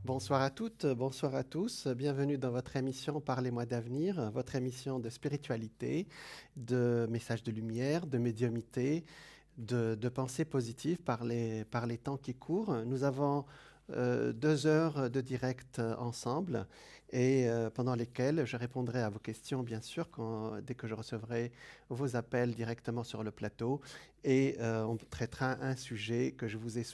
Bonsoir à toutes, bonsoir à tous. Bienvenue dans votre émission Parlez-moi d'avenir, votre émission de spiritualité, de messages de lumière, de médiumité, de pensée positive par les temps qui courent. Nous avons 2 heures de direct ensemble et pendant lesquelles je répondrai à vos questions, bien sûr, dès que je recevrai vos appels directement sur le plateau et on traitera un sujet que je vous ai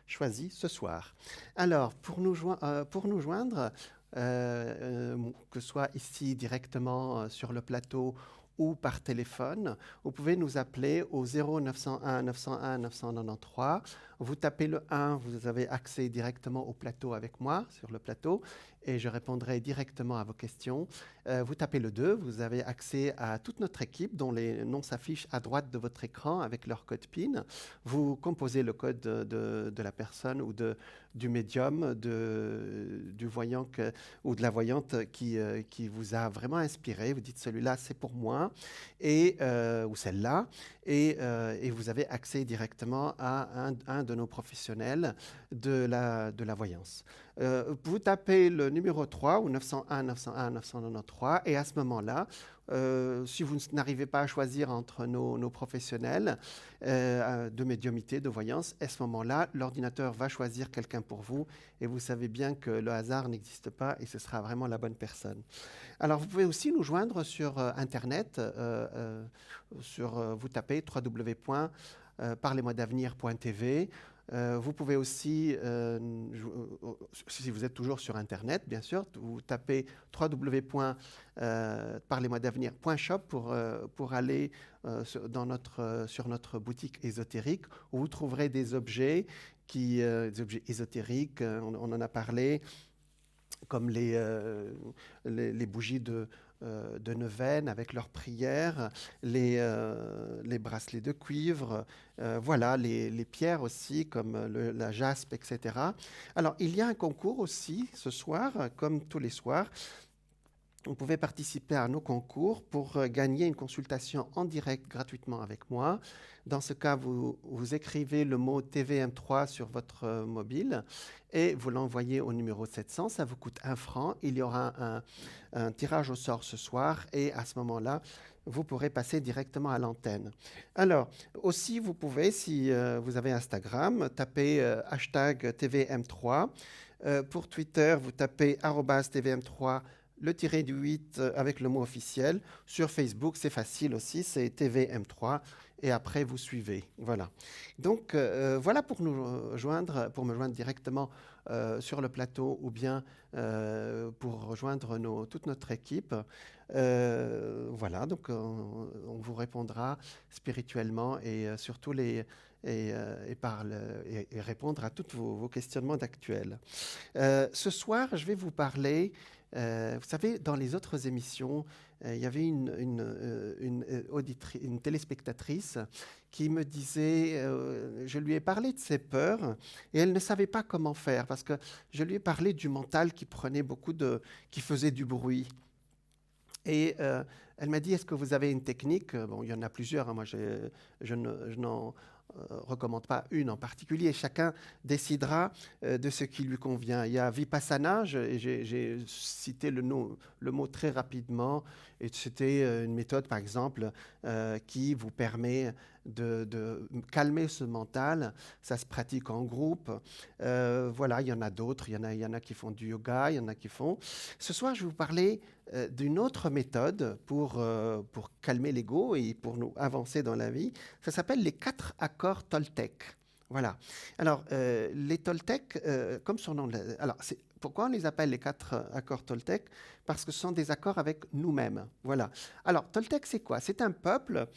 choisi ce soir. Alors, pour nous joindre, que ce soit ici directement sur le plateau ou par téléphone, vous pouvez nous appeler au 0901 901 993. Vous tapez le 1, vous avez accès directement au plateau avec moi, sur le plateau, et je répondrai directement à vos questions. Vous tapez le 2, vous avez accès à toute notre équipe dont les noms s'affichent à droite de votre écran avec leur code PIN. Vous composez le code de la personne ou du médium, du voyant ou de la voyante qui vous a vraiment inspiré. Vous dites celui-là c'est pour moi ou celle-là et vous avez accès directement à un de nos professionnels de la voyance. Vous tapez le numéro 3 ou 901 901 993 et à ce moment-là, si vous n'arrivez pas à choisir entre nos professionnels de médiumité, de voyance, à ce moment-là, l'ordinateur va choisir quelqu'un pour vous et vous savez bien que le hasard n'existe pas et ce sera vraiment la bonne personne. Alors, vous pouvez aussi nous joindre sur Internet, vous tapez www.parlez-moi-d'avenir.tv. Vous pouvez aussi, si vous êtes toujours sur Internet, bien sûr, vous tapez www.parlez-moi-d'avenir.shop pour aller sur notre boutique ésotérique où vous trouverez des objets, des objets ésotériques, on en a parlé, comme les bougies de neuvaine avec leurs prières, les bracelets de cuivre, voilà, les pierres aussi, comme la jaspe, etc. Alors, il y a un concours aussi ce soir, comme tous les soirs. Vous pouvez participer à nos concours pour gagner une consultation en direct gratuitement avec moi. Dans ce cas, vous écrivez le mot TVM3 sur votre mobile et vous l'envoyez au numéro 700. Ça vous coûte 1 franc. Il y aura un tirage au sort ce soir et à ce moment-là, vous pourrez passer directement à l'antenne. Alors, aussi, vous pouvez, si vous avez Instagram, taper hashtag TVM3. Pour Twitter, vous tapez @TVM3 le tiré du 8 avec le mot officiel. Sur Facebook, c'est facile aussi, c'est TVM3 et après vous suivez. Voilà. Donc voilà pour pour me joindre directement sur le plateau ou bien pour rejoindre toute notre équipe. Voilà, donc on vous répondra spirituellement et surtout et répondre à tous vos questionnements d'actuels. Ce soir, je vais vous parler. Vous savez, dans les autres émissions, il y avait une téléspectatrice qui me disait, je lui ai parlé de ses peurs et elle ne savait pas comment faire parce que je lui ai parlé du mental qui faisait du bruit. Et elle m'a dit, est-ce que vous avez une technique? Bon, il y en a plusieurs, hein, moi je n'en recommande pas une en particulier. Chacun décidera de ce qui lui convient. Il y a Vipassana, j'ai cité le mot très rapidement, et c'était une méthode, par exemple, qui vous permet de calmer ce mental. Ça se pratique en groupe. Voilà, il y en a d'autres. Il y en a qui font du yoga, il y en a qui font. Ce soir, je vais vous parler d'une autre méthode pour calmer l'ego et pour nous avancer dans la vie. Ça s'appelle les 4 accords Toltec. Voilà. Alors, les Toltec, comme son nom... Alors, pourquoi on les appelle les 4 accords Toltec? Parce que ce sont des accords avec nous-mêmes. Voilà. Alors, Toltec, c'est quoi? C'est un peuple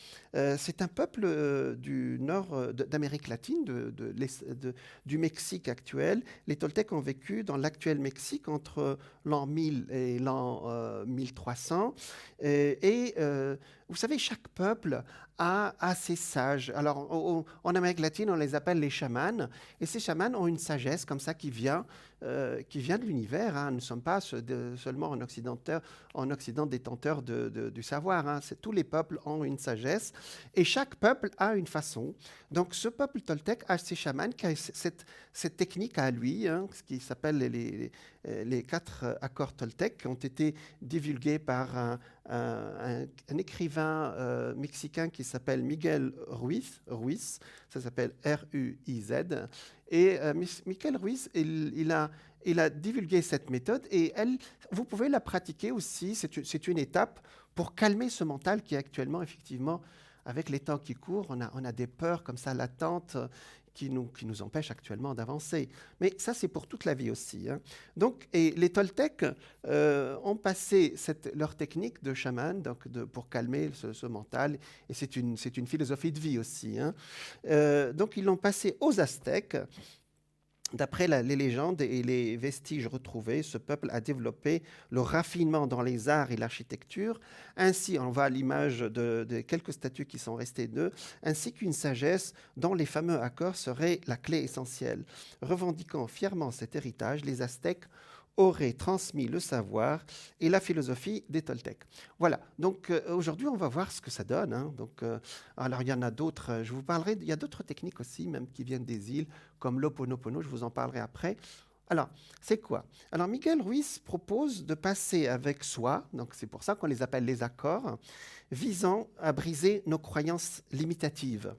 du nord d'Amérique latine, du Mexique actuel. Les Toltecs ont vécu dans l'actuel Mexique entre l'an 1000 et l'an 1300. vous savez, chaque peuple a ses sages. Alors, en Amérique latine, on les appelle les chamans. Et ces chamans ont une sagesse comme ça qui vient de l'univers. Hein. Nous ne sommes pas seulement en Occident détenteurs du savoir. Hein. Tous les peuples ont une sagesse. Et chaque peuple a une façon. Donc, ce peuple toltèque a ses chamans qui a cette technique à lui, hein, ce qui s'appelle les 4 accords toltèques, qui ont été divulgués par un écrivain mexicain qui s'appelle Miguel Ruiz, ça s'appelle R-U-I-Z. Et Miguel Ruiz, il a divulgué cette méthode et vous pouvez la pratiquer aussi. C'est une étape pour calmer ce mental qui est actuellement, effectivement, avec les temps qui courent, on a des peurs comme ça latentes qui nous empêchent actuellement d'avancer. Mais ça, c'est pour toute la vie aussi. Hein. Donc, et les Toltecs ont passé leur technique de chaman pour calmer ce mental. Et c'est une philosophie de vie aussi. Hein. Donc, ils l'ont passé aux Aztèques. D'après les légendes et les vestiges retrouvés, ce peuple a développé le raffinement dans les arts et l'architecture. Ainsi, on voit l'image de quelques statues qui sont restées d'eux, ainsi qu'une sagesse dont les fameux accords seraient la clé essentielle. Revendiquant fièrement cet héritage, les Aztèques auraient transmis le savoir et la philosophie des Toltecs. Voilà, donc aujourd'hui on va voir ce que ça donne. Hein. Donc, alors il y en a d'autres, je vous parlerai, il y a d'autres techniques aussi, même qui viennent des îles, comme l'Ho'oponopono, je vous en parlerai après. Alors, c'est quoi? Alors Miguel Ruiz propose de passer avec soi, donc c'est pour ça qu'on les appelle les accords, visant à briser nos croyances limitatives,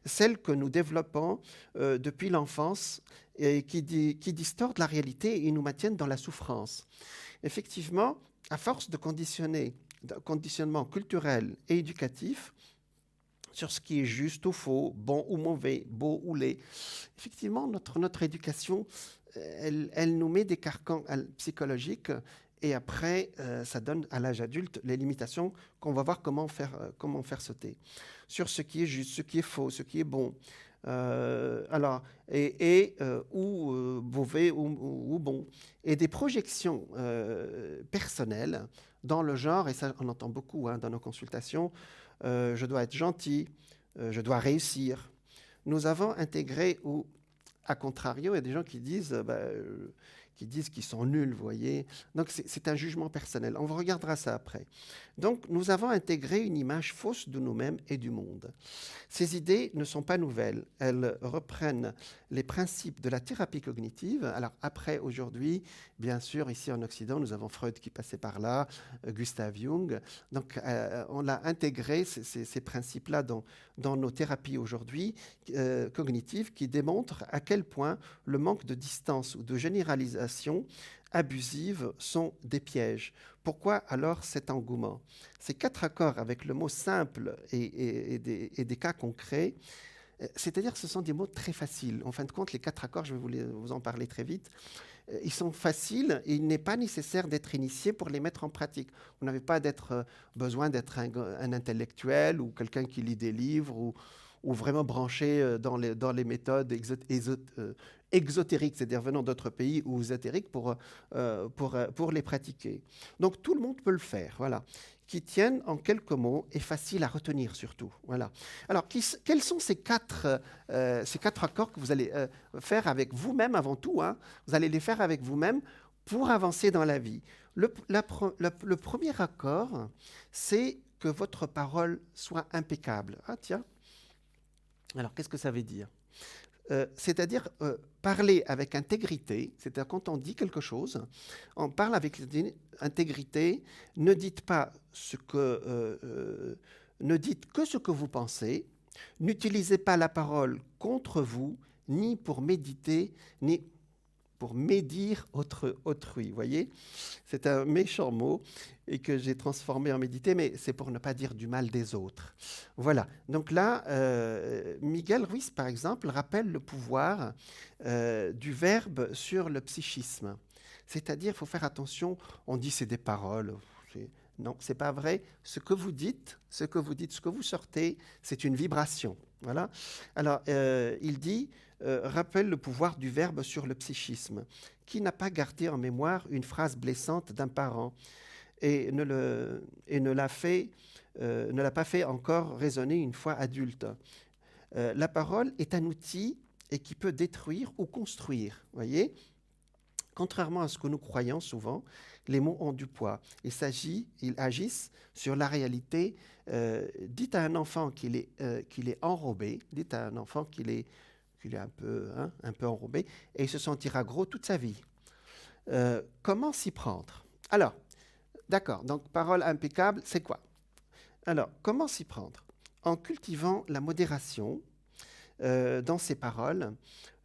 celles que nous développons depuis l'enfance et qui distordent la réalité et nous maintiennent dans la souffrance. Effectivement, à force de conditionnement culturel et éducatif, sur ce qui est juste ou faux, bon ou mauvais, beau ou laid. Effectivement, notre éducation, elle nous met des carcans psychologiques et après, ça donne à l'âge adulte les limitations qu'on va voir comment faire sauter. Sur ce qui est juste, ce qui est faux, ce qui est bon. Ou mauvais ou bon. Et des projections personnelles dans le genre, et ça on entend beaucoup hein, dans nos consultations, je dois être gentil, je dois réussir. Nous avons intégré, ou à contrario, il y a des gens qui disent qu'ils sont nuls, vous voyez. Donc c'est un jugement personnel. On regardera ça après. Donc nous avons intégré une image fausse de nous-mêmes et du monde. Ces idées ne sont pas nouvelles. Elles reprennent les principes de la thérapie cognitive. Alors après, aujourd'hui, bien sûr, ici en Occident, nous avons Freud qui passait par là, Gustav Jung. Donc on a intégré ces principes-là dans nos thérapies aujourd'hui cognitives qui démontrent à quel point le manque de distance ou de généralisation abusives sont des pièges. Pourquoi alors cet engouement? Ces 4 accords avec le mot simple et des cas concrets, c'est-à-dire que ce sont des mots très faciles. En fin de compte, les 4 accords, je vais vous en parler très vite, ils sont faciles et il n'est pas nécessaire d'être initié pour les mettre en pratique. Vous n'avez pas besoin d'être un intellectuel ou quelqu'un qui lit des livres ou vraiment branché dans les méthodes exotériques, c'est-à-dire venant d'autres pays, ou ésotériques pour les pratiquer. Donc tout le monde peut le faire, voilà. Qui tiennent en quelques mots et faciles à retenir surtout. Voilà. Alors, quels sont ces 4 accords que vous allez faire avec vous-même avant tout hein. Vous allez les faire avec vous-même pour avancer dans la vie. Le premier accord, c'est que votre parole soit impeccable. Ah tiens. Alors, qu'est-ce que ça veut dire? C'est-à-dire parler avec intégrité, c'est-à-dire quand on dit quelque chose, on parle avec intégrité, ne dites que ce que vous pensez, n'utilisez pas la parole contre vous, ni pour méditer, ni pour médire autrui. Vous voyez, c'est un méchant mot et que j'ai transformé en méditer, mais c'est pour ne pas dire du mal des autres. Voilà. Donc là, Miguel Ruiz, par exemple, rappelle le pouvoir du verbe sur le psychisme. C'est-à-dire, il faut faire attention, on dit c'est des paroles. Non, c'est pas vrai. Ce que vous dites, ce que vous sortez, c'est une vibration. Voilà. Alors, il dit, rappelle le pouvoir du verbe sur le psychisme. Qui n'a pas gardé en mémoire une phrase blessante d'un parent et ne l'a fait ne l'a pas fait encore raisonner une fois adulte. La parole est un outil et qui peut détruire ou construire. Voyez, contrairement à ce que nous croyons souvent, les mots ont du poids. Ils agissent sur la réalité. Dites à un enfant qu'il est enrobé, dites à un enfant qu'il est un peu enrobé, et il se sentira gros toute sa vie. Comment s'y prendre? Alors, d'accord, donc parole impeccable, c'est quoi? Alors, comment s'y prendre? En cultivant la modération dans ses paroles,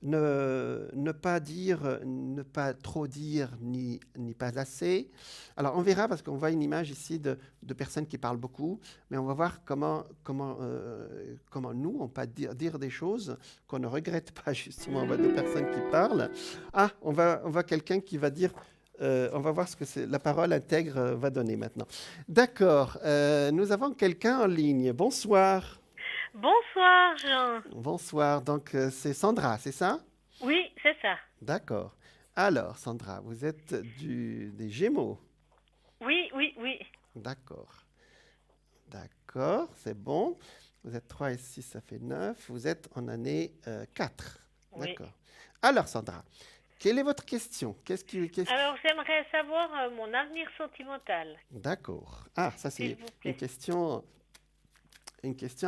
ne pas dire, ne pas trop dire, ni pas assez. Alors, on verra, parce qu'on voit une image ici de personnes qui parlent beaucoup, mais on va voir comment nous, on peut dire des choses qu'on ne regrette pas, justement. On voit deux personnes qui parlent. Ah, on voit quelqu'un qui va dire... on va voir ce que la parole intègre va donner maintenant. D'accord, nous avons quelqu'un en ligne. Bonsoir. Bonsoir, Jean. Bonsoir, donc c'est Sandra, c'est ça? Oui, c'est ça. D'accord. Alors, Sandra, vous êtes des Gémeaux. Oui, oui, oui. D'accord. D'accord, c'est bon. Vous êtes 3 et 6, ça fait 9. Vous êtes en année 4. Oui. D'accord. Alors, Sandra, quelle est votre question? Alors, j'aimerais savoir mon avenir sentimental, D'accord. Ah, ça s'il c'est vous une plaît. question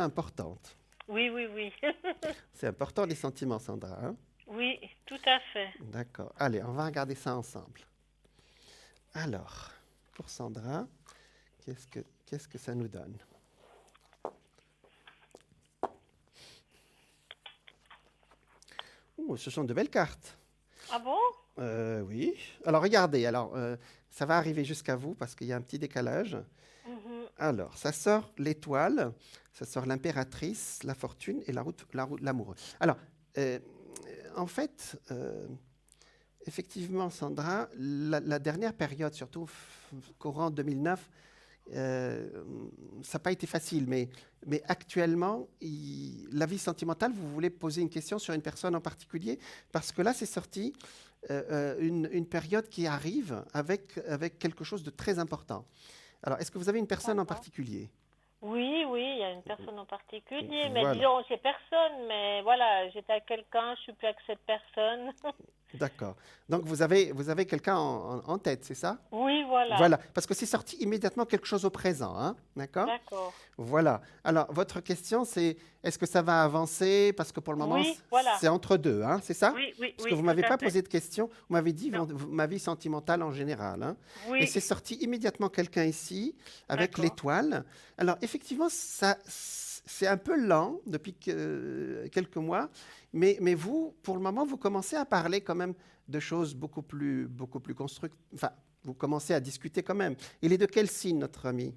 importante. Oui, oui, oui. C'est important les sentiments, Sandra, hein? Oui, tout à fait. D'accord. Allez, on va regarder ça ensemble. Alors, pour Sandra, qu'est-ce que ça nous donne? Oh, ce sont de belles cartes. Ah bon? Oui. Alors, regardez. Alors, ça va arriver jusqu'à vous parce qu'il y a un petit décalage. Mhm. Alors, ça sort l'étoile, ça sort l'impératrice, la fortune et l'amoureux. Alors, euh, en fait, effectivement, Sandra, la dernière période, surtout courant 2009, ça n'a pas été facile, mais actuellement, la vie sentimentale, vous voulez poser une question sur une personne en particulier? Parce que là, c'est sorti une période qui arrive avec quelque chose de très important. Alors, est-ce que vous avez une personne en D'accord. particulier? Oui, oui, il y a une personne en particulier, mais Voilà, disons, j'ai personne, mais voilà, j'étais avec quelqu'un, je suis plus avec cette personne. d'accord. Donc, vous avez quelqu'un en tête, c'est ça? Oui, voilà. Voilà, parce que c'est sorti immédiatement quelque chose au présent, hein? D'accord? D'accord. Voilà. Alors, votre question, c'est est-ce que ça va avancer? Parce que pour le moment, Oui, voilà. c'est entre deux, hein? C'est ça? Oui, oui, Parce que vous oui, ne tout m'avez à pas fait. posé de question, vous m'avez dit Non. ma vie sentimentale en général, hein? Et Oui, c'est sorti immédiatement quelqu'un ici, avec d'accord. l'étoile. Alors, effectivement, c'est un peu lent depuis quelques mois, mais vous, pour le moment, vous commencez à parler quand même de choses beaucoup plus constructives. Enfin, vous commencez à discuter quand même. Il est de quel signe, notre ami?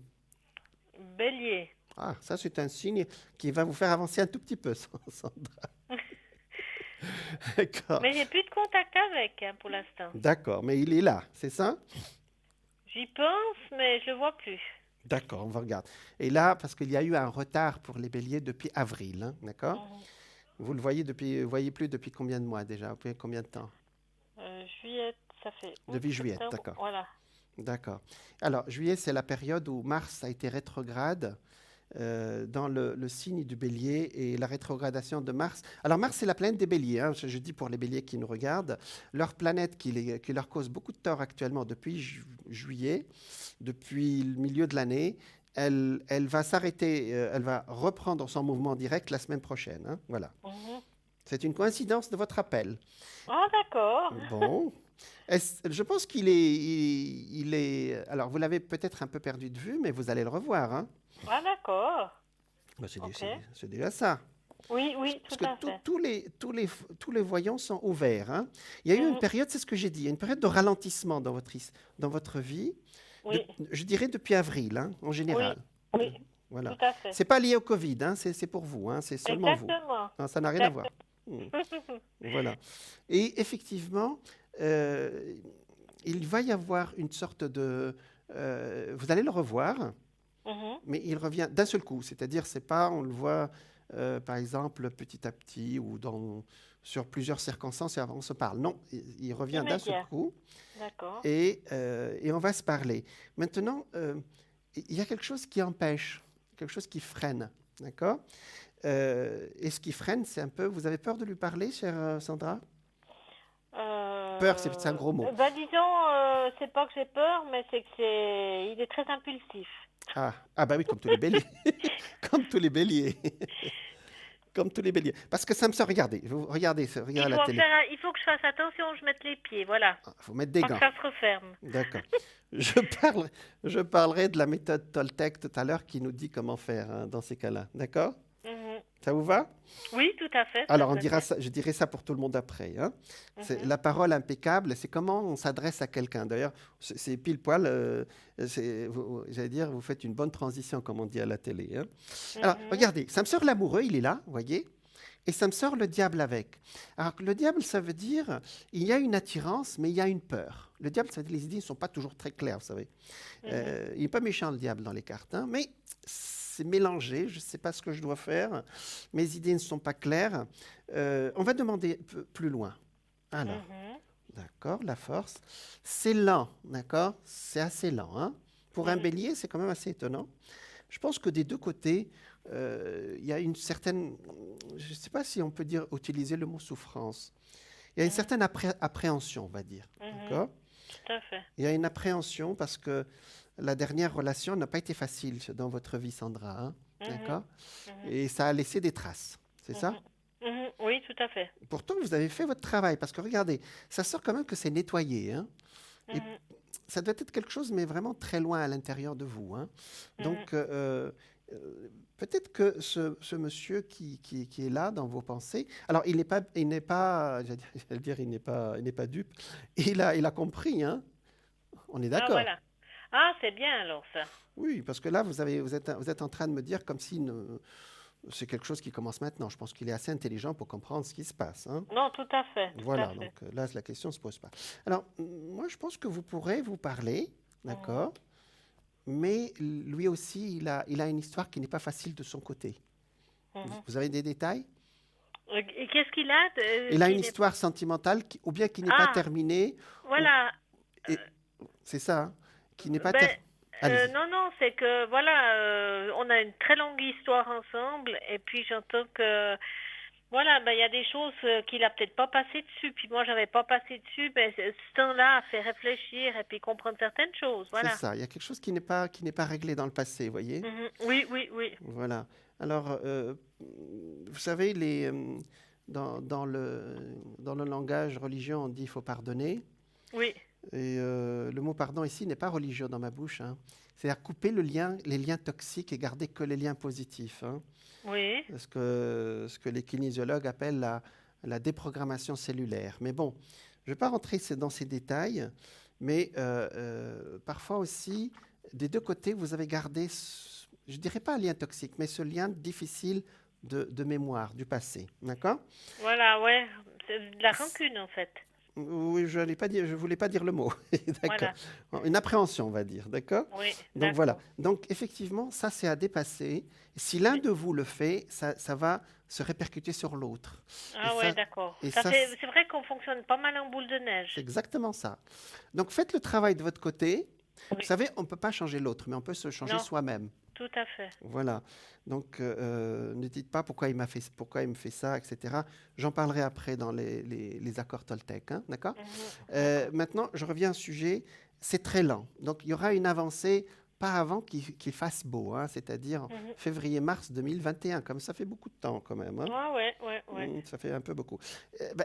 Bélier. Ah, ça, c'est un signe qui va vous faire avancer un tout petit peu, Sandra. D'accord. Mais j'ai plus de contact avec, hein, pour l'instant. D'accord, mais il est là, c'est ça? J'y pense, mais je le vois plus. D'accord, on va regarder. Et là, parce qu'il y a eu un retard pour les béliers depuis avril, hein, d'accord? Mhm. Vous le voyez plus depuis combien de mois déjà? Depuis combien de temps? Juillet, ça fait août, Depuis juillet, septembre, d'accord. voilà. D'accord. Alors, juillet, c'est la période où Mars a été rétrograde dans le signe du bélier et la rétrogradation de Mars. Alors Mars, c'est la planète des béliers, hein, je dis pour les béliers qui nous regardent, leur planète qui leur cause beaucoup de tort actuellement depuis juillet, depuis le milieu de l'année, elle va s'arrêter, elle va reprendre son mouvement direct la semaine prochaine, hein, voilà. Mhm. C'est une coïncidence de votre appel. Ah, d'accord. Bon. Je pense il est... Alors, vous l'avez peut-être un peu perdu de vue, mais vous allez le revoir, hein. Ah, d'accord. Ben, Ok. c'est déjà ça. Oui, oui, Parce tout que à fait. tous les voyants sont ouverts, hein. Il y a eu une Mhm. période, c'est ce que j'ai dit, une période de ralentissement dans votre vie, Oui, je dirais depuis avril, hein, en oui, général. oui, Voilà. tout à fait. C'est pas lié au Covid, hein, c'est pour vous, hein, c'est seulement vous. Exactement. Hein, ça n'a rien à voir. Exactement. Hmm. Voilà. Et effectivement, euh, il va y avoir une sorte de... vous allez le revoir, Mhm. mais il revient d'un seul coup. C'est-à-dire, c'est pas, on le voit, par exemple, petit à petit ou sur plusieurs circonstances et avant on se parle. Non, il revient d'un seul Immédiat. coup D'accord. et on va se parler. Maintenant, il y a quelque chose qui empêche. quelque chose qui freine, d'accord? Et ce qui freine, c'est un peu... Vous avez peur de lui parler, chère Sandra? Peur, c'est un gros mot. Disons, c'est pas que j'ai peur, mais il est très impulsif. Ah bah oui, comme tous les béliers. Comme tous les béliers. Comme tous les béliers. Parce que ça me sort, regardez, regardez la télé. Il faut que je fasse attention, je mette les pieds, voilà. Il faut mettre des Pas que gants. ça se referme. D'accord. Je parlerai de la méthode Toltec tout à l'heure qui nous dit comment faire hein, dans ces cas-là. D'accord? Mhm. Ça vous va? Oui, tout à fait. Alors, tout à fait. je dirai ça pour tout le monde après. Hein. Mhm. La parole impeccable, c'est comment on s'adresse à quelqu'un. D'ailleurs, c'est pile poil, j'allais dire, vous faites une bonne transition, comme on dit à la télé. Hein. Alors, Mhm. regardez, ça me sort l'amoureux, il est là, vous voyez? Et ça me sort le diable avec. Alors, le diable, ça veut dire, il y a une attirance, mais il y a une peur. Le diable, ça veut dire, les idées ne sont pas toujours très claires, vous savez. Il n'est pas méchant, le diable, dans les cartes, hein, mais c'est mélangé, je ne sais pas ce que je dois faire, mes idées ne sont pas claires. On va demander plus loin. Alors, d'accord, la force. C'est lent, d'accord? C'est assez lent. Hein? Pour un bélier, c'est quand même assez étonnant. Je pense que des deux côtés, il y a une certaine, je ne sais pas si on peut dire, utiliser le mot souffrance. Il y a une certaine appréhension, on va dire. D'accord? Tout à fait. Il y a une appréhension parce que la dernière relation n'a pas été facile dans votre vie, Sandra. Hein? D'accord? Et ça a laissé des traces. C'est ça? Oui, tout à fait. Pourtant, vous avez fait votre travail parce que regardez, ça sort quand même que c'est nettoyé. Hein? Et ça doit être quelque chose, mais vraiment très loin à l'intérieur de vous. Hein? Donc, peut-être que ce monsieur qui est là dans vos pensées, alors il n'est pas, j'allais dire, il n'est pas dupe. Il a compris. Hein? On est Ah, d'accord. voilà. Ah, c'est bien alors ça. Oui, parce que là, vous êtes en train de me dire comme si c'est quelque chose qui commence maintenant. Je pense qu'il est assez intelligent pour comprendre ce qui se passe. Hein. Non, tout à fait. Voilà, donc là, la question ne se pose pas. Alors, moi, je pense que vous pourrez vous parler, d'accord? Mais lui aussi, il a une histoire qui n'est pas facile de son côté. Vous avez des détails? Et qu'est-ce qu'il a Il a une histoire sentimentale, ou bien qui n'est pas terminée. Voilà. C'est ça, hein, qui n'est pas non, c'est que voilà, on a une très longue histoire ensemble, et puis j'entends que voilà, il y a des choses qu'il a peut-être pas passé dessus, puis moi j'avais pas passé dessus, mais ce temps-là a fait réfléchir et puis comprendre certaines choses, voilà. C'est ça, il y a quelque chose qui n'est pas réglé dans le passé, vous voyez? Oui, oui, oui. Voilà. Alors, vous savez, dans le langage religieux, on dit qu'il faut pardonner. Oui. Et le mot pardon ici n'est pas religieux dans ma bouche. Hein. C'est-à-dire couper les liens toxiques et garder que les liens positifs. Hein. Oui. Ce que les kinésiologues appellent la déprogrammation cellulaire. Mais bon, je ne vais pas rentrer dans ces détails, mais parfois aussi, des deux côtés, vous avez gardé, je ne dirais pas un lien toxique, mais ce lien difficile de mémoire, du passé. D'accord? Voilà, ouais. C'est de la rancune, en fait. Oui, je ne voulais pas dire le mot. D'accord. Voilà. Une appréhension, on va dire. D'accord? Oui. Donc voilà. Donc effectivement, ça c'est à dépasser. Si l'un de vous le fait, ça va se répercuter sur l'autre. Ah ouais, d'accord. C'est vrai qu'on fonctionne pas mal en boule de neige. C'est exactement ça. Donc faites le travail de votre côté. Oui. Vous savez, on ne peut pas changer l'autre, mais on peut se changer soi-même. Tout à fait. Voilà. Donc, ne dites pas pourquoi il me fait ça, etc. J'en parlerai après dans les accords Toltec. Hein, d'accord? Maintenant, je reviens au sujet. C'est très lent. Donc, il y aura une avancée pas avant qu'il fasse beau, hein, c'est-à-dire février-mars 2021. Comme ça fait beaucoup de temps quand même. Hein. Ouais. Ça fait un peu beaucoup.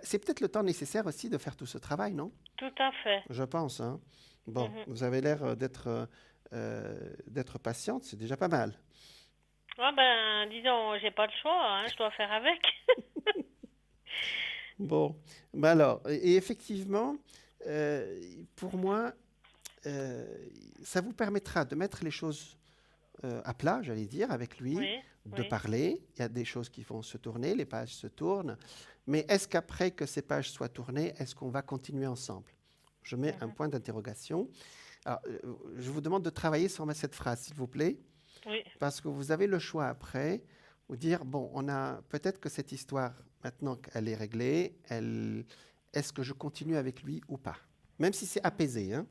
C'est peut-être le temps nécessaire aussi de faire tout ce travail, non? Tout à fait. Je pense. Hein. Bon, vous avez l'air d'être patiente, c'est déjà pas mal. Ah disons, j'ai pas le choix, hein, je dois faire avec. Bon, alors, et effectivement, pour moi, ça vous permettra de mettre les choses à plat, j'allais dire, avec lui, de parler. Il y a des choses qui vont se tourner, les pages se tournent, mais est-ce qu'après que ces pages soient tournées, est-ce qu'on va continuer ensemble? Je mets un point d'interrogation. Alors, je vous demande de travailler sur cette phrase, s'il vous plaît. Oui. Parce que vous avez le choix après, vous dire, bon, peut-être que cette histoire, maintenant qu'elle est réglée, est-ce que je continue avec lui ou pas? Même si c'est apaisé. Hein?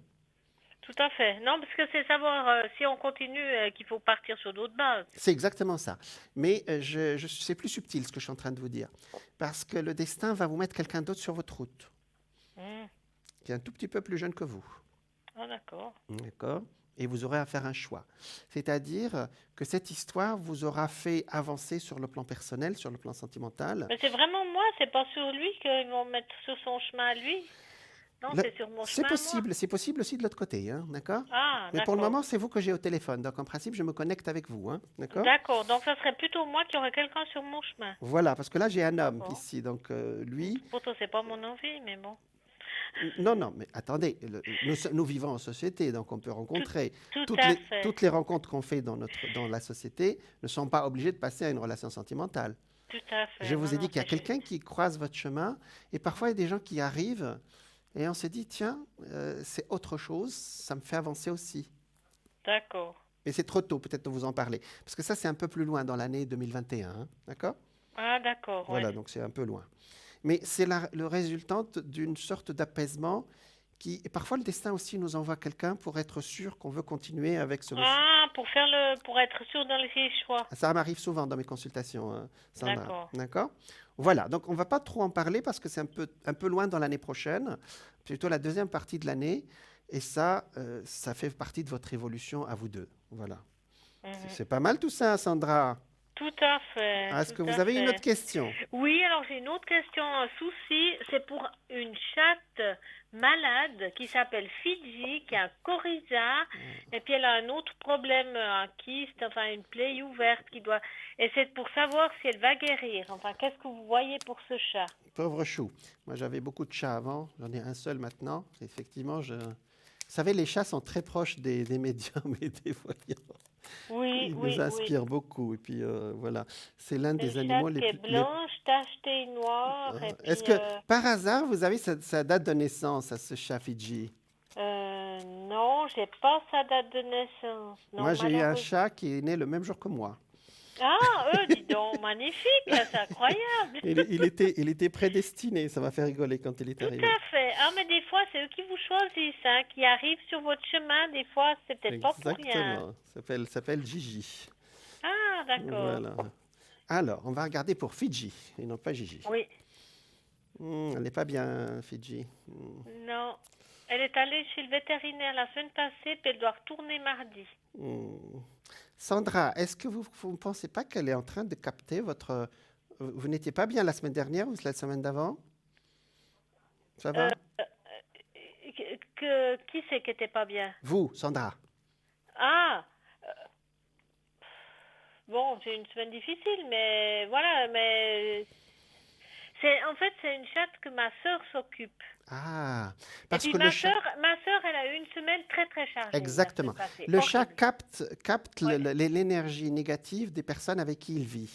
tout à fait. Non, parce que c'est savoir si on continue qu'il faut partir sur d'autres bases. C'est exactement ça. Mais c'est plus subtil ce que je suis en train de vous dire. Parce que le destin va vous mettre quelqu'un d'autre sur votre route, Hmm. qui est un tout petit peu plus jeune que vous. Ah, d'accord. D'accord? Et vous aurez à faire un choix. C'est-à-dire que cette histoire vous aura fait avancer sur le plan personnel, sur le plan sentimental. Mais c'est vraiment moi, c'est pas sur lui qu'ils vont mettre sur son chemin à lui. Non, Le- c'est sur mon chemin à moi. c'est possible aussi de l'autre côté, hein, d'accord? Ah, Mais pour le d'accord. moment, c'est vous que j'ai au téléphone. Donc, en principe, je me connecte avec vous, hein, d'accord? D'accord. Donc, ça serait plutôt moi qui aurais quelqu'un sur mon chemin. Voilà, parce que là, j'ai un homme D'accord. ici. Donc, lui, Pourtant, c'est pas mon envie, mais bon. non, non, mais attendez, nous vivons en société, donc on peut Tout, rencontrer. tout à fait. Toutes les rencontres qu'on fait dans la société ne sont pas obligées de passer à une relation sentimentale. Tout à Je fait. Non, vous ai dit non, qu'il y a c'est juste. quelqu'un qui croise votre chemin, et parfois il y a des gens qui arrivent, et on se dit, tiens, c'est autre chose, ça me fait avancer aussi. D'accord. Mais c'est trop tôt peut-être de vous en parler, parce que ça c'est un peu plus loin dans l'année 2021, hein, d'accord? Ah, d'accord, ouais. Voilà, donc c'est un peu loin. Mais c'est le résultante d'une sorte d'apaisement qui, et parfois le destin aussi nous envoie quelqu'un pour être sûr qu'on veut continuer avec ce monsieur. Ah, pour être sûr dans les choix. Ça m'arrive souvent dans mes consultations, Sandra. D'accord. D'accord? Voilà, donc on ne va pas trop en parler parce que c'est un peu loin dans l'année prochaine, plutôt la deuxième partie de l'année. Et ça, ça fait partie de votre évolution à vous deux. Voilà. Mhm. C'est pas mal tout ça, Sandra. Tout à fait, Est-ce que tout vous à avez une autre fait. question? Oui, alors j'ai une autre question, un souci. C'est pour une chatte malade qui s'appelle Fidji, qui a un coryza, et puis elle a un autre problème, un kyste, enfin une plaie ouverte qui doit. Et c'est pour savoir si elle va guérir. Enfin, qu'est-ce que vous voyez pour ce chat? Pauvre chou. Moi, j'avais beaucoup de chats avant. J'en ai un seul maintenant. Effectivement, vous savez, les chats sont très proches des médiums et des voyants. Oui, Ils nous oui, oui. inspirent beaucoup. Et puis, voilà. C'est l'un C'est une des animaux chatte les qui est plus... blanche, tachetée noire, et Est-ce puis que, par hasard, vous avez sa date de naissance à ce chat Fidji? non, j'ai pas sa date de naissance. Non, Moi, j'ai eu un malheureusement. chat qui est né le même jour que moi. Ah, dis donc, magnifique, c'est incroyable. Il était prédestiné. Ça m'a fait rigoler quand il est Tout arrivé. à fait. Ah, mais des fois, c'est eux qui vous choisissent, hein, qui arrivent sur votre chemin. Des fois, c'est peut-être pas pour rien. Exactement. S'appelle Gigi. Ah, d'accord. Voilà. Alors, on va regarder pour Fidji, et non pas Gigi. Oui. Elle n'est pas bien, Fidji. Non. Elle est allée chez le vétérinaire la semaine passée, puis elle doit retourner mardi. Hmm. Sandra, est-ce que vous ne pensez pas qu'elle est en train de capter votre... Vous n'étiez pas bien la semaine dernière ou la semaine d'avant? Ça Euh, va? qui c'est qui était pas bien? Vous, Sandra. Ah, bon, c'est une semaine difficile, mais voilà, mais en fait, c'est une chatte que ma sœur s'occupe. Ah, Et parce puis que le chat... ma sœur, elle a eu une semaine très très chargée la Exactement. semaine passée. Le chat Horrible. capte Ouais, l'énergie négative des personnes avec qui il vit.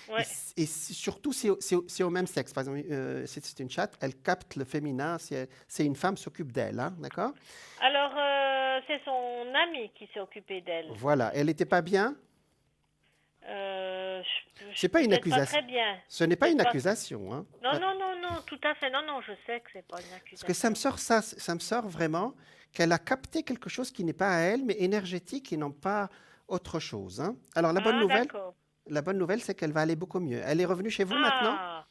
ouais. Surtout, c'est au même sexe. Par exemple, c'est une chatte, elle capte le féminin. C'est une femme s'occupe d'elle, hein, d'accord? Alors, c'est son ami qui s'est occupé d'elle. Voilà. Elle n'était pas bien? C'est pas une Peut-être pas accusation. très bien. Ce n'est pas Peut-être une pas. accusation, hein. Non, non, non, non, tout à fait. Non, non, je sais que c'est pas une Parce que ça me accusation. sort ça me sort vraiment qu'elle a capté quelque chose qui n'est pas à elle, mais énergétique et non pas autre chose, hein. Alors Ah, d'accord. la bonne nouvelle, c'est qu'elle va aller beaucoup mieux. Elle est revenue chez vous maintenant? Ah,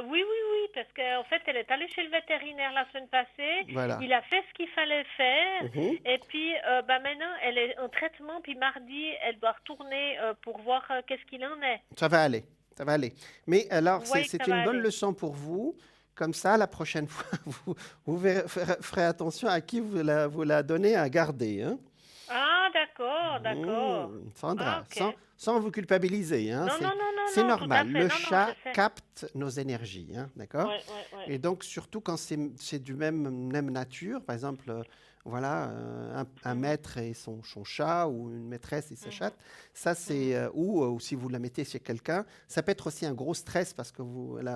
oui, oui, oui, parce qu'en fait, elle est allée chez le vétérinaire la semaine passée. Voilà. Il a fait ce qu'il fallait faire. Mhm. Et puis, maintenant, elle est en traitement. Puis mardi, elle doit retourner pour voir qu'est-ce qu'il en est. Ça va aller, ça va aller. Mais alors, Vous voyez que c'est ça une va bonne aller. leçon pour vous. Comme ça, la prochaine fois, ferez attention à qui vous la donnez à garder, hein. Ah, d'accord, d'accord. Ah, Sandra, ok. sans vous culpabiliser, hein, Non, non, non, non, c'est non, tout à normal. fait. Le Non, non, je chat sais. capte nos énergies, hein, d'accord? Ouais, ouais, ouais. Et donc, surtout quand c'est du même nature, par exemple, voilà, un Mhm, maître et son chat, ou une maîtresse et sa mhm, chatte, ça mhm. c'est, ou si vous la mettez chez quelqu'un, ça peut être aussi un gros stress parce que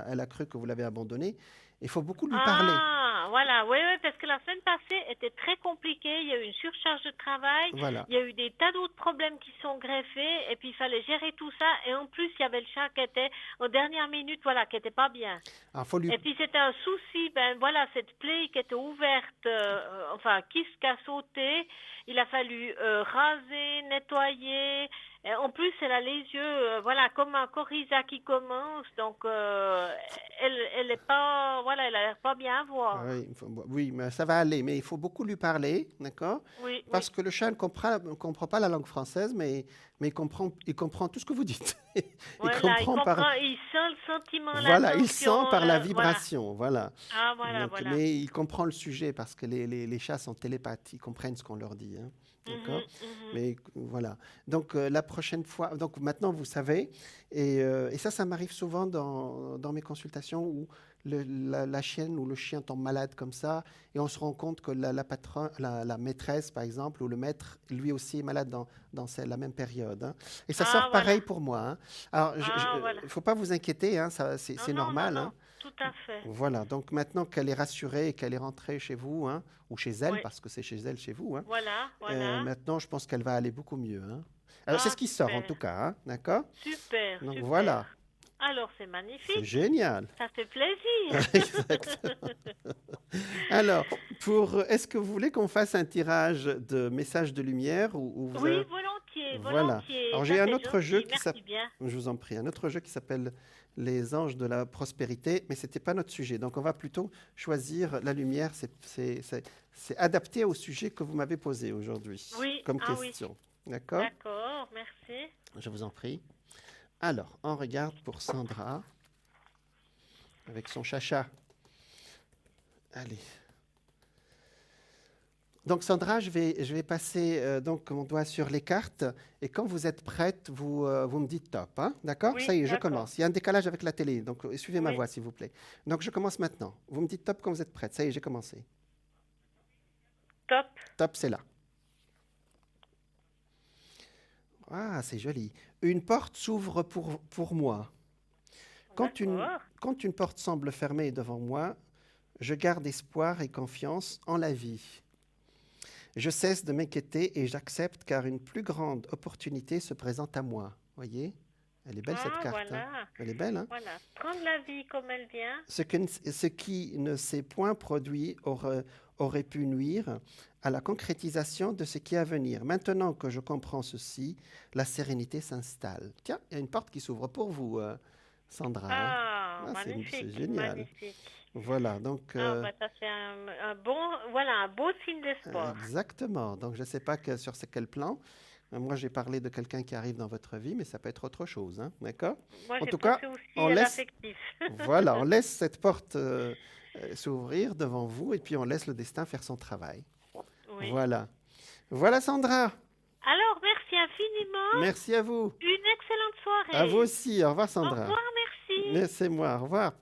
elle a cru que vous l'avez abandonné. Il faut beaucoup lui parler. Ah, voilà, oui, oui, parce que la semaine passée était très compliquée. Il y a eu une surcharge de travail. Voilà. Il y a eu des tas d'autres problèmes qui sont greffés. Et puis, il fallait gérer tout ça. Et en plus, il y avait le chat qui était, aux dernières minutes, voilà, qui était pas bien. Alors, faut lui... Et puis, c'était un souci. Ben, voilà, cette plaie qui était ouverte, enfin, qui a sauté. Il a fallu raser, nettoyer. Et en plus, elle a les yeux, voilà, comme un coryza qui commence. Donc, elle est pas, voilà, elle a l'air pas bien à voir. Oui, oui, mais ça va aller, mais il faut beaucoup lui parler, d'accord? Oui, Parce oui. que le chat ne comprend pas la langue française, mais il comprend tout ce que vous dites. Il Voilà, il comprend par, comprend, il sent le sentiment, voilà, il sent l'intention, par la voilà. vibration, voilà. Ah, voilà, Donc, voilà. mais il comprend le sujet parce que les chats sont télépathes, ils comprennent ce qu'on leur dit, hein, d'accord? Mhm, mhm. Mais voilà. Donc la prochaine fois, donc maintenant vous savez, et ça m'arrive souvent dans mes consultations où la chienne ou le chien tombe malade comme ça, et on se rend compte que la maîtresse, par exemple, ou le maître, lui aussi est malade dans la même période, hein. Et ça Ah, sort voilà. pareil pour moi, hein. Alors, Ah, voilà. il ne faut pas vous inquiéter, hein, Non, c'est non, non, normal, hein. non. Tout à fait. Voilà, donc maintenant qu'elle est rassurée et qu'elle est rentrée chez vous, hein, ou chez elle, Oui. parce que c'est chez elle, chez vous, hein, Voilà, voilà. maintenant je pense qu'elle va aller beaucoup mieux, hein. Alors c'est Ah, ce qui sort en super. tout cas, hein, d'accord? Super, Donc super. voilà, Alors, c'est c'est magnifique. génial. Ça fait plaisir. Exactement. Alors, est-ce que vous voulez qu'on fasse un tirage de messages de lumière ou vous Oui, avez... volontiers, Voilà. volontiers. Alors Ça, j'ai un c'est autre jeu gentil. qui Merci s'appelle, bien. je vous en prie, un autre jeu qui s'appelle Les Anges de la Prospérité, mais c'était pas notre sujet. Donc on va plutôt choisir la lumière. C'est adapté au sujet que vous m'avez posé aujourd'hui Oui, comme ah oui. question. D'accord? D'accord, merci. Je vous en prie. Alors, on regarde pour Sandra avec son chacha. Allez. Donc Sandra, je vais passer donc mon doigt sur les cartes et quand vous êtes prête, vous me dites top, hein, d'accord? Ça Oui, y est, je d'accord. commence. Il y a un décalage avec la télé, donc suivez ma Oui, voix s'il vous plaît. Donc je commence maintenant. Vous me dites top quand vous êtes prête. Ça y est, j'ai commencé. top. Top, c'est là. Ah, c'est joli. Une porte s'ouvre pour moi. Quand une, D'accord. quand une porte semble fermée devant moi, je garde espoir et confiance en la vie. Je cesse de m'inquiéter et j'accepte car une plus grande opportunité se présente à moi. Voyez? Elle est belle cette Ah, carte, hein? voilà. Elle est belle, hein? Voilà. Prendre la vie comme elle vient. Ce qui ne s'est point produit aurait pu nuire à la concrétisation de ce qui est à venir. Maintenant que je comprends ceci, la sérénité s'installe. Tiens, il y a une porte qui s'ouvre pour vous, Sandra, hein? Ah, Ah, c'est magnifique, génial. magnifique. Voilà, donc Ah, bah, ça c'est un bon, voilà, un beau signe d'espoir. exactement. Donc je ne sais pas sur quel plan. Moi, j'ai parlé de quelqu'un qui arrive dans votre vie, mais ça peut être autre chose, hein, d'accord? Moi, En j'ai tout cas, pensé aussi on à laisse, l'affectif. voilà, on laisse cette porte s'ouvrir devant vous et puis on laisse le destin faire son travail. Oui. Voilà. Voilà, Sandra. Alors, merci infiniment. Merci à vous. Une excellente À vous soirée. aussi. Au revoir, Au Sandra. revoir, merci. Laissez-moi. Au revoir.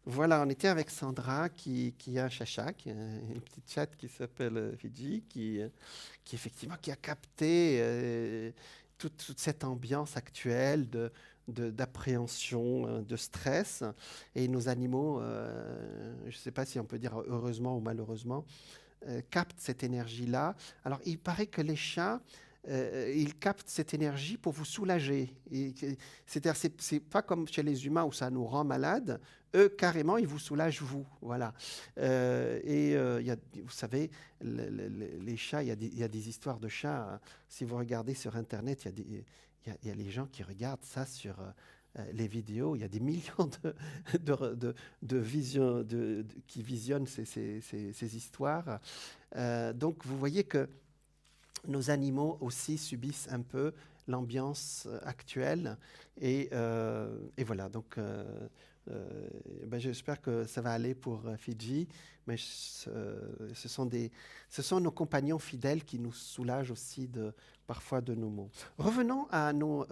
Voilà, on était avec Sandra qui a un chacha, qui a une petite chatte qui s'appelle Fidji, qui effectivement qui a capté toute cette ambiance actuelle d'appréhension, de stress. Et nos animaux, je ne sais pas si on peut dire heureusement ou malheureusement, captent cette énergie-là. Alors, il paraît que les chats, ils captent cette énergie pour vous soulager. C'est-à-dire, c'est pas comme chez les humains où ça nous rend malades. Eux, carrément, ils vous soulagent, vous. Voilà. Vous savez, les chats, il y a des histoires de chats. Si vous regardez sur Internet, il y a les gens qui regardent ça sur les vidéos. Il y a des millions qui visionnent ces histoires. Donc, vous voyez que nos animaux aussi subissent un peu l'ambiance actuelle. Et voilà, donc j'espère que ça va aller pour Fidji, mais ce sont nos compagnons fidèles qui nous soulagent aussi parfois de nos maux. Revenons à nos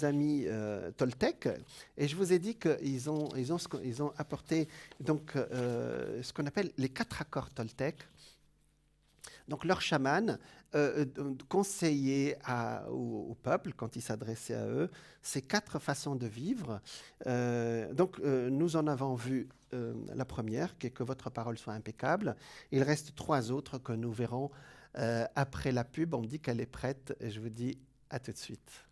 amis Toltec, et je vous ai dit qu'ils ont apporté donc, ce qu'on appelle les 4 accords Toltec. Donc leur chaman conseiller au peuple, quand il s'adressait à eux, ces 4 façons de vivre. Donc, nous en avons vu la première, qui est que votre parole soit impeccable. Il reste 3 autres que nous verrons après la pub. On me dit qu'elle est prête et je vous dis à tout de suite.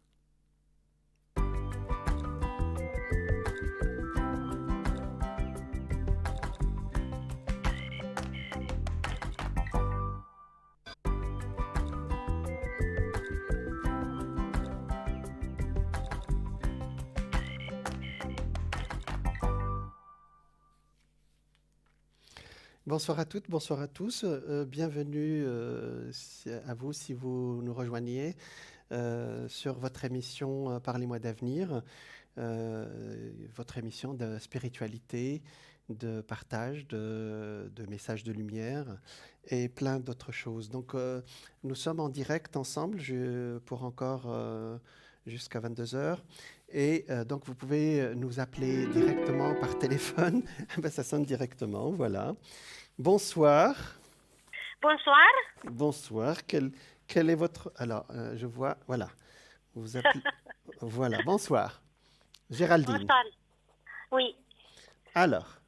Bonsoir à toutes, bonsoir à tous. Bienvenue à vous si vous nous rejoignez sur votre émission Parlez-moi d'avenir, votre émission de spiritualité, de partage, de messages de lumière et plein d'autres choses. Donc nous sommes en direct ensemble pour encore jusqu'à 22 heures. Et donc vous pouvez nous appeler directement par téléphone. Ben, ça sonne directement, voilà. Bonsoir. Bonsoir. Bonsoir. Quel est votre... Alors, je vois... Voilà. Vous appelez... Voilà. Bonsoir. Géraldine. Bonsoir. Oui. Alors,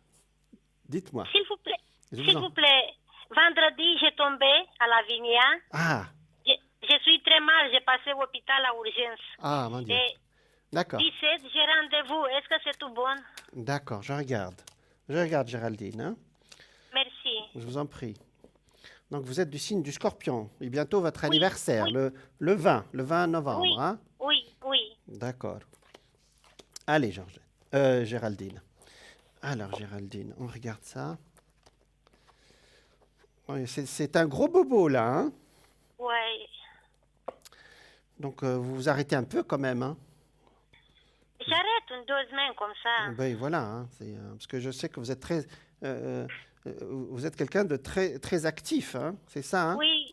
dites-moi. S'il vous plaît. S'il vous plaît. Vendredi, j'ai tombé à la Vignette. Ah. Je suis très mal. J'ai passé à l'hôpital à urgence. Ah, mon Dieu. D'accord. 17, j'ai rendez-vous. Est-ce que c'est tout bon? D'accord, je regarde. Je regarde, Géraldine. Hein? Merci. Je vous en prie. Donc, vous êtes du signe du Scorpion. Et bientôt votre anniversaire, oui. le 20 novembre. Oui, hein? oui. D'accord. Allez, Géraldine. Alors, Géraldine, on regarde ça. Oui, c'est un gros bobo, là. Hein? Oui. Donc, vous vous arrêtez un peu quand même. Hein? J'arrête 2 semaines comme ça. Ben voilà, hein, parce que je sais que vous êtes vous êtes quelqu'un de très, très actif, hein, c'est ça, hein? Oui.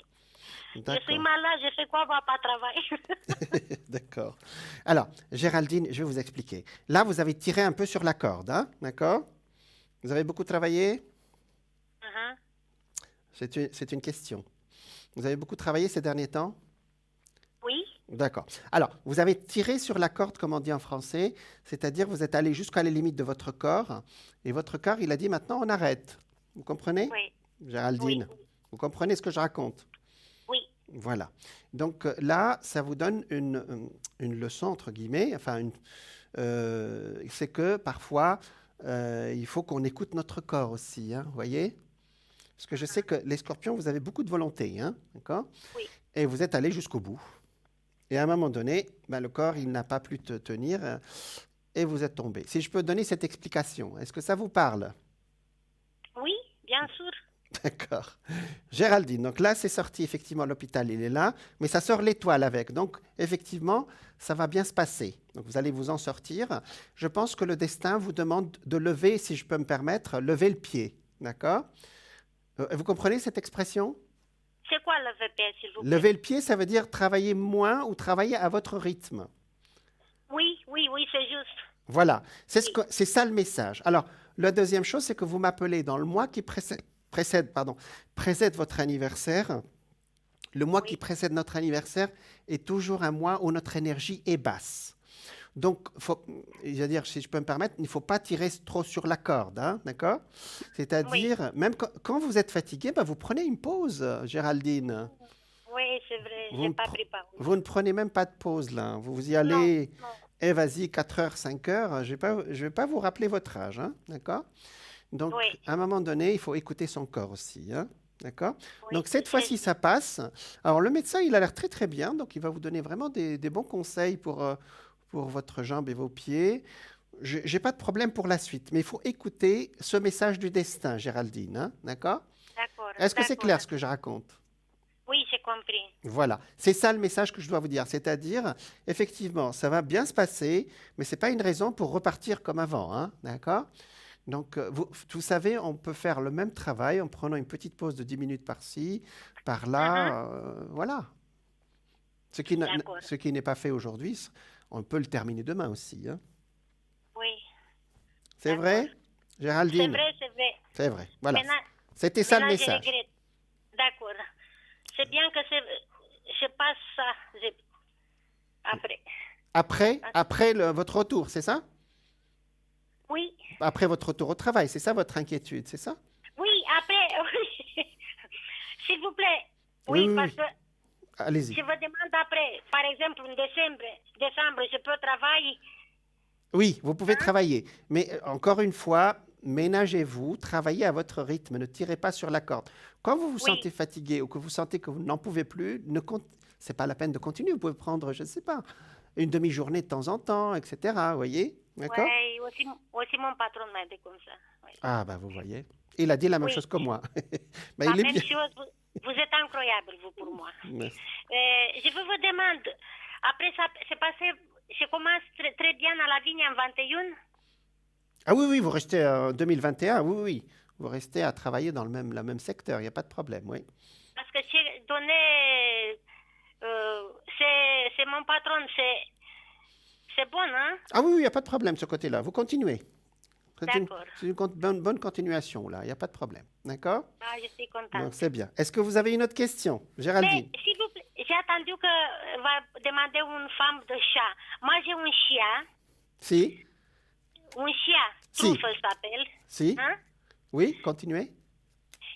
D'accord. Je suis malade, je fais quoi? On va pas travailler. D'accord. Alors, Géraldine, je vais vous expliquer. Là, vous avez tiré un peu sur la corde, hein, d'accord? Vous avez beaucoup travaillé? C'est une question. Vous avez beaucoup travaillé ces derniers temps? Oui. D'accord. Alors, vous avez tiré sur la corde, comme on dit en français, c'est-à-dire vous êtes allé jusqu'à la limite de votre corps, et votre corps, il a dit maintenant on arrête. Vous comprenez? Oui. Géraldine, oui. Vous comprenez ce que je raconte? Oui. Voilà. Donc là, ça vous donne une leçon, entre guillemets, enfin, c'est que parfois, il faut qu'on écoute notre corps aussi, hein, vous voyez? Parce que je sais que les scorpions, vous avez beaucoup de volonté, hein, d'accord? Oui. Et vous êtes allé jusqu'au bout. Et à un moment donné, ben, le corps, il n'a pas pu tenir et vous êtes tombé. Si je peux donner cette explication, est-ce que ça vous parle? Oui, bien sûr. D'accord. Géraldine, donc là, c'est sorti, effectivement, l'hôpital, il est là, mais ça sort l'étoile avec. Donc, effectivement, ça va bien se passer. Donc, vous allez vous en sortir. Je pense que le destin vous demande de lever, si je peux me permettre, lever le pied. D'accord? Vous comprenez cette expression? C'est quoi lever le pied, s'il vous plaît? Lever le pied, ça veut dire travailler moins ou travailler à votre rythme. Oui, c'est juste. Voilà, c'est ça le message. Alors, la deuxième chose, c'est que vous m'appelez dans le mois qui précède votre anniversaire. Le mois qui précède notre anniversaire est toujours un mois où notre énergie est basse. Donc, je veux dire, si je peux me permettre, il ne faut pas tirer trop sur la corde, hein, d'accord? C'est-à-dire, même quand vous êtes fatigué, ben, vous prenez une pause, Géraldine. Oui, c'est vrai, je n'ai pas pris pause. Vous ne prenez même pas de pause, là. Vous y allez, et vas-y, 4 heures, 5 heures. Je ne vais pas vous rappeler votre âge, hein, d'accord? Donc, à un moment donné, il faut écouter son corps aussi, hein, d'accord? Donc, cette fois-ci, ça passe. Alors, le médecin, il a l'air très, très bien, donc il va vous donner vraiment des bons conseils pour votre jambe et vos pieds. Je n'ai pas de problème pour la suite, mais il faut écouter ce message du destin, Géraldine, hein, d'accord? D'accord. Est-ce que c'est clair ce que je raconte? Oui, j'ai compris. Voilà, c'est ça le message que je dois vous dire, c'est-à-dire, effectivement, ça va bien se passer, mais ce n'est pas une raison pour repartir comme avant, hein, d'accord? Donc, vous savez, on peut faire le même travail en prenant une petite pause de 10 minutes par-ci, par-là, voilà. Ce qui n'est pas fait aujourd'hui, on peut le terminer demain aussi. Hein. Oui. C'est vrai, Géraldine? C'est vrai. C'est vrai, voilà. Maintenant, c'était ça le message. D'accord. C'est bien que je passe ça après. Après votre retour, c'est ça? Oui, Après votre retour au travail, c'est ça votre inquiétude, c'est ça? oui, après, oui. S'il vous plaît. Oui, Oui, oui, parce oui. que Allez-y. je vous demande après, par exemple, en décembre, je peux travailler. Oui, vous pouvez Hein? travailler. Mais encore une fois, ménagez-vous, travaillez à votre rythme, ne tirez pas sur la corde. Quand vous vous Oui, sentez fatigué ou que vous sentez que vous n'en pouvez plus, c'est pas la peine de continuer. Vous pouvez prendre, je ne sais pas, une demi-journée de temps en temps, etc. Vous voyez? D'accord? oui, aussi mon patron m'a dit comme ça. Oui. Ah, bah vous voyez. Il a dit la même Oui, chose que moi. Mais la il est même bien. chose, vous êtes incroyable, vous, pour moi. Merci. Je vous demande, après ça, c'est passé, je commence très bien à la vigne en 21. Ah oui, oui, vous restez en 2021, oui, oui. Vous restez à travailler dans la même secteur, il n'y a pas de problème, oui. Parce que j'ai donné, c'est mon patron, c'est bon, hein? Ah oui, oui, il n'y a pas de problème de ce côté-là. Vous continuez. D'accord. C'est une bonne continuation, là. Il n'y a pas de problème. D'accord? Ah, je suis Donc, contente. c'est bien. Est-ce que vous avez une autre question, Mais Géraldine? s'il vous plaît, j'ai attendu que va demander une femme de chat. Moi, j'ai un chien. Si? Un chien, Si? Truffle s'appelle. Si? Hein? Oui? Continuez?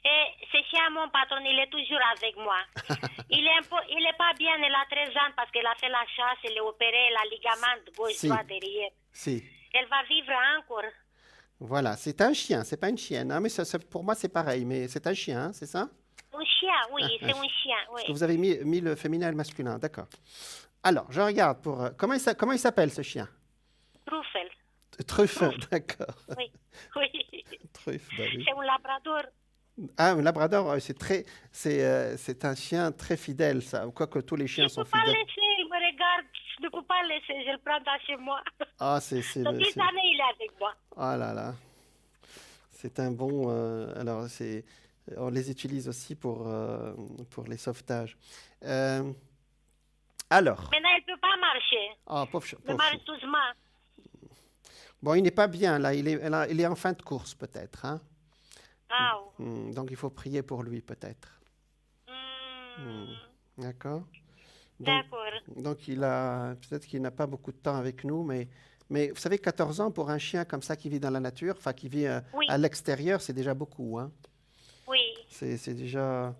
Et ce chien, mon patron, il est toujours avec moi. Il est pas bien, il a 13 ans parce qu'il a fait la chasse, il est opéré, la ligament gauche-droit Si? derrière. Si? Elle va vivre encore. Voilà, c'est un chien, c'est pas une chienne, hein, mais pour moi, c'est pareil, mais c'est un chien, hein, c'est ça? Un chien, oui, Ah, c'est un chien, parce oui. que vous avez mis le féminin et le masculin, d'accord. Alors, je regarde pour... comment il s'appelle, ce chien? Truffle. Truffe, Truffle, d'accord. oui. Oui. Truffe, bah oui. C'est un labrador. Ah, un labrador, c'est un chien très fidèle, ça. Quoique tous les Je chiens ne sont peux pas fidèles. laisser, il me regarde. Je ne peux pas laisser, je le prends dans chez moi. Ah, Dans 10 années, il est avec moi. ah là là, c'est un bon. Alors, on les utilise aussi pour les sauvetages. Euh, alors, Maintenant, il ne peut pas marcher. ah, Il pauvre chou. marche doucement. Bon, il n'est pas bien là. Il est en fin de course peut-être, hein. Ah, Donc, il faut prier pour lui peut-être. Hmm, hmm, d'accord. Donc, d'accord. donc, peut-être qu'il n'a pas beaucoup de temps avec nous, mais vous savez, 14 ans pour un chien comme ça qui vit dans la nature, enfin qui vit Oui, à l'extérieur, c'est déjà beaucoup, hein. oui. C'est déjà.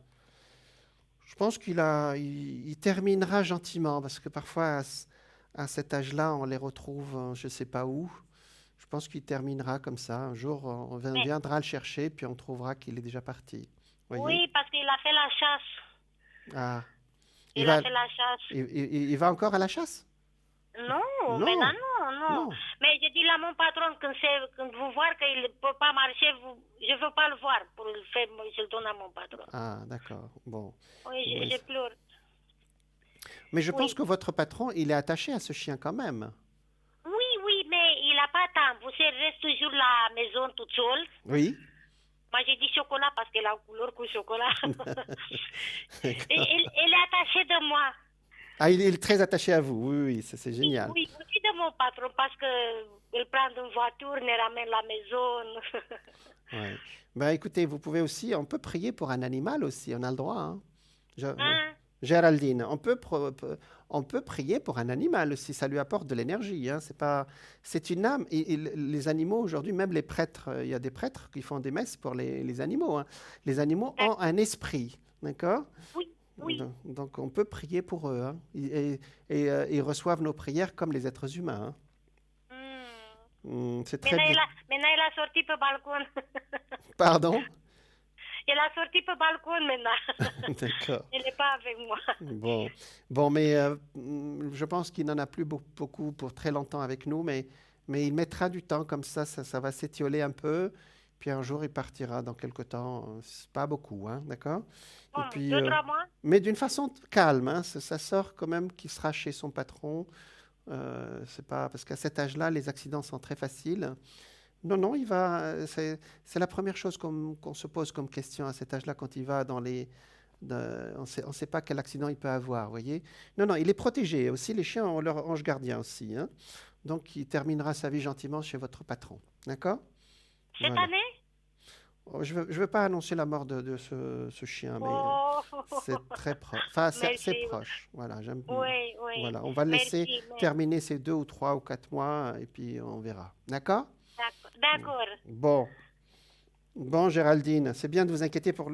Je pense il terminera gentiment parce que parfois à cet âge-là, on les retrouve, je ne sais pas où. Je pense qu'il terminera comme ça. Un jour, Mais, viendra le chercher, puis on trouvera qu'il est déjà parti. Voyez? oui, parce qu'il a fait la chasse. Ah, il Il a va, fait la chasse. il va encore à la chasse? Non, Non, maintenant, non, non. non. Mais je dis à mon patron, quand vous voir qu'il ne peut pas marcher, je ne veux pas le voir pour le faire, je le donne à mon patron. Ah, d'accord. Bon. Oui, Oui. je pleure. Mais je pense Oui. que votre patron, il est attaché à ce chien quand même. Oui, oui, mais il n'a pas temps. Vous savez, il reste toujours à la maison toute seule. Oui. Moi, j'ai dit chocolat parce qu'il a une couleur que chocolat. Et D'accord. il est attaché de moi. Ah, il est très attaché à vous. Oui, oui, c'est Oui, génial. oui, aussi de mon patron parce que il prend une voiture, il ramène la maison. Ouais. Ben, écoutez, vous pouvez aussi, on peut prier pour un animal aussi, on a le droit, hein. Hein? Géraldine, on peut prier pour un animal si ça lui apporte de l'énergie, hein. C'est une âme. Et les animaux aujourd'hui, même les prêtres, il y a des prêtres qui font des messes pour les animaux, hein. Les animaux ont un esprit, d'accord? Oui, oui. Donc, on peut prier pour eux, hein. Ils reçoivent nos prières comme les êtres humains, hein. C'est très bien. Maintenant, il a sorti pour le balcon. Pardon? Il a sorti pour le balcon maintenant. D'accord. Il n'est pas avec moi. Bon, bon, mais je pense qu'il n'en a plus beaucoup pour très longtemps avec nous, mais il mettra du temps comme ça va s'étioler un peu, puis un jour il partira dans quelque temps, c'est pas beaucoup, hein, d'accord? Et Bon, puis, 2, 3 mois. mais d'une façon calme, hein, ça sort quand même qu'il sera chez son patron. C'est pas parce qu'à cet âge-là, les accidents sont très faciles. Non, non, il va. C'est la première chose qu'on se pose comme question à cet âge-là quand il va dans les. On sait pas quel accident il peut avoir, vous voyez. Non, non, il est protégé. Aussi, les chiens ont leur ange gardien aussi, hein. Donc, il terminera sa vie gentiment chez votre patron. D'accord? Cette Voilà. année? Oh, je veux pas annoncer la mort de ce chien, mais Oh, c'est très proche. Enfin, c'est merci. proche. Voilà, Oui, oui. voilà, on va le laisser Merci. terminer ces 2 ou 3 ou 4 mois et puis on verra. D'accord? D'accord. Bon. Bon, Géraldine, c'est bien de vous inquiéter pour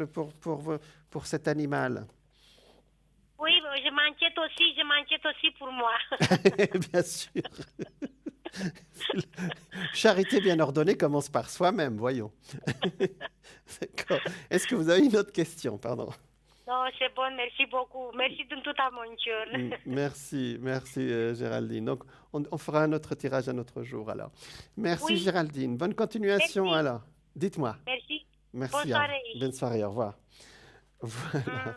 cet animal. Oui, je m'inquiète aussi pour moi. Bien sûr. Charité bien ordonnée commence par soi-même, voyons. D'accord. Est-ce que vous avez une autre question? Pardon. Non, c'est bon, merci beaucoup. Merci de tout à mon cœur. Merci, merci Géraldine. Donc, on fera un autre tirage un autre jour alors. Merci Oui, Géraldine. Bonne continuation merci, alors. Dites-moi. merci. Bonne Merci. soirée. Bonne soirée. Au revoir. Voilà. Hmm.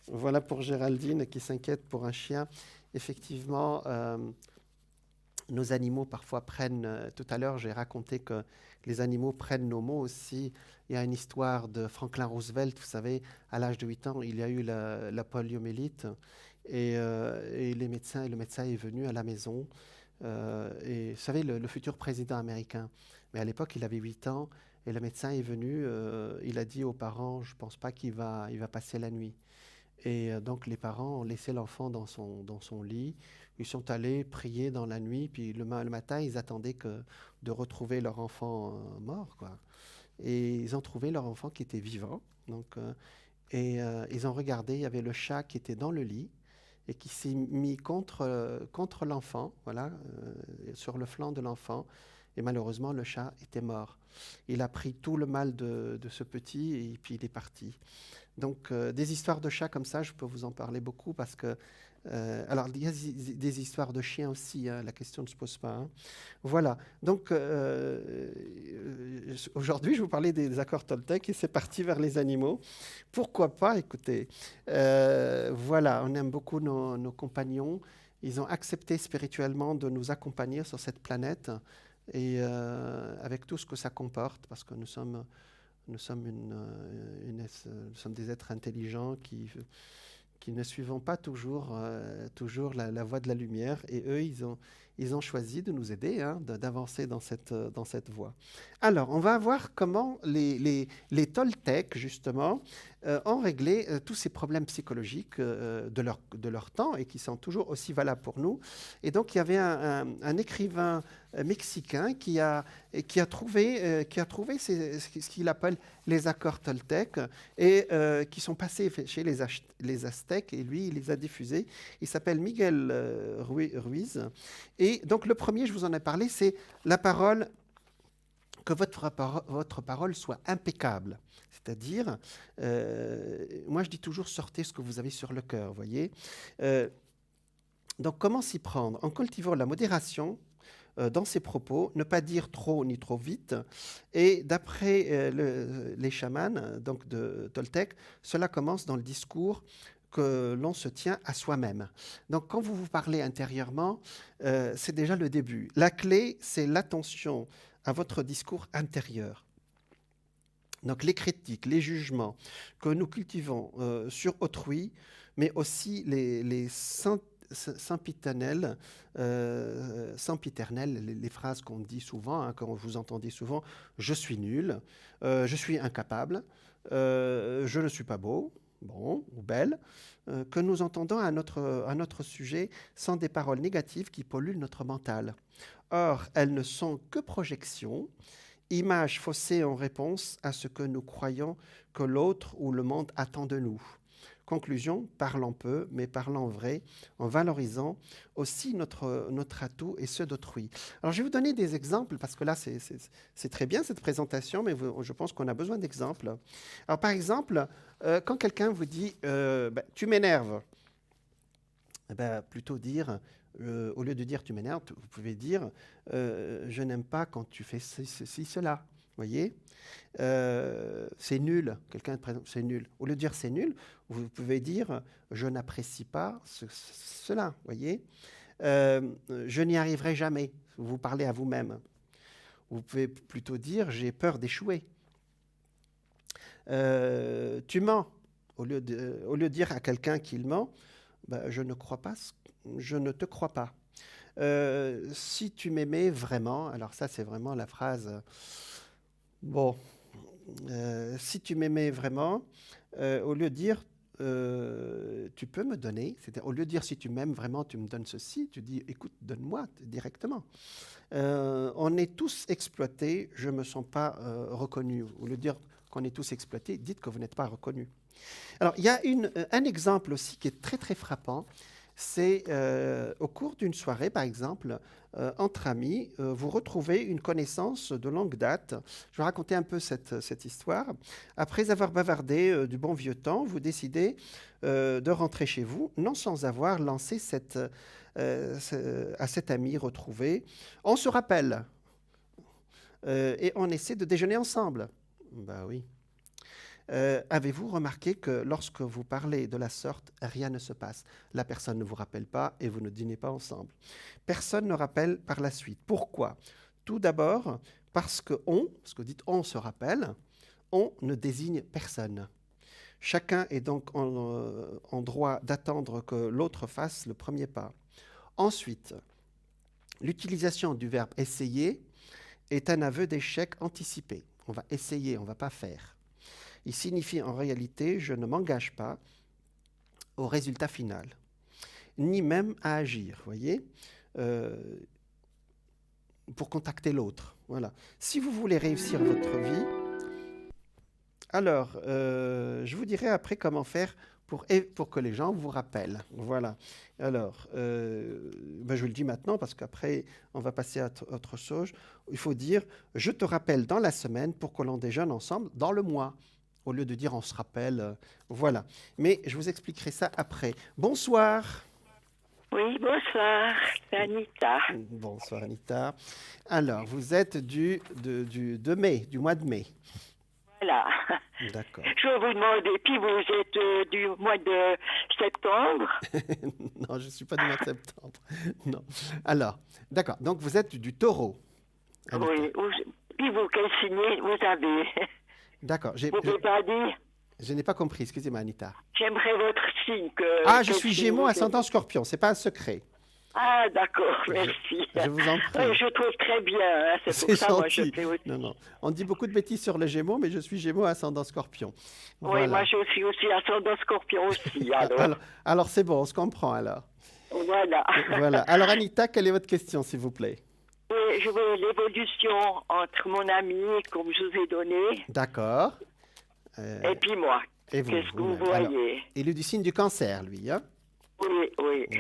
Voilà pour Géraldine qui s'inquiète pour un chien. Effectivement, nos animaux parfois prennent. Tout à l'heure, j'ai raconté que les animaux prennent nos mots aussi. Il y a une histoire de Franklin Roosevelt. Vous savez, à l'âge de 8 ans, il y a eu la poliomyélite. Et le médecin est venu à la maison. Et vous savez, le futur président américain. Mais à l'époque, il avait 8 ans. Et le médecin est venu. Il a dit aux parents, je ne pense pas il va passer la nuit. Et donc les parents ont laissé l'enfant dans son lit. Ils sont allés prier dans la nuit, puis le matin, ils attendaient de retrouver leur enfant mort, quoi. Et ils ont trouvé leur enfant qui était vivant. Ils ont regardé, il y avait le chat qui était dans le lit et qui s'est mis contre l'enfant, voilà, sur le flanc de l'enfant. Et malheureusement, le chat était mort. Il a pris tout le mal de ce petit et puis il est parti. Donc, des histoires de chats comme ça, je peux vous en parler beaucoup parce que. Alors, il y a des histoires de chiens aussi, hein, la question ne se pose pas. Hein. Voilà. Donc, aujourd'hui, je vais vous parler des accords Toltec et c'est parti vers les animaux. Pourquoi pas, écoutez. Voilà, on aime beaucoup nos compagnons. Ils ont accepté spirituellement de nous accompagner sur cette planète et avec tout ce que ça comporte parce que nous sommes, nous sommes des êtres intelligents qui ne suivons pas toujours la voie de la lumière. Et eux, ils ont choisi de nous aider, hein, d'avancer dans cette voie. Alors, on va voir comment les Toltecs, justement, ont réglé tous ces problèmes psychologiques de leur temps et qui sont toujours aussi valables pour nous. Et donc, il y avait un écrivain mexicain qui a trouvé ce qu'il appelle les accords Toltec et qui sont passés chez les Aztèques et lui, il les a diffusés. Il s'appelle Miguel Ruiz. Et donc, le premier, je vous en ai parlé, c'est la parole, que votre parole soit impeccable. C'est-à-dire, moi je dis toujours, sortez ce que vous avez sur le cœur, voyez. Donc, comment s'y prendre? En cultivant la modération dans ses propos, ne pas dire trop ni trop vite. Et d'après les chamans donc de Toltec, cela commence dans le discours que l'on se tient à soi-même. Donc quand vous vous parlez intérieurement, c'est déjà le début. La clé, c'est l'attention à votre discours intérieur. Donc les critiques, les jugements que nous cultivons sur autrui, mais aussi les sempiternelles, les phrases qu'on dit souvent, hein, que vous entendez souvent, je suis nul, je suis incapable, je ne suis pas beau, bon ou belle, que nous entendons à notre sujet sans des paroles négatives qui polluent notre mental. Or, elles ne sont que projections, images faussées en réponse à ce que nous croyons que l'autre ou le monde attend de nous. Conclusion, parlons peu, mais parlons vrai, en valorisant aussi notre atout et ceux d'autrui. Alors, je vais vous donner des exemples, parce que là, c'est très bien cette présentation, mais je pense qu'on a besoin d'exemples. Alors, par exemple, quand quelqu'un vous dit tu m'énerves », plutôt dire, au lieu de dire tu m'énerves, vous pouvez dire je n'aime pas quand tu fais ceci, cela. Voyez, c'est nul. Quelqu'un, par exemple, c'est nul. Au lieu de dire c'est nul, vous pouvez dire je n'apprécie pas cela. Voyez, je n'y arriverai jamais. Vous parlez à vous-même. Vous pouvez plutôt dire j'ai peur d'échouer. Tu mens. Au lieu de dire à quelqu'un qu'il ment, je ne crois pas, je ne te crois pas. Si tu m'aimais vraiment, alors ça c'est vraiment la phrase, bon, Si tu m'aimais vraiment, au lieu de dire tu peux me donner, c'est-à-dire au lieu de dire si tu m'aimes vraiment, tu me donnes ceci, tu dis écoute, donne-moi directement. On est tous exploités, je ne me sens pas reconnu. Au lieu de dire qu'on est tous exploités, dites que vous n'êtes pas reconnu. Alors, il y a un exemple aussi qui est très très frappant. C'est au cours d'une soirée, par exemple, entre amis, vous retrouvez une connaissance de longue date. Je vais raconter un peu cette histoire. Après avoir bavardé du bon vieux temps, vous décidez de rentrer chez vous, non sans avoir lancé à cet ami retrouvé. On se rappelle et on essaie de déjeuner ensemble. Ben oui. Avez-vous remarqué que lorsque vous parlez de la sorte, rien ne se passe? La personne ne vous rappelle pas et vous ne dînez pas ensemble. Personne ne rappelle par la suite. Pourquoi? Tout d'abord, parce que ce que dites on se rappelle, on ne désigne personne. Chacun est donc en droit d'attendre que l'autre fasse le premier pas. Ensuite, l'utilisation du verbe essayer est un aveu d'échec anticipé. On va essayer, on ne va pas faire. Il signifie en réalité je ne m'engage pas au résultat final, ni même à agir, voyez, pour contacter l'autre. Voilà. Si vous voulez réussir votre vie, alors je vous dirai après comment faire pour que les gens vous rappellent. Voilà. Alors, je le dis maintenant parce qu'après, on va passer à autre chose. Il faut dire je te rappelle dans la semaine pour que l'on déjeune ensemble dans le mois. Au lieu de dire on se rappelle, voilà. Mais je vous expliquerai ça après. Bonsoir. Oui, bonsoir, c'est Anita. Bonsoir Anita. Alors, vous êtes du mois de mai. Voilà. D'accord. Je vais vous demander, puis vous êtes du mois de septembre? Non, je ne suis pas du mois de septembre. Non. Alors, d'accord. Donc, vous êtes du taureau. Anita. Oui. Puis vous, quel signe vous avez? D'accord. Vous ne pouvez pas dire? Je n'ai pas compris. Excusez-moi, Anita. J'aimerais votre signe. Je suis Gémeaux, ascendant Scorpion. Ce n'est pas un secret. Ah, d'accord, merci. Je vous en prie. Je trouve très bien. Hein, c'est pour ça, moi, je fais aussi. Non. On dit beaucoup de bêtises sur les Gémeaux, mais je suis Gémeaux, ascendant Scorpion. Voilà. Oui, moi, je suis aussi ascendant Scorpion aussi. Alors c'est bon, on se comprend alors. Voilà. Voilà. Alors, Anita, quelle est votre question, s'il vous plaît? Je veux l'évolution entre mon ami, comme je vous ai donné. D'accord. Et puis moi. Qu'est-ce que vous voyez? Il est du signe du cancer, lui. Hein? Oui.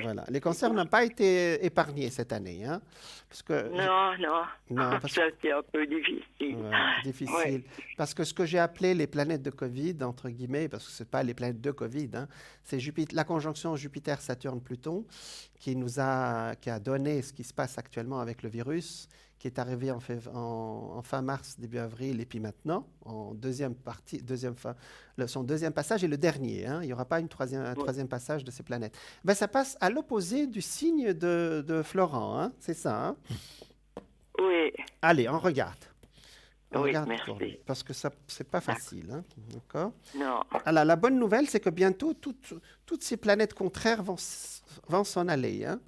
Voilà. Les cancers n'ont pas été épargnés cette année. Hein? Parce que non. Ça, c'est un peu difficile. Ouais, difficile. Ouais. Parce que ce que j'ai appelé les planètes de Covid, entre guillemets, parce que ce n'est pas les planètes de Covid, hein, c'est la conjonction Jupiter-Saturne-Pluton qui a donné ce qui se passe actuellement avec le virus, qui est arrivé en fin mars, début avril, et puis maintenant, en deuxième partie, son deuxième passage est le dernier. Hein, il n'y aura pas un troisième passage de ces planètes. Ben, ça passe à l'opposé du signe de Florent, hein, c'est ça. Hein? Oui. Allez, on regarde. Merci. Parce que ça, c'est pas facile. Hein, d'accord? Non. Alors, la bonne nouvelle, c'est que bientôt, toutes ces planètes contraires vont s'en aller. Hein?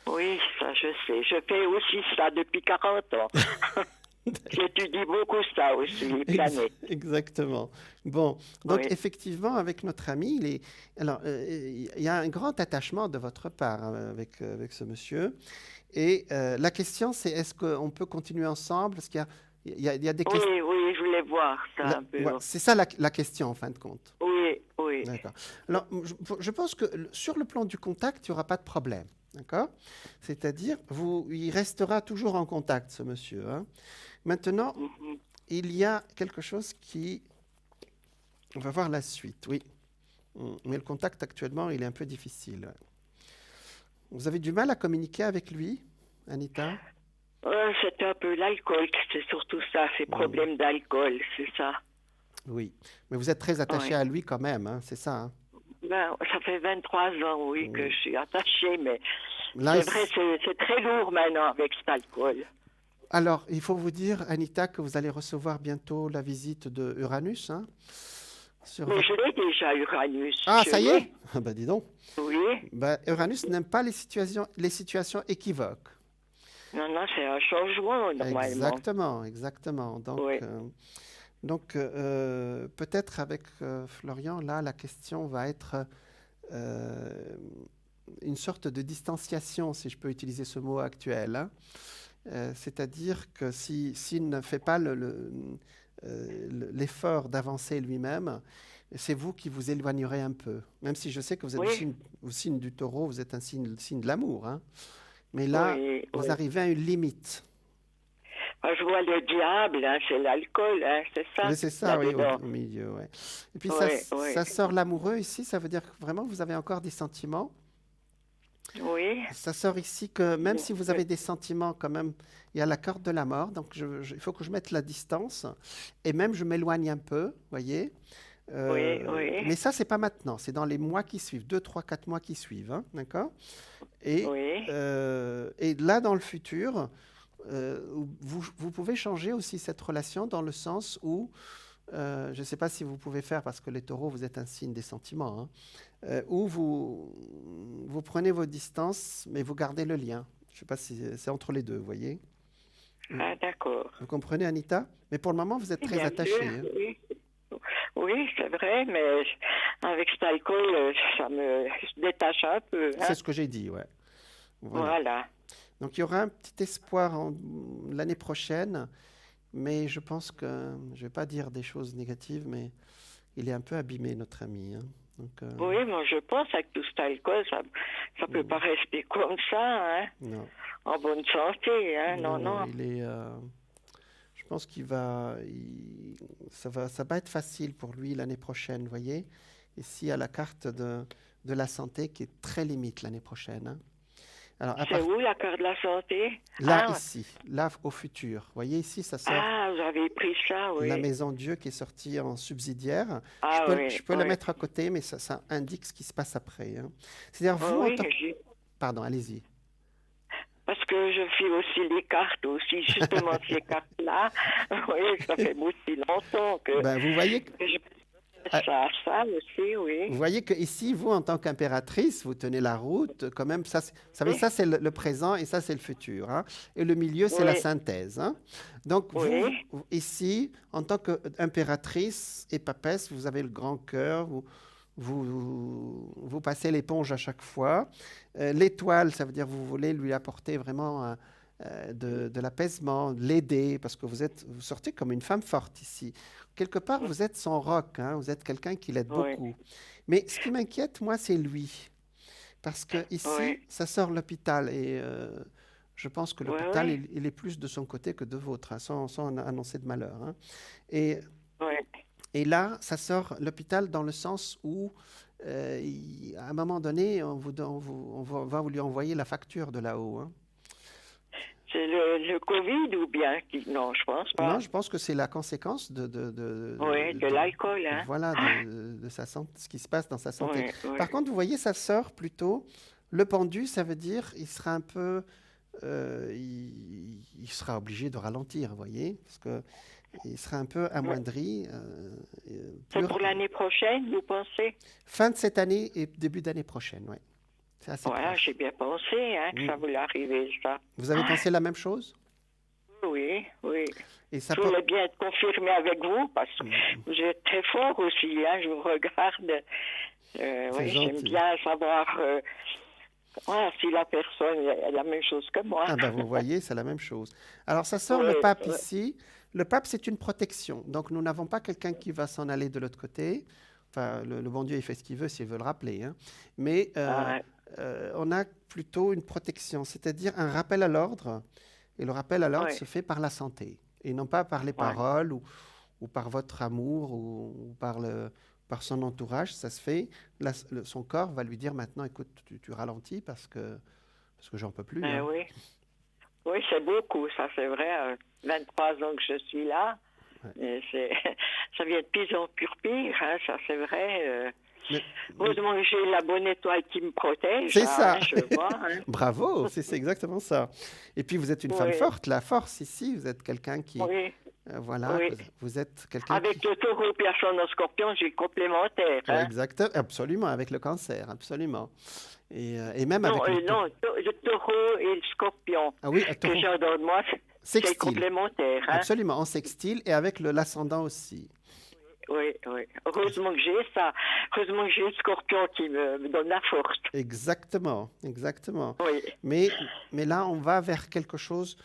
Oui, ça je sais. Je fais aussi ça depuis 40 ans. J'étudie beaucoup ça aussi, les planètes. Exactement. Bon, donc effectivement, avec notre ami, il y a un grand attachement de votre part avec ce monsieur. Et la question, c'est est-ce qu'on peut continuer ensemble? Parce qu'il y a des questions. Oui, je voulais voir ça un peu. Ouais, c'est ça la question, en fin de compte. Oui. D'accord. Alors, je pense que sur le plan du contact, il n'y aura pas de problème. D'accord? C'est-à-dire, il restera toujours en contact, ce monsieur. Hein? Maintenant, il y a quelque chose on va voir la suite, oui. Mais le contact actuellement, il est un peu difficile. Vous avez du mal à communiquer avec lui, Anita? C'est un peu l'alcool, c'est surtout ça, ces problèmes d'alcool, c'est ça. Oui, mais vous êtes très attaché à lui quand même, hein, c'est ça? Hein? Ben, ça fait 23 ans, que je suis attachée, mais là, c'est vrai, c'est très lourd maintenant avec cet alcool. Alors, il faut vous dire, Anita, que vous allez recevoir bientôt la visite de Uranus. Hein, mais je l'ai déjà, Uranus. Ah, ça y est? Ben, dis donc. Oui. Ben, Uranus n'aime pas les situations équivoques. Non, c'est un changement, normalement. Exactement. Donc, Donc, peut-être avec Florian, là, la question va être euh, une sorte de distanciation, si je peux utiliser ce mot actuel, hein. C'est-à-dire que s'il ne fait pas l'effort d'avancer lui-même, c'est vous qui vous éloignerez un peu. Même si je sais que vous êtes Oui, au signe du taureau, vous êtes un signe de l'amour, hein. Mais là, oui, vous oui. arrivez à une limite. Moi, je vois le diable, hein, c'est l'alcool, hein, c'est ça, Oui, c'est ça, oui, là-dedans. au milieu, ouais. Et puis Oui, ça sort l'amoureux ici, ça veut dire que vraiment vous avez encore des sentiments. oui, Ça sort ici que même si vous oui, avez des sentiments, quand même, il y a la corde de la mort. Donc, il faut que je mette la distance. Et même, je m'éloigne un peu, voyez. oui, oui, Mais ça, c'est pas maintenant. C'est dans les mois qui suivent, 2, 3, 4 mois qui suivent, hein, d'accord? oui. Et là, dans le futur, vous pouvez changer aussi cette relation dans le sens où, je ne sais pas si vous pouvez faire, parce que les taureaux, vous êtes un signe des sentiments, hein, où vous prenez vos distances, mais vous gardez le lien. Je ne sais pas si c'est entre les deux, vous voyez. Vous, Ah, d'accord. vous comprenez, Anita? Mais pour le moment, vous êtes Oui, très bien sûr, attachée, hein. oui. Oui, c'est vrai, mais avec cet alcool, ça me détache un peu, C'est hein. ce que j'ai dit, ouais. Voilà. Voilà. Donc il y aura un petit espoir l'année prochaine, mais je pense que, je ne vais pas dire des choses négatives, mais il est un peu abîmé, notre ami, hein. Donc, Oui, moi je pense avec tout cet alcool, ça peut pas rester comme ça, hein, non, en bonne santé, hein, non, non, non, non. il est. Je pense ça va être facile pour lui l'année prochaine, vous voyez. Ici, il y a la carte de la santé qui est très limite l'année prochaine, hein. Alors, C'est où la carte de la santé? là, Ah, ici, là, au futur. Vous voyez, ici, ça sort ah, vous avez pris ça, la oui. maison Dieu qui est sortie en subsidiaire. Ah oui, Je peux le oui. mettre à côté, mais ça indique ce qui se passe après, hein. C'est-à-dire, Oh, vous, en oui, tant... Pardon, allez-y. parce que je fais aussi les cartes aussi, justement ces cartes-là. Oui, ça fait aussi longtemps Ben, que je ah, fais ça aussi, vous oui. voyez que ici, vous, en tant qu'impératrice, vous tenez la route, quand même. Ça, vous savez, Oui, ça, c'est le présent et ça, c'est le futur, hein. Et le milieu, c'est la oui, synthèse, hein. Donc, oui, ici, en tant qu'impératrice et papesse, vous avez le grand cœur, vous passez l'éponge à chaque fois. L'étoile, ça veut dire que vous voulez lui apporter vraiment de l'apaisement, l'aider, parce que vous sortez comme une femme forte ici. Quelque part, vous êtes son roc, hein, vous êtes quelqu'un qui l'aide oui, beaucoup. Mais ce qui m'inquiète, moi, c'est lui. Parce que oui, ici, ça sort l'hôpital et je pense que oui, l'hôpital, oui, il est plus de son côté que de vôtre, hein, sans annoncer de malheur, hein. Et oui. et là, ça sort l'hôpital dans le sens où, à un moment donné, va vous lui envoyer la facture de là-haut, hein. C'est le Covid ou bien non, je pense Non, pas. je pense que c'est la conséquence Oui, de l'alcool, hein. voilà, de sa santé, ce qui se passe dans sa santé. Oui, oui, Par contre, vous voyez, ça sort plutôt. Le pendu, ça veut dire il sera un peu, il sera obligé de ralentir, vous voyez, parce que il sera un peu oui. amoindri. C'est pour l'année prochaine, vous pensez? Fin de cette année et début d'annannée prochaine, oui. C'est assez Voilà, j'ai proche. bien pensé, hein, que Mm. ça voulait arriver, ça. Vous avez pensé la même chose? Oui, oui. Et ça Je peut... voulais bien être confirmée avec vous parce que Mm. vous êtes très fort aussi, hein, je vous regarde. C'est Oui, j'aime gentil. bien savoir voilà, si la personne a la même chose que moi. Ah ben vous voyez, c'est la même chose. Alors ça sort le Oui, pape oui. ici. Le pape, c'est une protection. Donc nous n'avons pas quelqu'un qui va s'en aller de l'autre côté. Enfin, le bon Dieu, il fait ce qu'il veut s'il veut le rappeler, hein. Mais Ah, on a plutôt une protection, c'est-à-dire un rappel à l'ordre. Et le rappel à l'ordre oui, se fait par la santé. Et non pas par les oui. paroles ou par votre amour ou par son entourage. Ça se fait. Son corps va lui dire maintenant, écoute, tu ralentis parce que j'en peux plus, hein. Oui. Oui, c'est beaucoup, ça c'est vrai. 23 ans que je suis là. Ouais. Et ça vient de pire en pire, hein, ça c'est vrai. Mais- Heureusement que j'ai la bonne étoile qui me protège, C'est hein, ça. je vois. Hein. Bravo, c'est exactement ça. Et puis vous êtes une femme Oui, forte, la force ici. Vous êtes quelqu'un qui, oui, voilà, oui. vous êtes quelqu'un qui, Avec le taureau personne en scorpion, j'ai le complémentaire. ouais, Hein. exact, absolument, avec le cancer, absolument. Et même Non, avec le tout. non, le taureau et le scorpion Ah oui, que taureau. j'ai dans moi, C'est Sextile. complémentaire. Hein? Absolument, en sextile et avec l'ascendant aussi. Oui, oui. Heureusement que j'ai ça. Heureusement que j'ai le scorpion qui me donne la force. Exactement, exactement. Oui, Mais là, on va vers quelque chose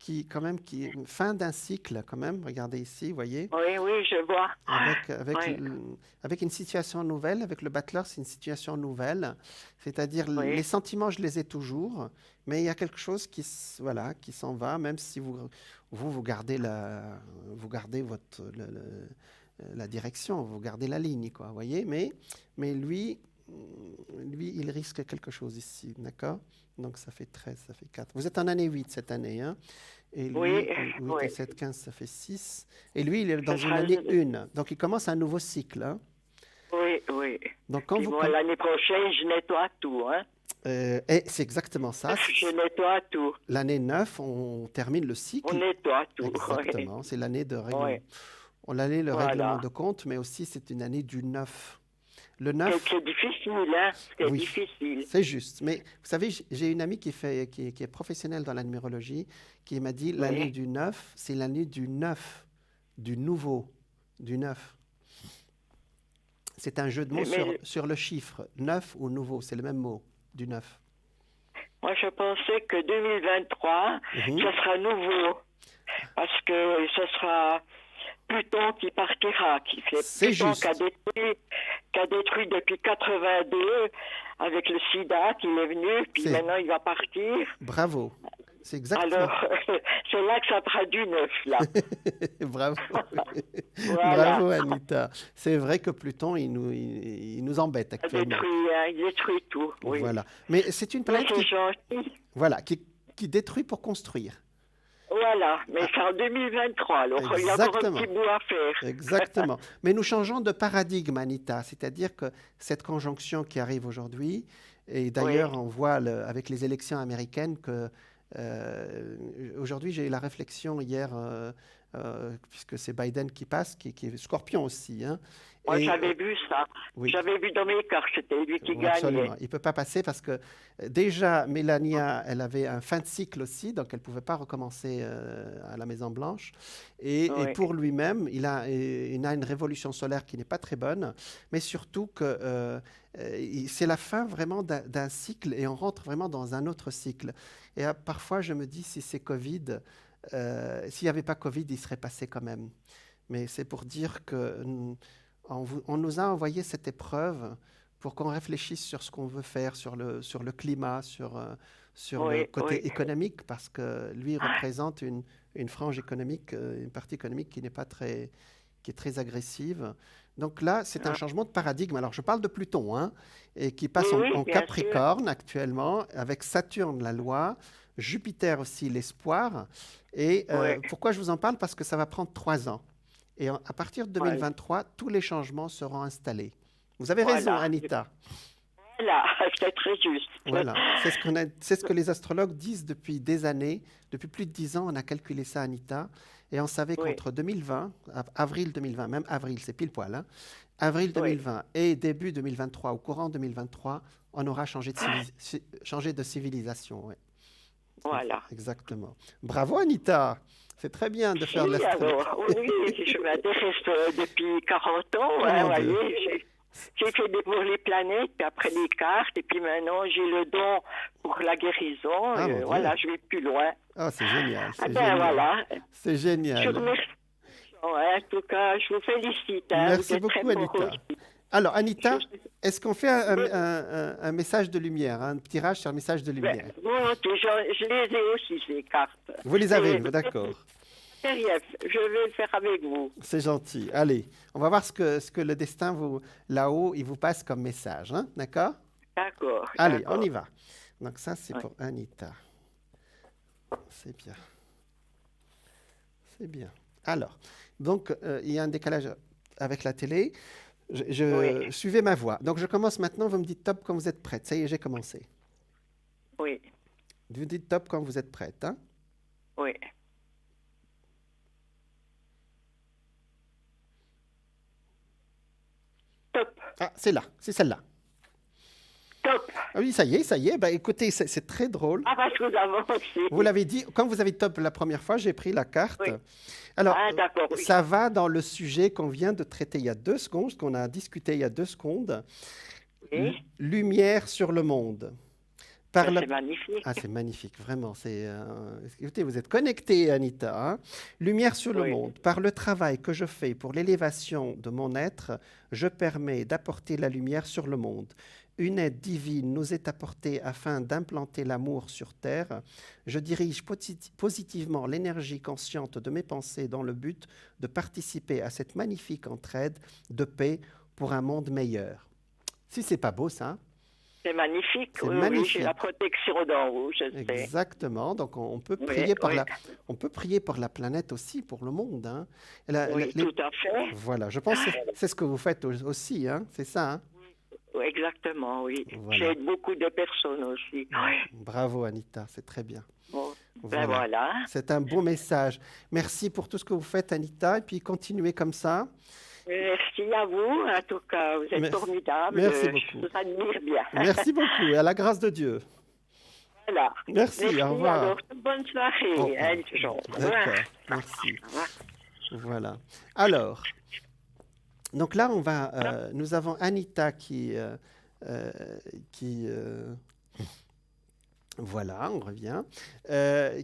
qui, quand même, qui est fin d'un cycle, quand même. Regardez ici, vous voyez, oui, oui, je vois. Oui, avec une situation nouvelle. Avec le Butler, c'est une situation nouvelle. C'est-à-dire, oui. les sentiments, je les ai toujours, mais il y a quelque chose voilà, qui s'en va, même si vous gardez vous gardez la direction, vous gardez la ligne, quoi, vous voyez, mais lui, il risque quelque chose ici, d'accord? Donc ça fait 13, ça fait 4. Vous êtes en année 8 cette année, hein? Et Oui, lui, 8 oui. et 7, 15, ça fait 6. Et lui, il est dans Ce une sera année 1. Donc il commence un nouveau cycle, hein? Oui, oui. Donc quand Puis vous... moi, l'année prochaine, je nettoie tout. Hein. et c'est exactement ça. Je nettoie tout. L'année 9, on termine le On cycle. nettoie tout. Exactement. C'est l'année de Oui, règlement. L'année, le règlement voilà. de compte, mais aussi c'est une année du 9. Le 9, C'est difficile, hein. C'est oui, difficile. c'est juste. Mais vous savez, j'ai une amie qui est professionnelle dans la numérologie qui m'a dit l'année Oui. du 9, c'est l'année du 9, du nouveau, du 9. C'est un jeu de mots Mais sur le chiffre. 9 ou nouveau, c'est le même mot, du 9. moi, je pensais que 2023, Mhm. ça sera nouveau. Parce que ce sera Pluton qui partira, C'est Pluton juste. qui a détruit depuis 82 avec le sida qu'il est venu, puis C'est maintenant il va partir. bravo. C'est exactement. Alors, c'est là que ça fera du neuf, là. Bravo. Voilà. Bravo, Anita. C'est vrai que Pluton, il nous embête actuellement. Il détruit tout, oui. Voilà. Mais c'est une Mais planète c'est gentil. voilà, qui détruit pour construire. Voilà, mais c'est en 2023, alors il y a encore un Exactement. petit bout à faire. Exactement. Mais nous changeons de paradigme, Anita. C'est-à-dire que cette conjonction qui arrive aujourd'hui, et Oui, d'ailleurs, on voit avec les élections américaines que aujourd'hui, j'ai eu la réflexion hier, puisque c'est Biden qui passe, qui est scorpion aussi, hein, moi et j'avais vu ça. oui. J'avais vu dans mes cartes, c'était lui qui Oui, absolument. gagnait. Il ne peut pas passer parce que déjà, Mélania, elle avait un fin de cycle aussi, donc elle ne pouvait pas recommencer à la Maison-Blanche. Et Oui, pour lui-même, il a une révolution solaire qui n'est pas très bonne, mais surtout que c'est la fin vraiment d'un cycle et on rentre vraiment dans un autre cycle. Et parfois, je me dis, si c'est Covid, s'il n'y avait pas Covid, il serait passé quand même. Mais c'est pour dire que on nous a envoyé cette épreuve pour qu'on réfléchisse sur ce qu'on veut faire, sur le climat, sur le oui, côté oui. économique, parce que lui représente une frange économique, une partie économique qui est très agressive. Donc là, c'est un Ah. changement de paradigme. Alors, je parle de Pluton, hein, et qui passe Oui, oui, en bien sûr. Capricorne actuellement, avec Saturne, la loi, Jupiter aussi, l'espoir. Et Oui, pourquoi je vous en parle? Parce que ça va prendre 3 ans. Et à partir de voilà. 2023, tous les changements seront installés. Vous avez raison, Voilà, Anita. voilà, c'est très juste. Voilà, c'est ce que les astrologues disent depuis des années. Depuis plus de 10 ans, on a calculé ça, Anita. Et on savait Oui, qu'entre 2020, avril 2020, même avril, c'est pile poil, hein, avril oui, 2020 et début 2023, au courant 2023, on aura changé de civilisation. Ouais. voilà. Exactement. Bravo, Anita. C'est très bien de faire de Oui, l'astrologie. alors, oui, je m'intéresse depuis 40 ans, Oh hein, mon Dieu. voyez. J'ai fait pour les planètes, puis après les cartes, et puis maintenant j'ai le don pour la guérison. Ah, Et mon Dieu. voilà, je vais plus loin. Ah, c'est génial, Ah c'est ben génial. voilà, C'est je génial. vous remercie. Ouais, en tout cas, je vous félicite. Hein, vous Merci êtes très beaucoup, fort Anita. aussi. Alors, Je Anita, vous- est-ce qu'on fait un message de lumière, un tirage sur un message de lumière? volontiers, je les ai aussi, ces cartes. Vous les avez, Et- d'accord. Sérieux, je vais le faire avec vous. C'est gentil. Allez, on va voir ce que le destin, là-haut, il vous passe comme message, hein? D'accord? D'accord. Allez, on d'accord. y va. Donc ça, c'est Ouais. pour Anita. C'est bien. C'est bien. Alors, donc, il y a un décalage avec la télé. Oui, Suivez ma voix. Donc, je commence maintenant. Vous me dites top quand vous êtes prête. Ça y est, j'ai commencé. oui, Vous dites top quand vous êtes prête, hein? oui. Top, Ah, c'est là. C'est celle-là. top. Ah oui, ça y est, ça y est. Bah, écoutez, c'est très drôle. Ah, parce que nous avons aussi. Vous l'avez dit, quand vous avez top la première fois, j'ai pris la carte. Oui. Alors, Ah, d'accord, oui. ça va dans le sujet qu'on vient de traiter il y a 2 secondes, ce qu'on a discuté il y a 2 secondes. Oui. Lumière sur le monde. Par Ça, la- c'est magnifique. Ah, c'est magnifique, vraiment. Écoutez, vous êtes connectée, Anita. Hein. Lumière sur le Oui. monde. Par le travail que je fais pour l'élévation de mon être, je permets d'apporter la lumière sur le monde. Une aide divine nous est apportée afin d'implanter l'amour sur Terre. Je dirige positivement l'énergie consciente de mes pensées dans le but de participer à cette magnifique entraide de paix pour un monde meilleur. Si c'est pas beau, ça, hein? C'est magnifique. C'est Oui, magnifique. j'ai la protection d'en haut, je sais. Exactement. Donc, on peut Oui, prier oui. on peut prier pour la planète aussi, pour le monde. Hein. Oui, tout à fait. Voilà, je pense que c'est ce que vous faites aussi. Hein. C'est ça. Hein. Oui, exactement, oui. Voilà. J'aide beaucoup de personnes aussi. Oui. Bravo, Anita. C'est très bien. Bon, Voilà. ben voilà. C'est un beau message. Merci pour tout ce que vous faites, Anita. Et puis, continuez comme ça. Merci à vous. En tout cas, vous êtes Merci. formidable. Merci Je beaucoup. vous admire bien. Merci beaucoup. Et à la grâce de Dieu. Voilà. Merci, au revoir. Alors, bonne soirée. Oh, hein, Jean. Au revoir. D'accord. Merci. Au revoir. Voilà. Alors, donc là, nous avons Anita voilà, on revient,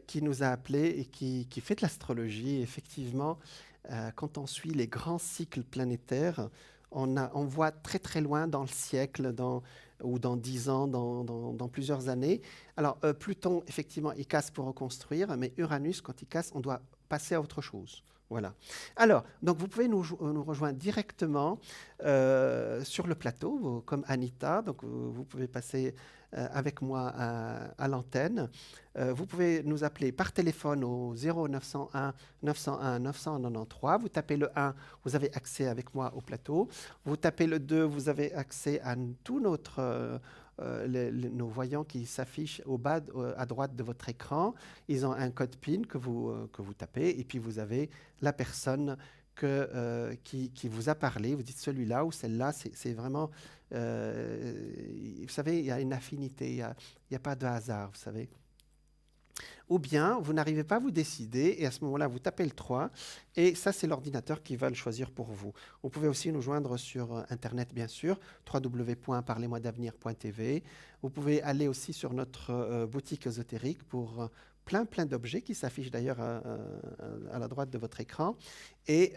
qui nous a appelé et qui fait de l'astrologie. Effectivement, quand on suit les grands cycles planétaires, on voit très très loin dans le siècle, ou dans 10 ans, dans plusieurs années. Alors, Pluton, effectivement, il casse pour reconstruire, mais Uranus, quand il casse, on doit passer à autre chose. Voilà. Alors, donc vous pouvez nous rejoindre directement sur le plateau, comme Anita. Donc, vous pouvez passer avec moi à l'antenne. Vous pouvez nous appeler par téléphone au 0901 901 993. Vous tapez le 1, vous avez accès avec moi au plateau. Vous tapez le 2, vous avez accès à tout nos voyants qui s'affichent au bas, à droite de votre écran. Ils ont un code PIN que vous tapez, et puis vous avez la personne qui vous a parlé. Vous dites celui-là ou celle-là, c'est vraiment... vous savez, il y a une affinité, il n'y a pas de hasard, vous savez. Ou bien, vous n'arrivez pas à vous décider, et à ce moment-là, vous tapez le 3, et ça, c'est l'ordinateur qui va le choisir pour vous. Vous pouvez aussi nous joindre sur Internet, bien sûr, www.parlez-moi-d'avenir.tv. Vous pouvez aller aussi sur notre boutique ésotérique pour plein d'objets qui s'affichent d'ailleurs à la droite de votre écran. Et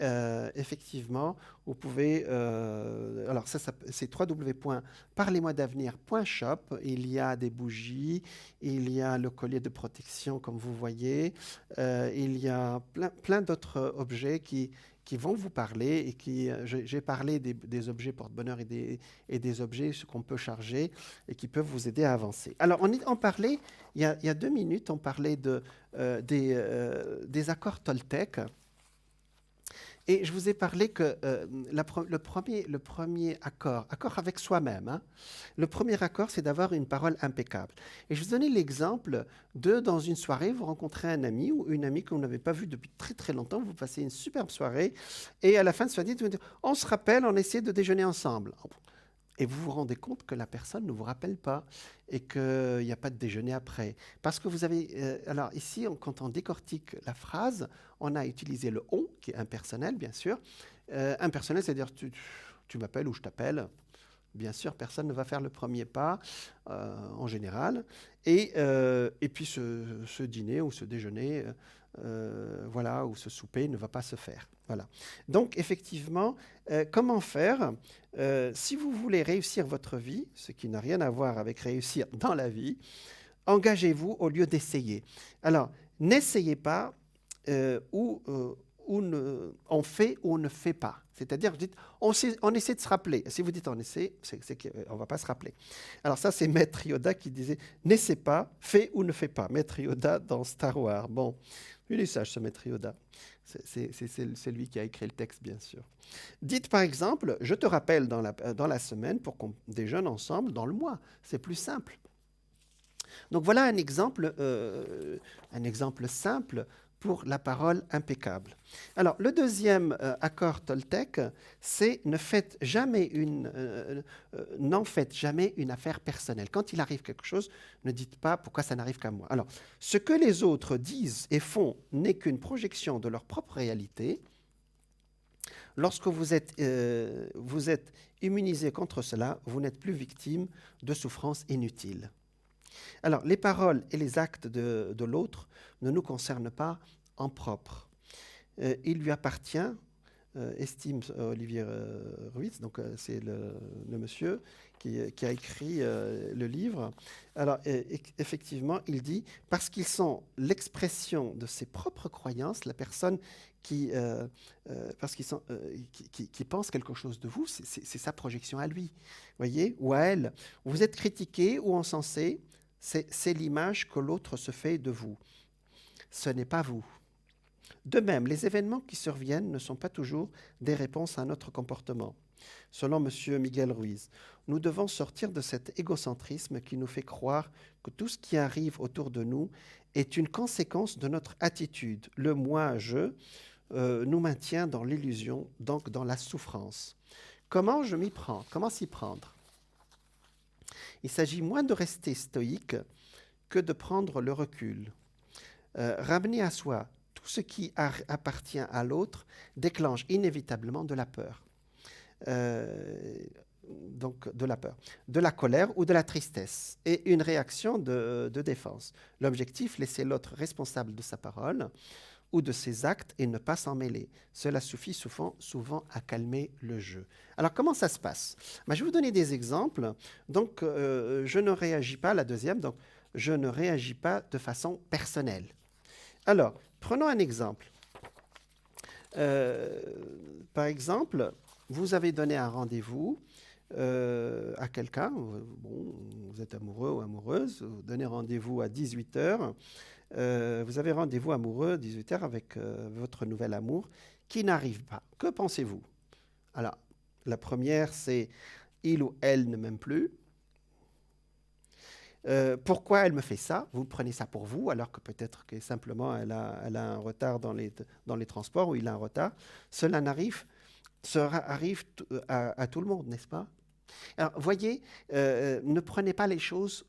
effectivement, vous pouvez... alors, c'est www.parlez-moi-d'avenir.shop. Il y a des bougies, il y a le collier de protection, comme vous voyez. Il y a plein d'autres objets qui vont vous parler et j'ai parlé des objets porte-bonheur et des objets qu'on peut charger et qui peuvent vous aider à avancer. Alors, on parlait, il y a 2 minutes, on parlait des accords Toltec. Et je vous ai parlé que le premier accord avec soi-même, hein, le premier accord, c'est d'avoir une parole impeccable. Et je vous donnais l'exemple dans une soirée, vous rencontrez un ami ou une amie que vous n'avez pas vu depuis très très longtemps, vous passez une superbe soirée, et à la fin de soirée, vous dites, on se rappelle, on essaie de déjeuner ensemble. Et vous vous rendez compte que la personne ne vous rappelle pas et qu'il n'y a pas de déjeuner après. Parce que vous avez... alors ici, quand on décortique la phrase, on a utilisé le « on » qui est impersonnel, bien sûr. Impersonnel, c'est-à-dire tu m'appelles ou je t'appelle. Bien sûr, personne ne va faire le premier pas, en général. Et puis ce dîner ou ce déjeuner, voilà, ou ce souper ne va pas se faire. Voilà. Donc, effectivement, comment faire si vous voulez réussir votre vie, ce qui n'a rien à voir avec réussir dans la vie, engagez-vous au lieu d'essayer. Alors, n'essayez pas on fait ou on ne fait pas. C'est-à-dire, vous dites, on essaie de se rappeler. Si vous dites on essaie, c'est qu'on ne va pas se rappeler. Alors ça, c'est Maître Yoda qui disait, n'essaie pas, fais ou ne fais pas. Maître Yoda dans Star Wars. Bon, il est sage, ce Maître Yoda. C'est lui qui a écrit le texte, bien sûr. Dites par exemple, je te rappelle dans la semaine pour qu'on déjeune ensemble dans le mois. C'est plus simple. Donc voilà un exemple simple pour la parole impeccable. Alors, le deuxième accord toltèque, c'est n'en faites jamais une affaire personnelle. Quand il arrive quelque chose, ne dites pas pourquoi ça n'arrive qu'à moi. Alors, ce que les autres disent et font n'est qu'une projection de leur propre réalité. Lorsque vous êtes immunisé contre cela, vous n'êtes plus victime de souffrances inutiles. Alors, les paroles et les actes de l'autre ne nous concernent pas en propre. Il lui appartient, estime Olivier Ruiz, donc c'est le monsieur qui a écrit le livre. Alors, effectivement, il dit, parce qu'ils sont l'expression de ses propres croyances, la personne qui pense quelque chose de vous, c'est sa projection à lui, voyez, ou à elle. Vous êtes critiqué ou encensé, c'est l'image que l'autre se fait de vous. Ce n'est pas vous. De même, les événements qui surviennent ne sont pas toujours des réponses à notre comportement. Selon M. Miguel Ruiz, nous devons sortir de cet égocentrisme qui nous fait croire que tout ce qui arrive autour de nous est une conséquence de notre attitude. Le moi-je nous maintient dans l'illusion, donc dans la souffrance. Comment je m'y prends? Comment s'y prendre? Il s'agit moins de rester stoïque que de prendre le recul. Ramener à soi tout ce qui appartient à l'autre déclenche inévitablement de la peur. Donc de la peur, de la colère ou de la tristesse, et une réaction de défense. L'objectif, laisser l'autre responsable de sa parole ou de ses actes et ne pas s'en mêler. Cela suffit souvent à calmer le jeu. Alors, comment ça se passe? Je vais vous donner des exemples. Donc, je ne réagis pas, la deuxième, donc je ne réagis pas de façon personnelle. Alors, prenons un exemple. Par exemple, vous avez donné un rendez-vous à quelqu'un, bon, vous êtes amoureux ou amoureuse, vous donnez rendez-vous à 18h, vous avez rendez-vous amoureux 18h avec votre nouvel amour qui n'arrive pas. Que pensez-vous? Alors, la première, c'est il ou elle ne m'aime plus. Pourquoi elle me fait ça? Vous prenez ça pour vous, alors que peut-être que simplement elle a un retard dans les transports ou il a un retard. Cela arrive à tout le monde, n'est-ce pas? Alors, voyez, ne prenez pas les choses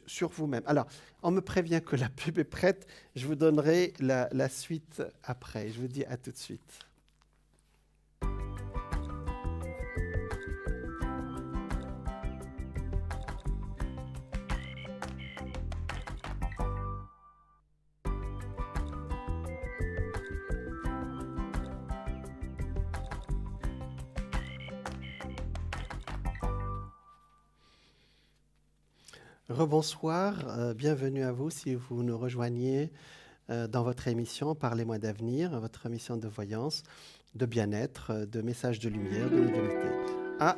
sur vous-même. Alors, on me prévient que la pub est prête. Je vous donnerai la suite après. Je vous dis à tout de suite. Rebonsoir, bienvenue à vous si vous nous rejoignez dans votre émission Parlez-moi d'avenir, votre émission de voyance, de bien-être, de messages de lumière, de médiumnité. Ah,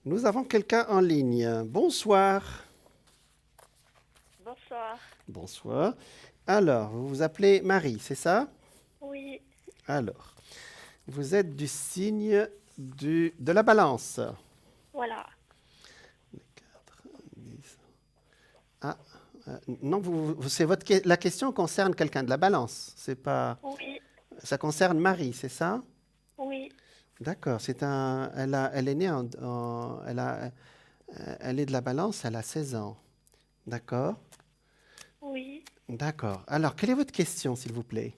nous avons quelqu'un en ligne. Bonsoir. Bonsoir. Bonsoir. Alors, vous vous appelez Marie, c'est ça? Oui. Alors, vous êtes du signe de la Balance. Voilà. Non, la question concerne quelqu'un de la Balance. C'est pas. Oui. Ça concerne Marie, c'est ça? Oui. D'accord. Elle est née elle est de la Balance. Elle a 16 ans. D'accord. Oui. D'accord. Alors, quelle est votre question, s'il vous plaît?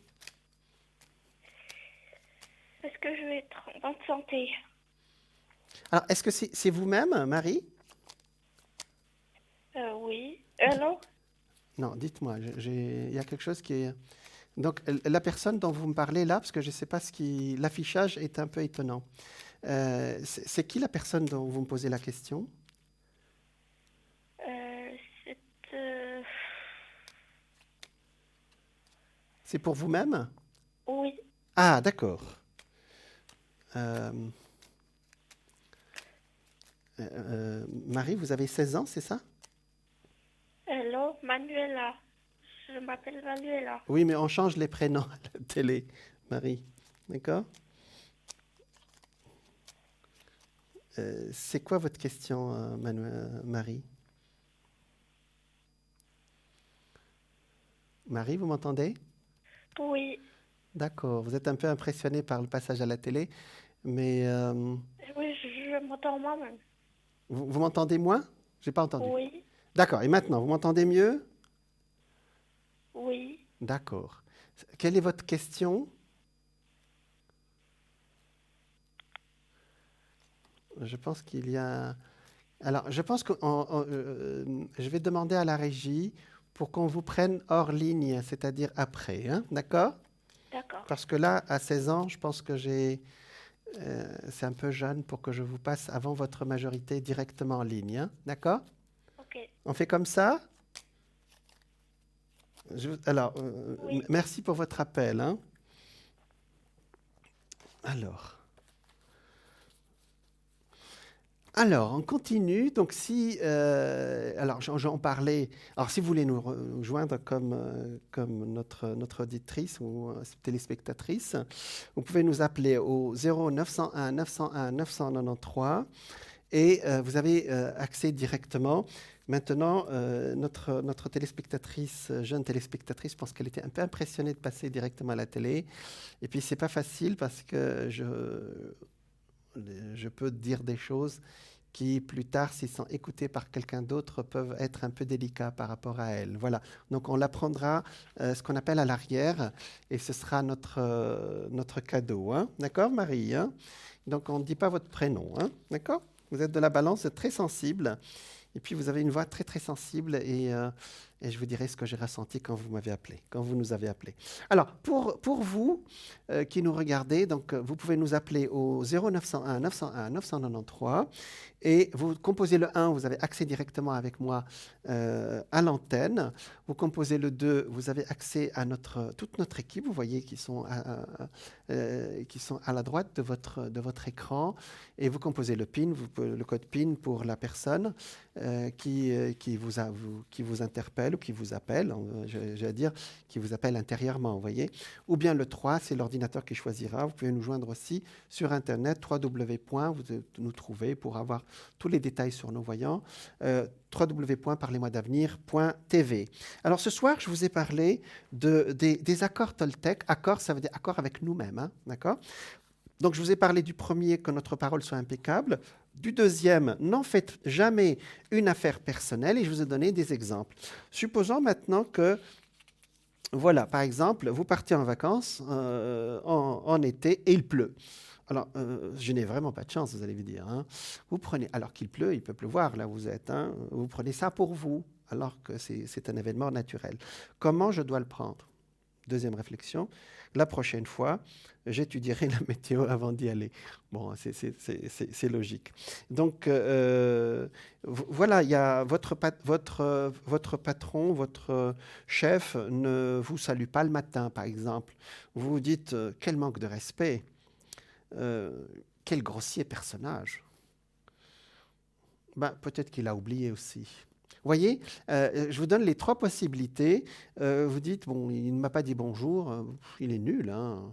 Est-ce que je vais être en bonne santé? Alors, est-ce que c'est vous-même, Marie? Oui. Non? Non, dites-moi. Il y a quelque chose qui est. Donc, la personne dont vous me parlez là, parce que je ne sais pas l'affichage est un peu étonnant. C'est qui la personne dont vous me posez la question? C'est pour vous-même? Oui. Ah, d'accord. Marie, vous avez 16 ans, c'est ça? Hello, Manuela. Je m'appelle Manuela. Oui, mais on change les prénoms à la télé, Marie. D'accord? C'est quoi votre question, Marie? Marie, vous m'entendez? Oui. D'accord. Vous êtes un peu impressionné par le passage à la télé, mais Oui, je m'entends moi-même. vous m'entendez moins? J'ai pas entendu. Oui. D'accord. Et maintenant, vous m'entendez mieux? Oui. D'accord. Quelle est votre question? Je pense qu'il y a... Alors, je pense que je vais demander à la régie pour qu'on vous prenne hors ligne, c'est-à-dire après, hein, d'accord? D'accord. Parce que là, à 16 ans, je pense que c'est un peu jeune pour que je vous passe avant votre majorité directement en ligne, hein, d'accord? Ok. On fait comme ça? Alors, Oui. merci pour votre appel, hein. Alors, on continue. Donc, alors, j'en parlais. Alors, si vous voulez nous rejoindre comme notre auditrice ou téléspectatrice, vous pouvez nous appeler au 0901 901 993 et vous avez accès directement. Maintenant, notre téléspectatrice, jeune téléspectatrice, je pense qu'elle était un peu impressionnée de passer directement à la télé. Et puis, c'est pas facile parce que je peux dire des choses qui, plus tard, s'ils sont écoutés par quelqu'un d'autre, peuvent être un peu délicats par rapport à elle. Voilà. Donc, on l'apprendra ce qu'on appelle à l'arrière, et ce sera notre cadeau. Hein. D'accord, Marie, hein. Donc, on ne dit pas votre prénom. Hein. D'accord. Vous êtes de la balance, vous êtes très sensible. Et puis, vous avez une voix très, très sensible et je vous dirai ce que j'ai ressenti quand vous m'avez appelé, quand vous nous avez appelé. Alors, pour vous qui nous regardez, donc, vous pouvez nous appeler au 0901 901 993 et vous composez le 1, vous avez accès directement avec moi à l'antenne. Vous composez le 2, vous avez accès à toute notre équipe, vous voyez, qui sont à la droite de votre écran. Et vous composez le PIN, le code PIN pour la personne qui vous interpelle ou qui vous appelle, j'allais dire, qui vous appelle intérieurement, vous voyez. Ou bien le 3, c'est l'ordinateur qui choisira. Vous pouvez nous joindre aussi sur Internet, www. Vous nous trouvez pour avoir tous les détails sur nos voyants, www.parlez-moi-d'avenir.tv. Alors ce soir, je vous ai parlé des accords Toltec. Accord, ça veut dire accord avec nous-mêmes, hein, d'accord? Donc, je vous ai parlé du premier, que notre parole soit impeccable. Du deuxième, n'en faites jamais une affaire personnelle. Et je vous ai donné des exemples. Supposons maintenant que, voilà, par exemple, vous partez en vacances en été et il pleut. Alors, je n'ai vraiment pas de chance, vous allez vous dire. Hein. Vous prenez, alors qu'il pleut, il peut pleuvoir là où vous êtes. Hein, vous prenez ça pour vous, alors que c'est un événement naturel. Comment je dois le prendre? Deuxième réflexion. La prochaine fois, j'étudierai la météo avant d'y aller. Bon, c'est logique. Donc, voilà, il y a votre patron, votre chef ne vous salue pas le matin, par exemple. Vous vous dites, quel manque de respect, quel grossier personnage. Ben, peut-être qu'il a oublié aussi. Vous voyez, je vous donne les trois possibilités. Vous dites, bon, il ne m'a pas dit bonjour, il est nul. Hein.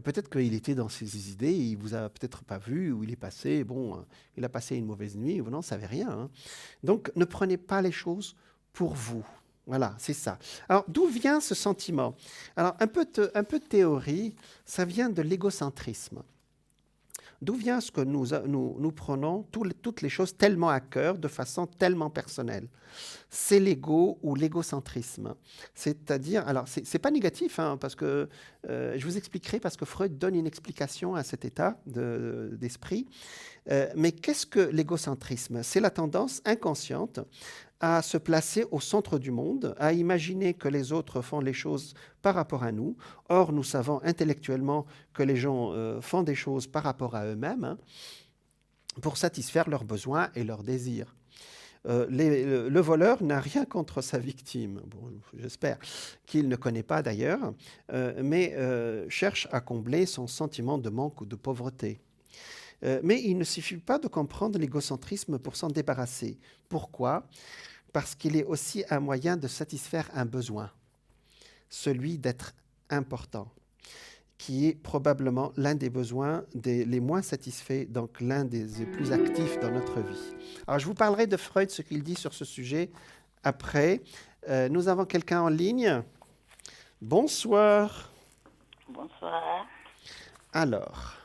Peut-être qu'il était dans ses idées, il ne vous a peut-être pas vu, ou il est passé, bon, il a passé une mauvaise nuit, vous n'en savez rien. Hein. Donc, ne prenez pas les choses pour vous. Voilà, c'est ça. Alors, d'où vient ce sentiment? Alors, un peu de théorie, ça vient de l'égocentrisme. D'où vient ce que nous prenons toutes les choses tellement à cœur, de façon tellement personnelle? C'est l'ego ou l'égocentrisme. C'est-à-dire, alors, c'est pas négatif, hein, parce que je vous expliquerai, parce que Freud donne une explication à cet état d'esprit. Mais qu'est-ce que l'égocentrisme? C'est la tendance inconsciente à se placer au centre du monde, à imaginer que les autres font les choses par rapport à nous. Or, nous savons intellectuellement que les gens font des choses par rapport à eux-mêmes, hein, pour satisfaire leurs besoins et leurs désirs. Le voleur n'a rien contre sa victime, bon, j'espère qu'il ne connaît pas d'ailleurs, mais cherche à combler son sentiment de manque ou de pauvreté. Mais il ne suffit pas de comprendre l'égocentrisme pour s'en débarrasser. Pourquoi? Parce qu'il est aussi un moyen de satisfaire un besoin, celui d'être important, qui est probablement l'un des besoins les moins satisfaits, donc l'un des plus actifs dans notre vie. Alors, je vous parlerai de Freud, ce qu'il dit sur ce sujet après. Nous avons quelqu'un en ligne. Bonsoir. Bonsoir. Alors,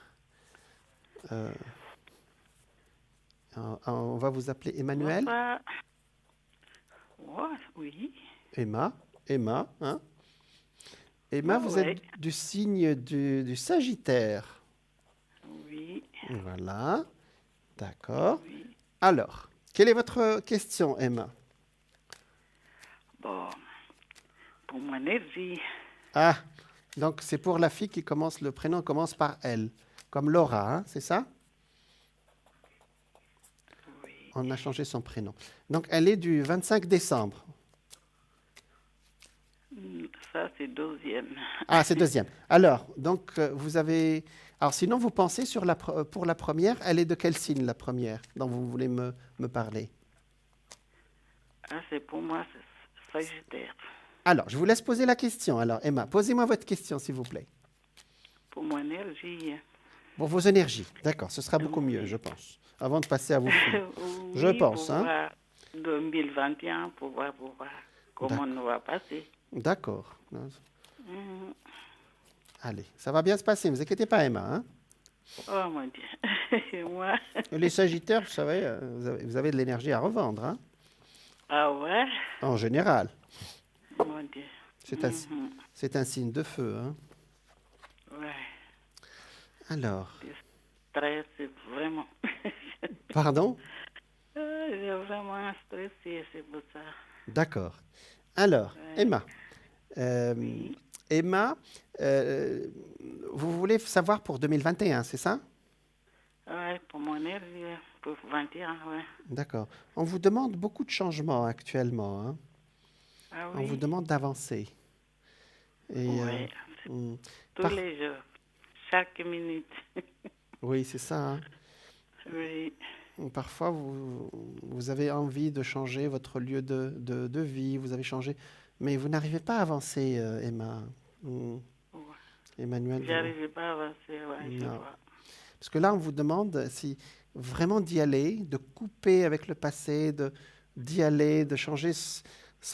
on va vous appeler Emmanuel. Bonsoir. Ouais, oui. Emma, hein? Emma, vous Ouais. êtes du signe du Sagittaire. Oui. Voilà, d'accord. Oui. Alors, quelle est votre question, Emma? Bon, pour mon énergie. Ah, donc c'est pour la fille qui commence, le prénom commence par L, comme Laura, hein, c'est ça? Oui. On a changé son prénom. Donc elle est du 25 décembre. Ça, c'est deuxième. Ah, c'est deuxième. Alors, donc vous avez... Alors sinon, vous pensez sur pour la première, elle est de quel signe la première dont vous voulez me parler? Ah, c'est pour moi, c'est Sagittaire. Alors, je vous laisse poser la question. Alors, Emma, posez-moi votre question, s'il vous plaît. Pour mon énergie. Pour vos énergies. D'accord, ce sera beaucoup mieux, je pense. Avant de passer à vos filles. Je pense, pour hein. voir 2021, pour voir comment on va passer. D'accord. Mhm. Allez, ça va bien se passer, ne vous inquiétez pas, Emma, hein. Oh mon Dieu. Moi. Les Sagittaires, vous savez, vous avez de l'énergie à revendre, hein, Ah ouais? en général. Mon Dieu. C'est un signe de feu, hein. Ouais. Alors, Stress, c'est vraiment. pardon? J'ai vraiment stressé, c'est pour ça. D'accord. Alors, Ouais. Emma, Emma, vous voulez savoir pour 2021, c'est ça? Ouais, pour mon énergie, pour 21, ouais. D'accord. On vous demande beaucoup de changements actuellement, hein. Ah On vous oui? demande d'avancer. Et, Ouais. hmm, Tous par- les jours, chaque minute. oui, c'est ça, hein. Oui. Parfois, vous avez envie de changer votre lieu de vie, vous avez changé, mais vous n'arrivez pas à avancer, Emma. Hmm. Ouais. Emmanuel, J'arrivais pas à avancer, ouais, je non. vois. Parce que là, on vous demande si vraiment d'y aller, de couper avec le passé, d'y aller, de changer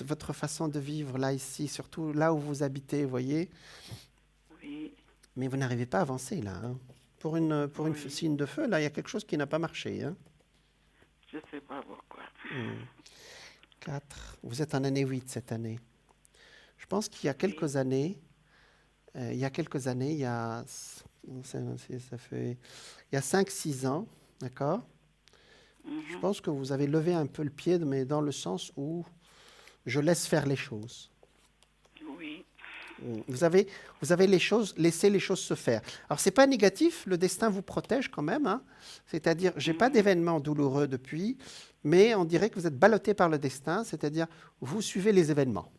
votre façon de vivre là, ici, surtout là où vous habitez, vous voyez. Oui. Mais vous n'arrivez pas à avancer là, hein. Pour une Oui. signe de feu, là, il y a quelque chose qui n'a pas marché, hein. Je sais pas pourquoi. 4. Vous êtes en année 8 cette année. Je pense qu'il y a quelques années, il y a, ça fait, il y a 5-6 ans, d'accord? Je pense que vous avez levé un peu le pied, mais dans le sens où je laisse faire les choses. Oui. Vous avez laissé les choses se faire. Alors, ce n'est pas négatif, le destin vous protège quand même, hein. C'est-à-dire, je n'ai pas d'événements douloureux depuis, mais on dirait que vous êtes ballotté par le destin, c'est-à-dire, vous suivez les événements.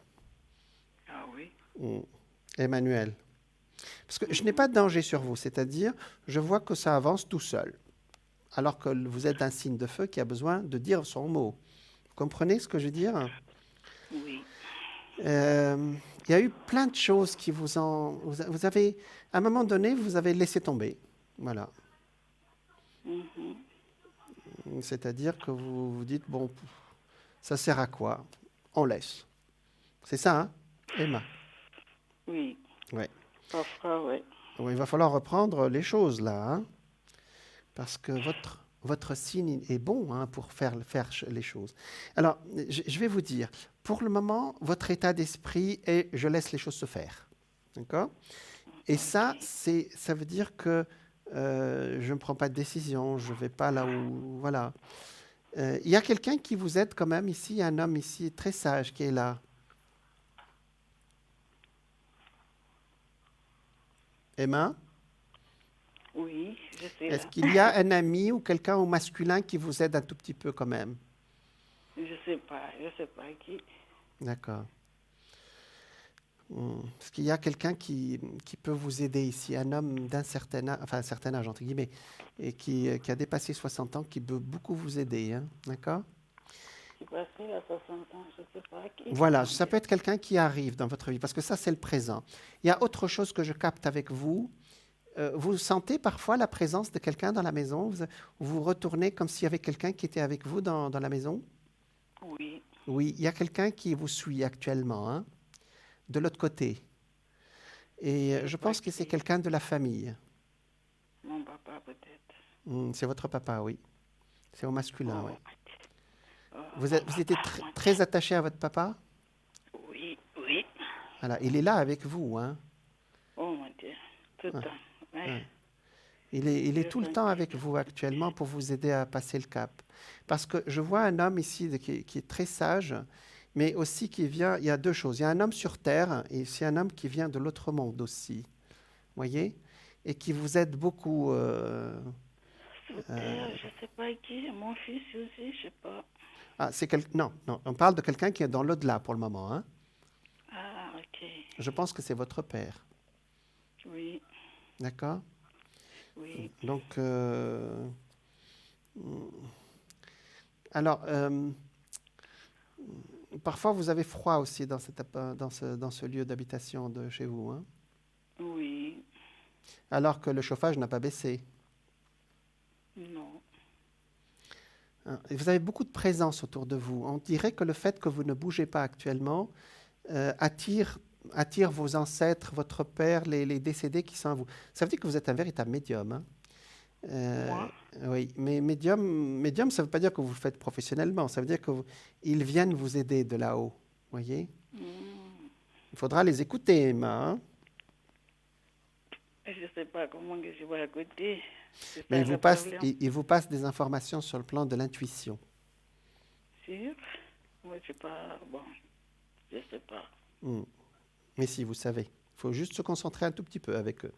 Ah oui. Emmanuel. Parce que je n'ai pas de danger sur vous, c'est-à-dire, je vois que ça avance tout seul, alors que vous êtes un signe de feu qui a besoin de dire son mot. Vous comprenez ce que je veux dire? Oui. Il y a eu plein de choses qui vous avez, à un moment donné, vous avez laissé tomber. Voilà. C'est-à-dire que vous vous dites, bon, ça sert à quoi? On laisse. C'est ça, hein, Emma? Oui. Ouais. Parfois, oui. Bon, il va falloir reprendre les choses là, hein, parce que votre signe est bon, hein, pour faire les choses. Alors, je vais vous dire, pour le moment, votre état d'esprit est je laisse les choses se faire. D'accord? Et ça, ça veut dire que je ne prends pas de décision, je ne vais pas là où... Voilà. Il y a quelqu'un qui vous aide quand même ici, il y a un homme ici très sage qui est là. Emma? Oui, je sais. Est-ce qu'il y a un ami ou quelqu'un au masculin qui vous aide un tout petit peu quand même? Je sais pas qui. D'accord. Est-ce qu'il y a quelqu'un qui peut vous aider ici, un homme d'un certain âge, enfin un certain âge entre guillemets, et qui a dépassé 60 ans, qui peut beaucoup vous aider, hein? D'accord? Qui passé à 60 ans, je sais pas qui. Voilà, ça peut être quelqu'un qui arrive dans votre vie, parce que ça, c'est le présent. Il y a autre chose que je capte avec vous. Vous sentez parfois la présence de quelqu'un dans la maison? Vous retournez comme s'il y avait quelqu'un qui était avec vous dans la maison? Oui. Oui, il y a quelqu'un qui vous suit actuellement, hein, de l'autre côté. Et Je je crois pense que c'est que quelqu'un de la famille. mon papa peut-être. C'est votre papa, oui. C'est au masculin, oui. Oh, oh, Vous, mon vous étiez papa, mon Dieu. très attaché à votre papa? Oui, oui. Voilà, il est là avec vous, hein? Oh mon Dieu. Tout le Ouais, temps. Ouais. ouais. Il est Je tout le sens temps que avec vous actuellement pour vous aider à passer le cap. Parce que je vois un homme ici qui est très sage, mais aussi qui vient. Il y a deux choses. Il y a un homme sur terre et c'est un homme qui vient de l'autre monde aussi. Voyez? Et qui vous aide beaucoup. sous Euh, terre, je sais pas qui. Mon fils aussi, je sais pas. ah, non, non, on parle de quelqu'un qui est dans l'au-delà pour le moment, hein. Ah, ok. Je pense que c'est votre père. Oui, D'accord? oui. Donc, alors, parfois vous avez froid aussi dans, dans ce lieu d'habitation de chez vous, hein, Oui. alors que le chauffage n'a pas baissé, Non. hein. Et vous avez beaucoup de présence autour de vous. On dirait que le fait que vous ne bougez pas actuellement attire vos ancêtres, votre père, les décédés qui sont à vous. Ça veut dire que vous êtes un véritable médium, hein. Euh, Moi? oui, mais médium, ça ne veut pas dire que vous le faites professionnellement. Ça veut dire qu'ils viennent vous aider de là-haut. Voyez? Hmm. Il faudra les écouter, Emma, hein. Je sais pas comment que je vais écouter. C'est Mais ça le problème. ils vous passent des informations sur le plan de l'intuition. Sûr? Moi, je sais pas. Bon, je sais pas. Hmm. Mais si, vous savez. Il faut juste se concentrer un tout petit peu avec eux.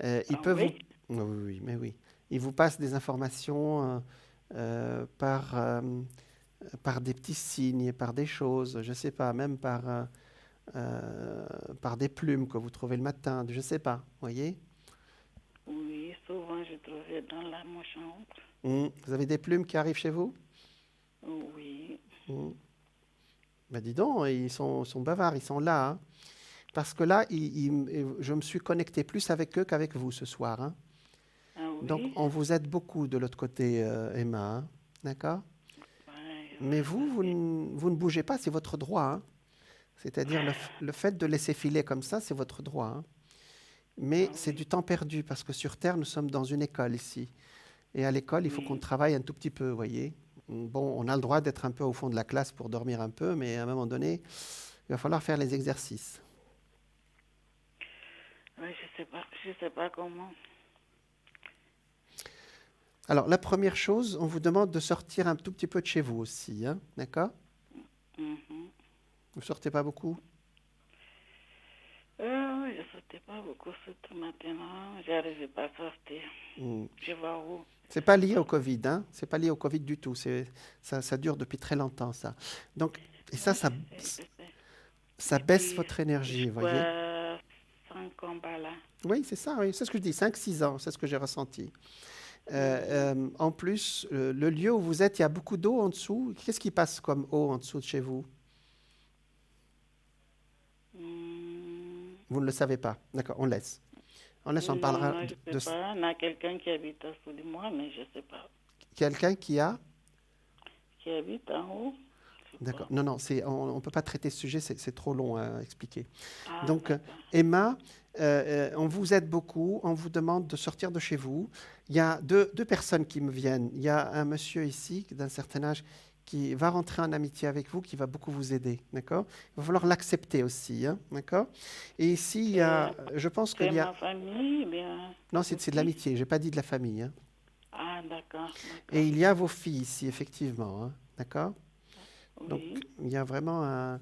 Ils Ah peuvent vous... oui? Oui, oui, oui, mais oui. Ils vous passent des informations par des petits signes, par des choses, je ne sais pas, même par des plumes que vous trouvez le matin, je ne sais pas, voyez? Oui, souvent je trouvais dans ma chambre. Vous avez des plumes qui arrivent chez vous? Oui. Hmm. Ben dis donc, sont bavards, ils sont là, hein. Parce que là, je me suis connecté plus avec eux qu'avec vous ce soir, hein. Ah Donc, oui? on vous aide beaucoup de l'autre côté, Emma, hein. D'accord? Ouais, Mais ça c'est. vous ne bougez pas, c'est votre droit, hein. C'est-à-dire le fait de laisser filer comme ça, c'est votre droit, hein. Mais Ah c'est oui. du temps perdu parce que sur Terre, nous sommes dans une école ici. Et à l'école, il faut qu'on Oui. travaille un tout petit peu, vous voyez. Bon, on a le droit d'être un peu au fond de la classe pour dormir un peu, mais à un moment donné, il va falloir faire les exercices. Oui, je sais pas. Je sais pas comment. Alors, la première chose, on vous demande de sortir un tout petit peu de chez vous aussi, hein, d'accord? Mhm. Vous sortez pas beaucoup? Je sortais pas beaucoup, surtout maintenant. J'arrivais pas à sortir. Hmm. Je vais où? C'est pas lié au Covid, hein? C'est pas lié au Covid du tout. Ça dure depuis très longtemps, ça. Donc, et Oui, je sais, je sais. ça baisse Depuis, votre je énergie, vous voyez? crois, 5 combats là. Oui, c'est ça, oui. C'est ce que je dis, 5, 6 ans, c'est ce que j'ai ressenti. En plus, le lieu où vous êtes, il y a beaucoup d'eau en dessous. Qu'est-ce qui passe comme eau en dessous de chez vous? Hmm. Vous ne le savez pas. D'accord, on laisse. On laisse, on Non, parlera non, je sais pas. Il y a quelqu'un qui habite en dessous de moi, mais je sais pas. quelqu'un qui a... Qui habite en haut? Je sais D'accord. pas. Non, non, on ne peut pas traiter ce sujet, c'est trop long à expliquer. Ah, Donc, d'accord. Emma, on vous aide beaucoup, on vous demande de sortir de chez vous. Il y a deux personnes qui me viennent. Il y a un monsieur ici, d'un certain âge, qui va rentrer en amitié avec vous, qui va beaucoup vous aider, d'accord? Il va falloir l'accepter aussi, hein, d'accord? Et ici, il y a, je pense C'est qu'il y a... ma famille, bien. Non, c'est de l'amitié, je n'ai pas dit de la famille, hein. Ah, d'accord, Et d'accord. il y a vos filles ici, effectivement, hein, d'accord? Donc, Oui. il y a vraiment un...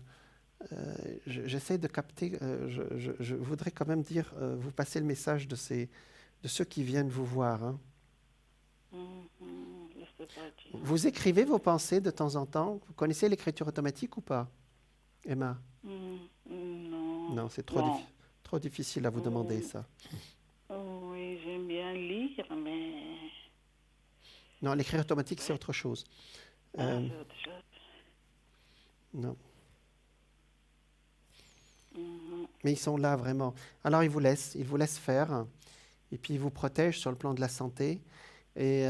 j'essaie de capter, je voudrais quand même dire, vous passer le message de ceux qui viennent vous voir, hein. Je sais pas dire. Vous écrivez vos pensées de temps en temps? Vous connaissez l'écriture automatique ou pas, Emma? Non. Non, c'est Bon. trop difficile à vous demander ça. Oui, j'aime bien lire, mais. Non, l'écriture automatique, c'est autre chose. Ah, Euh, c'est autre chose. non, Mhm. mais ils sont là vraiment. Alors ils vous laissent faire, et puis ils vous protègent sur le plan de la santé. Et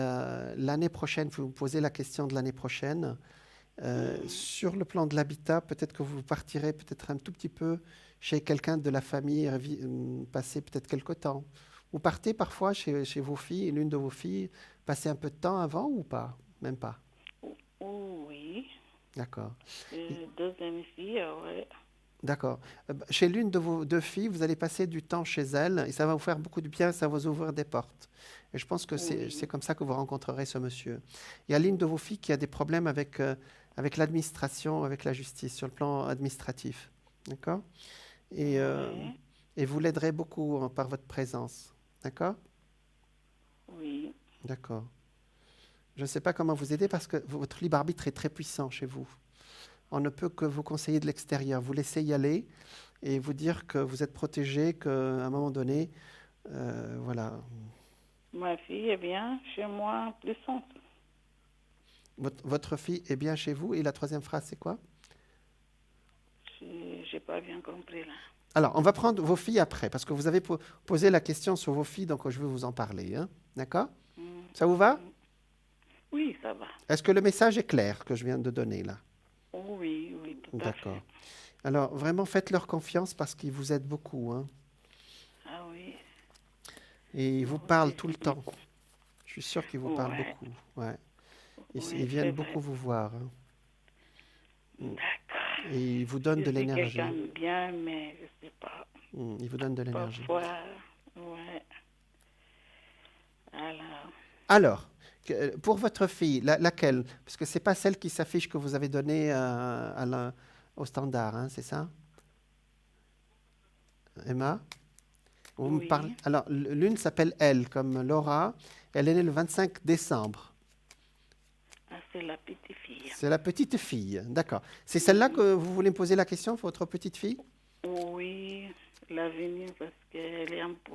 l'année prochaine, vous vous posez la question de l'année prochaine. Sur le plan de l'habitat, peut-être que vous partirez peut-être un tout petit peu chez quelqu'un de la famille, passer peut-être quelque temps. Vous partez parfois chez vos filles, l'une de vos filles, passer un peu de temps avant ou pas? Même pas. Oui. D'accord. Deuxième fille, ouais. D'accord. Chez l'une de vos deux filles, vous allez passer du temps chez elle et ça va vous faire beaucoup de bien, ça va vous ouvrir des portes. Et je pense que c'est Oui. comme ça que vous rencontrerez ce monsieur. Il y a l'une de vos filles qui a des problèmes avec l'administration, avec la justice, sur le plan administratif. D'accord? Et, euh, Ouais. et vous l'aiderez beaucoup par votre présence. D'accord? Oui. D'accord. Je ne sais pas comment vous aider parce que votre libre arbitre est très puissant chez vous. On ne peut que vous conseiller de l'extérieur, vous laisser y aller et vous dire que vous êtes protégé, qu'à un moment donné, voilà, Ma fille est bien chez moi, plus simple. votre fille est bien chez vous. Et la troisième phrase, c'est quoi? J'ai pas bien compris là. Alors, on va prendre vos filles après, parce que vous avez posé la question sur vos filles, donc je vais vous en parler. Hein. D'accord? Mm, Ça vous va? mm. Oui, ça va. Est-ce que le message est clair que je viens de donner là? Oui, oui, tout à fait. D'accord. Alors, vraiment, faites-leur confiance parce qu'ils vous aident beaucoup. Hein. Ah oui. Et ils vous parlent tout le temps. Je suis sûr qu'ils vous parlent Ouais, beaucoup. Ouais. Ils oui, viennent c'est beaucoup vrai. vous voir. Hein. D'accord. Et ils vous donnent Je de suis quelqu'un l'énergie. de bien, mais je sais pas. Ils vous donnent de l'énergie. Parfois, ouais. Alors, Alors, pour votre fille, laquelle? Parce que c'est pas celle qui s'affiche que vous avez donnée au standard, hein, c'est ça? Emma? Vous me parlez. oui. Alors, l'une s'appelle elle, comme Laura. Elle est née le 25 décembre. Ah, c'est la petite fille. C'est la petite fille, d'accord. C'est celle-là que vous voulez me poser la question, votre petite fille? Oui, l'avenir, parce qu'elle est un peu.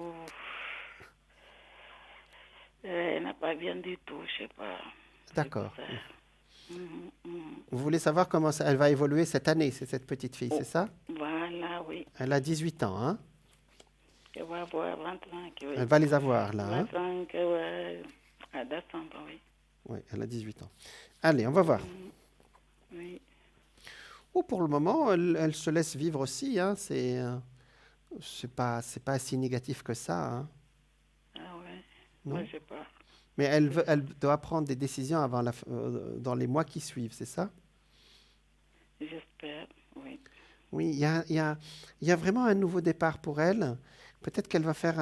Elle n'a pas bien du tout, je sais pas. C'est pour D'accord. ça. Mhm, mhm. Vous voulez savoir comment elle va évoluer cette année, c'est cette petite fille, c'est Oh, ça? voilà, oui. Elle a 18 ans, hein? Elle va avoir 25, oui. Elle va les avoir là, hein? 25, ouais. À décembre, oui. Oui, elle a 18 ans. Allez, on va voir. Mhm, oui. Oh, pour le moment, elle se laisse vivre aussi, hein? C'est pas si négatif que ça, hein? Ah ouais. Moi, Non? je sais pas. Mais elle doit prendre des décisions dans les mois qui suivent, c'est ça? J'espère, oui. Oui, il y a vraiment un nouveau départ pour elle. Peut-être qu'elle va faire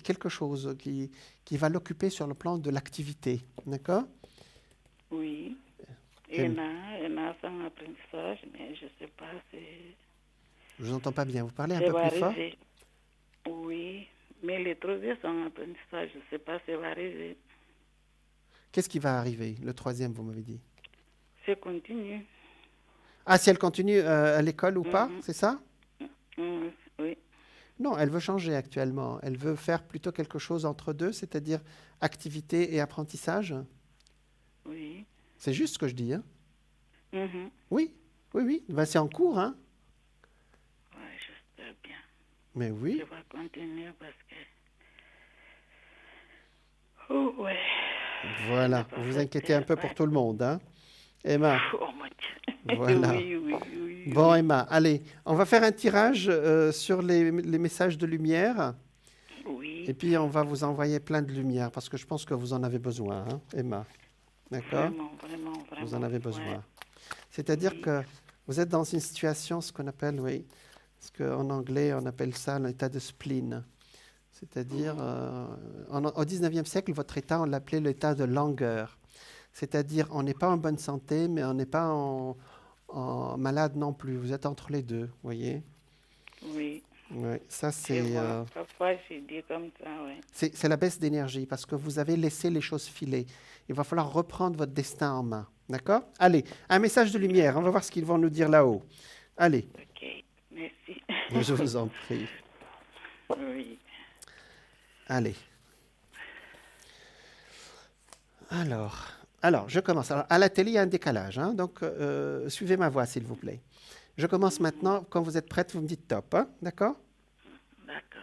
quelque chose qui va l'occuper sur le plan de l'activité, d'accord? Oui. Et- Elle a son apprentissage, mais je sais pas si Je vous entends pas bien. Vous parlez un ça peu va plus fort? arriver. Oui. Mais les trouver son apprentissage, je sais pas si ça va arriver. Qu'est-ce qui va arriver? Le troisième, vous m'avez dit. C'est continue. Ah, si elle continue à l'école ou pas, Mhm. c'est ça? Mhm, oui. Non, elle veut changer actuellement. Elle veut faire plutôt quelque chose entre deux, c'est-à-dire activité et apprentissage. Oui. C'est juste ce que je dis, hein? Mhm. Oui, oui, oui. Ben, c'est en cours, hein? Ouais, j'espère bien. Mais Je oui. vais continuer parce que. Oh, ouais. Elle n'est Voilà. pas Vous vous inquiétez un facile. peu pour Ouais. tout le monde, hein? Emma, Oh mon Dieu. voilà. Oui, oui, oui, Bon, oui. Emma, allez, on va faire un tirage sur les messages de lumière et Oui, puis on va vous envoyer plein de lumière parce que je pense que vous en avez besoin, hein, Emma. D'accord? vraiment, vraiment, Vous en vraiment. avez Ouais. besoin. C'est-à-dire Oui, que vous êtes dans une situation, ce qu'on appelle, oui, ce qu'en anglais on appelle ça l'état de spleen. C'est-à-dire, au 19e siècle, votre état, on l'appelait l'état de langueur. C'est-à-dire, on n'est pas en bonne santé, mais on n'est pas malade non plus. Vous êtes entre les deux, vous voyez? oui. Ouais, ça, Je vois. Parfois, je dis comme ça, oui. c'est la baisse d'énergie parce que vous avez laissé les choses filer. Il va falloir reprendre votre destin en main. D'accord? Allez, un message de lumière. On va voir ce qu'ils vont nous dire là-haut. Allez, Ok, merci. je vous en prie. Oui. Allez. Alors, je commence. Alors, à la télé, il y a un décalage, hein, donc suivez ma voix, s'il vous plaît. Je commence maintenant. Quand vous êtes prête, vous me dites top, hein, d'accord? D'accord.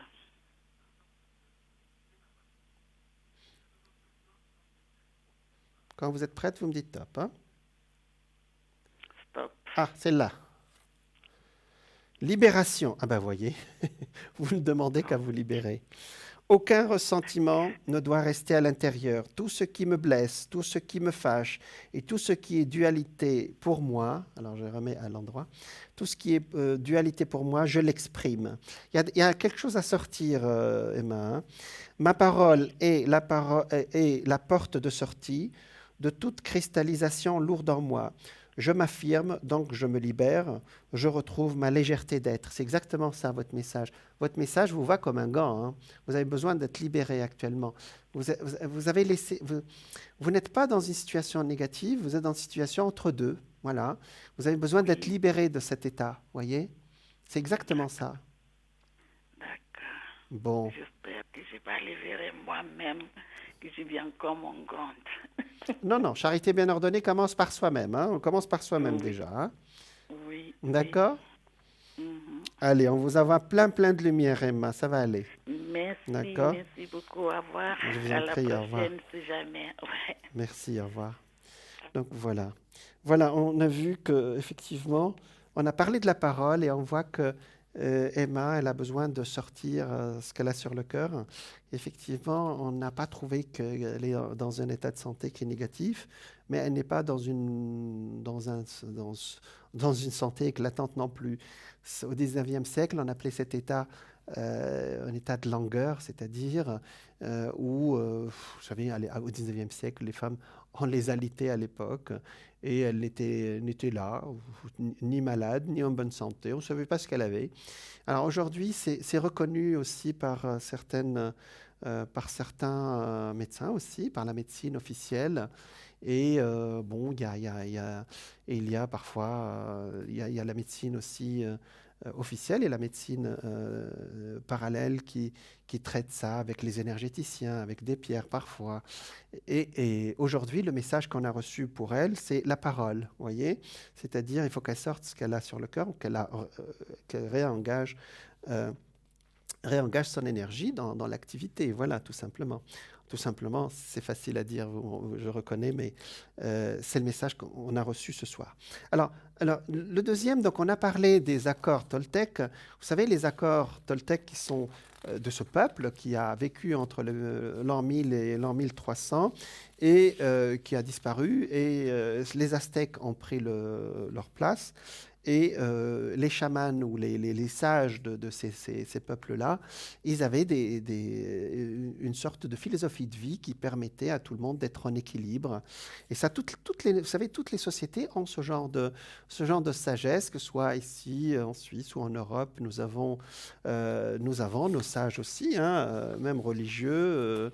Quand vous êtes prête, vous me dites top, hein? Ah, celle-là. Libération. Ah ben voyez, vous ne demandez qu'à vous libérer. Aucun ressentiment ne doit rester à l'intérieur. Tout ce qui me blesse, tout ce qui me fâche et tout ce qui est dualité pour moi, alors je remets à l'endroit, tout ce qui est dualité pour moi, je l'exprime. Il y a quelque chose à sortir, Emma. Hein. Ma parole est la porte de sortie de toute cristallisation lourde en moi. Je m'affirme, donc je me libère, je retrouve ma légèreté d'être. C'est exactement ça, votre message. Votre message vous va comme un gant. Hein. Vous avez besoin d'être libéré actuellement. Vous avez laissé, vous n'êtes pas dans une situation négative, vous êtes dans une situation entre deux. Voilà. Vous avez besoin d'être libéré de cet état. Voyez? C'est exactement ça. D'accord. Bon. J'espère que je vais libérer moi-même, que je viens comme mon compte. Non, charité bien ordonnée commence par soi-même. Hein. On commence par soi-même Oui. déjà. Hein. Oui. D'accord? Mhm. Allez, on vous envoie plein de lumière, Emma. Ça va aller. Merci, D'accord. merci beaucoup. Au revoir. Je vous en À la prie, au revoir. prochaine, si jamais. Ouais. Merci, au revoir. Donc voilà. Voilà, on a vu que effectivement, on a parlé de la parole et on voit que Emma, elle a besoin de sortir ce qu'elle a sur le cœur. Effectivement, on n'a pas trouvé qu'elle est dans un état de santé qui est négatif, mais elle n'est pas dans dans une santé éclatante non plus. Au 19e siècle, on appelait cet état un état de langueur, c'est-à-dire où, vous savez, au 19e siècle, les femmes, on les alitait à l'époque et elles n'étaient là, ni malades, ni en bonne santé. On ne savait pas ce qu'elle avait. Alors aujourd'hui, c'est reconnu aussi par certains médecins aussi, par la médecine officielle. Et bon, il y a parfois, il y a la médecine aussi officielle et la médecine parallèle qui traite ça avec les énergéticiens, avec des pierres parfois. Et aujourd'hui, le message qu'on a reçu pour elle, c'est la parole, voyez? C'est-à-dire, il faut qu'elle sorte ce qu'elle a sur le cœur, qu'elle réengage son énergie dans l'activité. Voilà, tout simplement. Tout simplement, c'est facile à dire, je reconnais, mais c'est le message qu'on a reçu ce soir. Alors, le deuxième, donc on a parlé des accords Toltec. Vous savez, les accords Toltec qui sont de ce peuple qui a vécu entre l'an 1000 et l'an 1300 et qui a disparu. Et les Aztèques ont pris leur place. Et les chamans ou les sages de ces peuples-là, ils avaient une sorte de philosophie de vie qui permettait à tout le monde d'être en équilibre. Et ça, vous savez, toutes les sociétés ont ce genre de sagesse, que ce soit ici, en Suisse ou en Europe. Nous avons nos sages aussi, hein, même religieux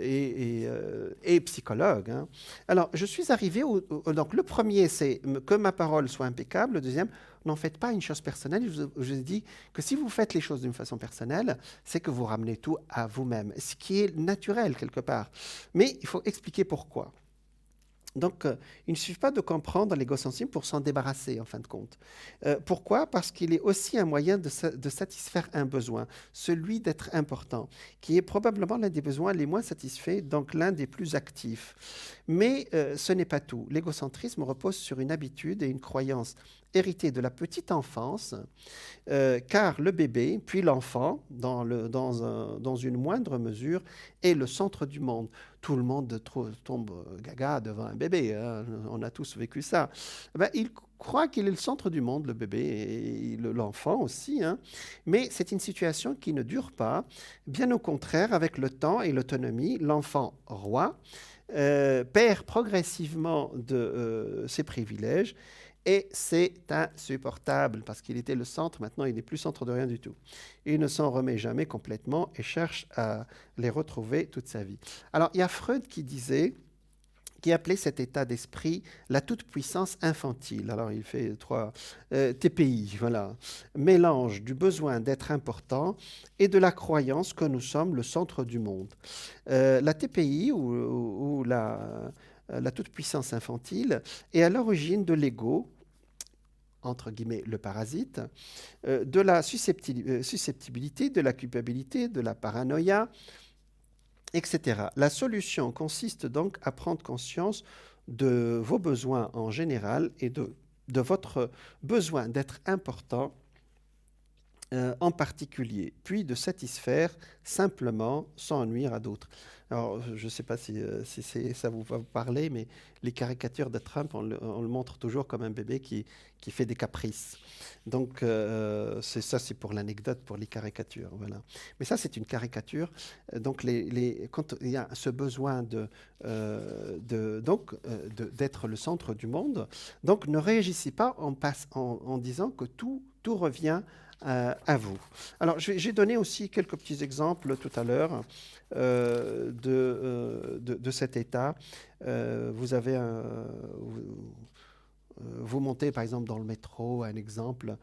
et psychologues. Hein. Alors, je suis arrivé donc le premier, c'est que ma parole soit impeccable. Le deuxième, n'en faites pas une chose personnelle. Je vous ai dit que si vous faites les choses d'une façon personnelle, c'est que vous ramenez tout à vous-même, ce qui est naturel quelque part. Mais il faut expliquer pourquoi. Donc, il ne suffit pas de comprendre l'égocentrisme pour s'en débarrasser, en fin de compte. Pourquoi? Parce qu'il est aussi un moyen de satisfaire un besoin, celui d'être important, qui est probablement l'un des besoins les moins satisfaits, donc l'un des plus actifs. Mais ce n'est pas tout. L'égocentrisme repose sur une habitude et une croyance héritée de la petite enfance, car le bébé, puis l'enfant, dans une moindre mesure, est le centre du monde. Tout le monde tombe gaga devant un bébé, hein. On a tous vécu ça. Il croit qu'il est le centre du monde, le bébé, et l'enfant aussi. Hein. Mais c'est une situation qui ne dure pas. Bien au contraire, avec le temps et l'autonomie, l'enfant roi perd progressivement de ses privilèges. Et c'est insupportable parce qu'il était le centre, maintenant il n'est plus centre de rien du tout. Il ne s'en remet jamais complètement et cherche à les retrouver toute sa vie. Alors il y a Freud qui appelait cet état d'esprit la toute-puissance infantile. Alors il fait 3 TPI, voilà. Mélange du besoin d'être important et de la croyance que nous sommes le centre du monde. La TPI ou la toute-puissance infantile est à l'origine de l'ego, entre guillemets le parasite, de la susceptibilité, de la culpabilité, de la paranoïa, etc. La solution consiste donc à prendre conscience de vos besoins en général et de de votre besoin d'être important en particulier, puis de satisfaire simplement sans nuire à d'autres. Alors, je ne sais pas si ça vous va vous parler, mais les caricatures de Trump, on le montre toujours comme un bébé qui fait des caprices. Donc, c'est pour l'anecdote, pour les caricatures. Voilà. Mais ça, c'est une caricature. Donc, quand il y a ce besoin d'être le centre du monde, donc ne réagissez pas en disant que tout revient à vous. Alors, j'ai donné aussi quelques petits exemples tout à l'heure de cet état. Vous montez par exemple dans le métro, un exemple,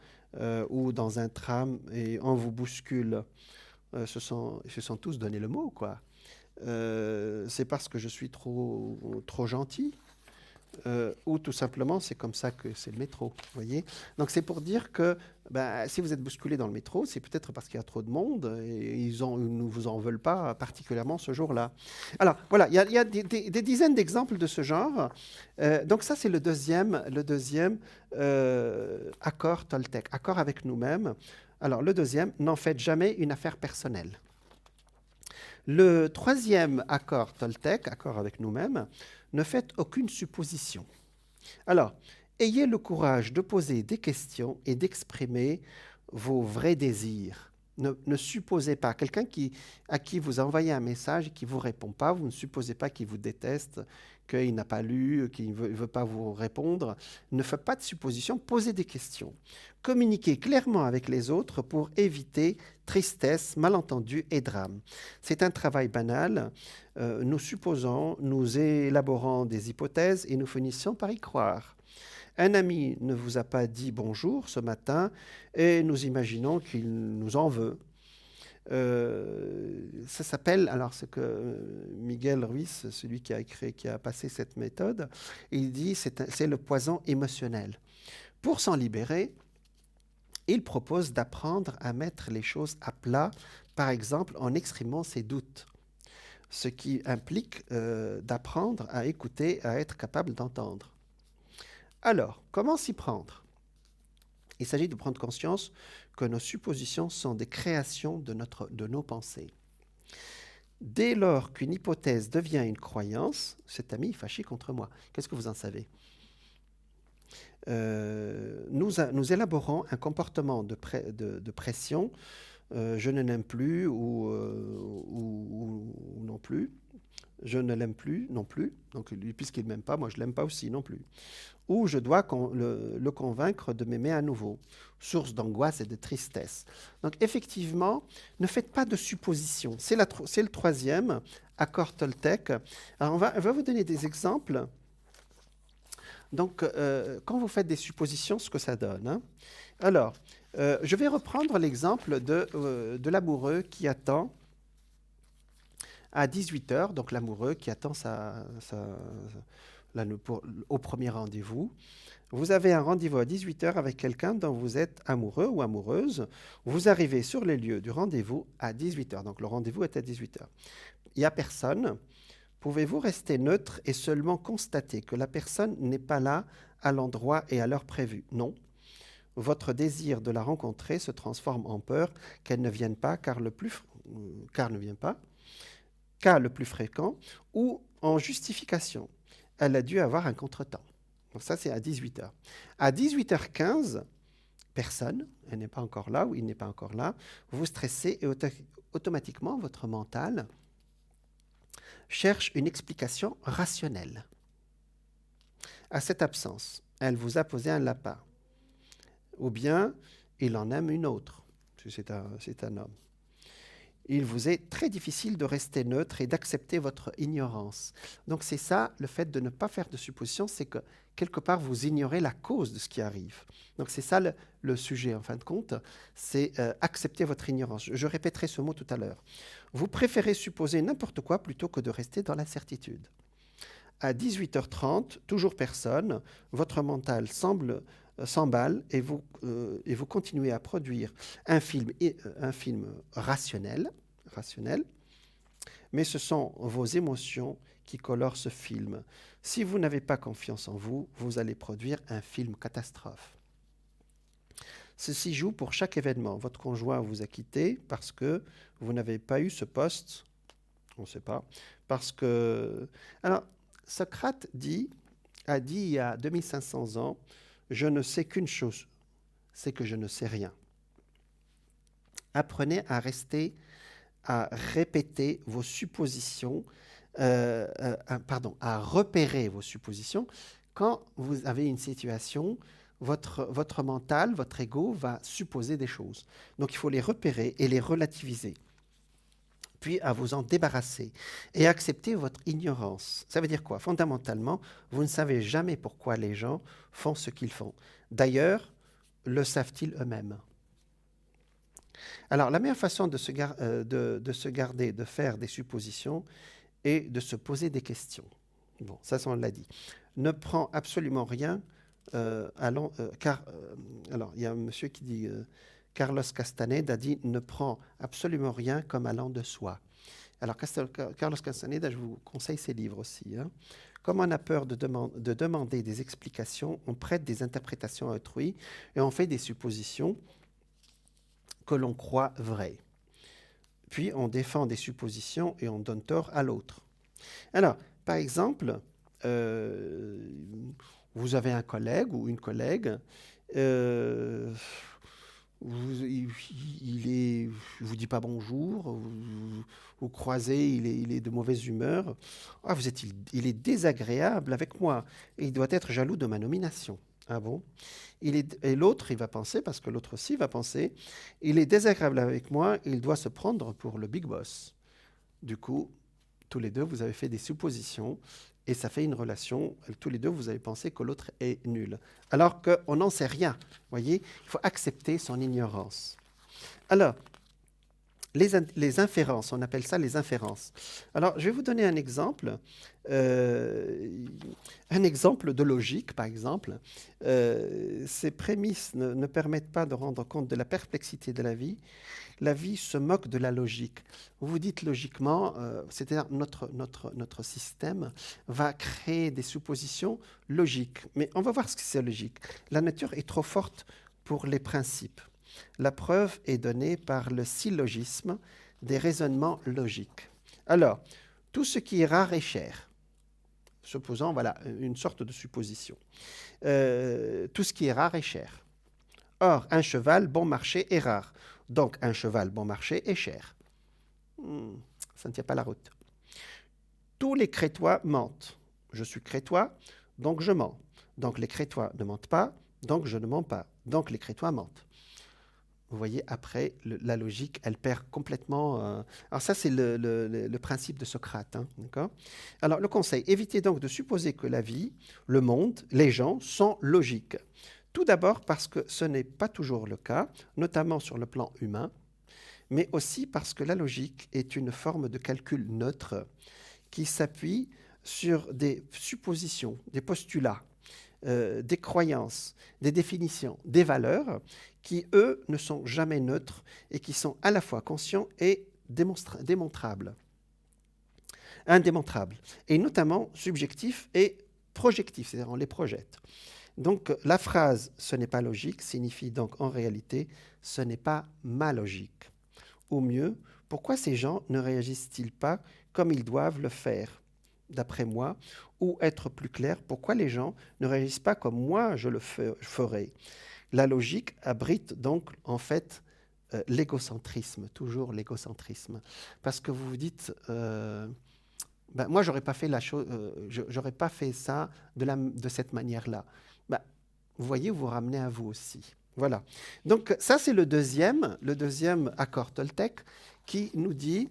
ou dans un tram et on vous bouscule. Ils se sont tous donné le mot, quoi. C'est parce que je suis trop gentil. Ou tout simplement, c'est comme ça que c'est le métro, vous voyez. Donc c'est pour dire que si vous êtes bousculé dans le métro, c'est peut-être parce qu'il y a trop de monde et ils ne vous en veulent pas particulièrement ce jour-là. Alors voilà, il y a des dizaines d'exemples de ce genre. Donc ça, c'est le deuxième accord Toltec, accord avec nous-mêmes. Alors le deuxième, n'en faites jamais une affaire personnelle. Le troisième accord Toltec, accord avec nous-mêmes, ne faites aucune supposition. Alors, ayez le courage de poser des questions et d'exprimer vos vrais désirs. Ne supposez pas. Quelqu'un à qui vous envoyez un message et qui ne vous répond pas, vous ne supposez pas qu'il vous déteste, qu'il n'a pas lu, qu'il ne veut pas vous répondre. Ne faites pas de suppositions, posez des questions. Communiquez clairement avec les autres pour éviter tristesse, malentendus et drame. C'est un travail banal. Nous supposons, nous élaborons des hypothèses et nous finissons par y croire. Un ami ne vous a pas dit bonjour ce matin et nous imaginons qu'il nous en veut. Ça s'appelle, alors ce que Miguel Ruiz, celui qui a passé cette méthode, il dit c'est le poison émotionnel. Pour s'en libérer, il propose d'apprendre à mettre les choses à plat, par exemple en exprimant ses doutes, ce qui implique d'apprendre à écouter, à être capable d'entendre. Alors, comment s'y prendre ? Il s'agit de prendre conscience que nos suppositions sont des créations de nos pensées. Dès lors qu'une hypothèse devient une croyance, cet ami est fâché contre moi. Qu'est-ce que vous en savez ? Nous élaborons un comportement de pression. Je ne l'aime plus ou non plus. Je ne l'aime plus non plus. Donc, lui, puisqu'il ne m'aime pas, moi, je ne l'aime pas aussi non plus. Ou je dois le convaincre de m'aimer à nouveau. Source d'angoisse et de tristesse. Donc, effectivement, ne faites pas de suppositions. C'est le troisième accord Toltec. Alors, on va vous donner des exemples. Donc, quand vous faites des suppositions, ce que ça donne. Hein. Alors, je vais reprendre l'exemple de l'amoureux qui attend à 18h, donc l'amoureux qui attend au premier rendez-vous. Vous avez un rendez-vous à 18h avec quelqu'un dont vous êtes amoureux ou amoureuse. Vous arrivez sur les lieux du rendez-vous à 18h. Donc, le rendez-vous est à 18h. Il n'y a personne. Pouvez-vous rester neutre et seulement constater que la personne n'est pas là à l'endroit et à l'heure prévue ? Non. Votre désir de la rencontrer se transforme en peur qu'elle ne vienne pas cas le plus fréquent, ou en justification. Elle a dû avoir un contretemps. Donc ça, c'est à 18h. À 18h15, personne, elle n'est pas encore là ou il n'est pas encore là, vous stressez et automatiquement, votre mental cherche une explication rationnelle à cette absence. Elle vous a posé un lapin. Ou bien, il en aime une autre. C'est un homme. Il vous est très difficile de rester neutre et d'accepter votre ignorance. Donc c'est ça, le fait de ne pas faire de suppositions, c'est que quelque part vous ignorez la cause de ce qui arrive. Donc c'est ça le sujet en fin de compte, c'est accepter votre ignorance. Je répéterai ce mot tout à l'heure. Vous préférez supposer n'importe quoi plutôt que de rester dans l'incertitude. À 18h30, toujours personne, votre mental s'emballe et vous continuez à produire un film rationnel, mais ce sont vos émotions qui colorent ce film. Si vous n'avez pas confiance en vous, vous allez produire un film catastrophe. Ceci joue pour chaque événement. Votre conjoint vous a quitté parce que vous n'avez pas eu ce poste, on ne sait pas, parce que... Alors, Socrate a dit il y a 2500 ans, je ne sais qu'une chose, c'est que je ne sais rien. Apprenez à répéter vos suppositions, à repérer vos suppositions. Quand vous avez une situation, votre mental, votre ego va supposer des choses. Donc il faut les repérer et les relativiser, puis à vous en débarrasser et accepter votre ignorance. Ça veut dire quoi? Fondamentalement, vous ne savez jamais pourquoi les gens font ce qu'ils font. D'ailleurs, le savent-ils eux-mêmes? Alors, la meilleure façon de se garder, de faire des suppositions est de se poser des questions. Bon, ça, on l'a dit. Ne prends absolument rien, alors, il y a un monsieur qui dit, Carlos Castaneda dit, ne prends absolument rien comme allant de soi. Alors, Carlos Castaneda, je vous conseille ses livres aussi. Hein. Comme on a peur de demander des explications, on prête des interprétations à autrui et on fait des suppositions que l'on croit vraies. Puis, on défend des suppositions et on donne tort à l'autre. Alors, par exemple, vous avez un collègue ou une collègue, il vous dit pas bonjour, vous croisez, il est de mauvaise humeur. Ah, il est désagréable avec moi et il doit être jaloux de ma nomination. Ah bon? Et l'autre, il va penser, parce que l'autre aussi va penser, il est désagréable avec moi, il doit se prendre pour le big boss. Du coup, tous les deux, vous avez fait des suppositions et ça fait une relation. Tous les deux, vous avez pensé que l'autre est nul. Alors qu'on n'en sait rien. Voyez, il faut accepter son ignorance. Alors, les inférences, on appelle ça les inférences. Alors, je vais vous donner un exemple de logique, par exemple. Ces prémices ne permettent pas de rendre compte de la perplexité de la vie. La vie se moque de la logique. Vous vous dites logiquement, c'est-à-dire notre système va créer des suppositions logiques. Mais on va voir ce que c'est logique. La nature est trop forte pour les principes. La preuve est donnée par le syllogisme des raisonnements logiques. Alors, tout ce qui est rare est cher. Supposons, voilà, une sorte de supposition. Tout ce qui est rare est cher. Or, un cheval bon marché est rare. Donc, un cheval bon marché est cher. Ça ne tient pas la route. Tous les Crétois mentent. Je suis Crétois, donc je mens. Donc, les Crétois ne mentent pas, donc je ne mens pas. Donc, les Crétois mentent. Vous voyez, après, la logique, elle perd complètement... Alors ça, c'est le principe de Socrate. Hein, d'accord ? Alors, le conseil, évitez donc de supposer que la vie, le monde, les gens sont logiques. Tout d'abord parce que ce n'est pas toujours le cas, notamment sur le plan humain, mais aussi parce que la logique est une forme de calcul neutre qui s'appuie sur des suppositions, des postulats, des croyances, des définitions, des valeurs qui, eux, ne sont jamais neutres et qui sont à la fois conscients et démontrables, indémontrables, et notamment subjectifs et projectifs, c'est-à-dire on les projette. Donc la phrase « ce n'est pas logique » signifie donc en réalité « ce n'est pas ma logique ». Ou mieux, pourquoi ces gens ne réagissent-ils pas comme ils doivent le faire, d'après moi? Ou être plus clair, pourquoi les gens ne réagissent pas comme moi je le ferais? La logique abrite donc en fait l'égocentrisme, toujours l'égocentrisme. Parce que vous vous dites, moi j'aurais pas fait la chose, j'aurais pas fait ça de cette manière-là. Vous voyez, vous ramenez à vous aussi. Voilà. Donc ça c'est le deuxième accord Toltec qui nous dit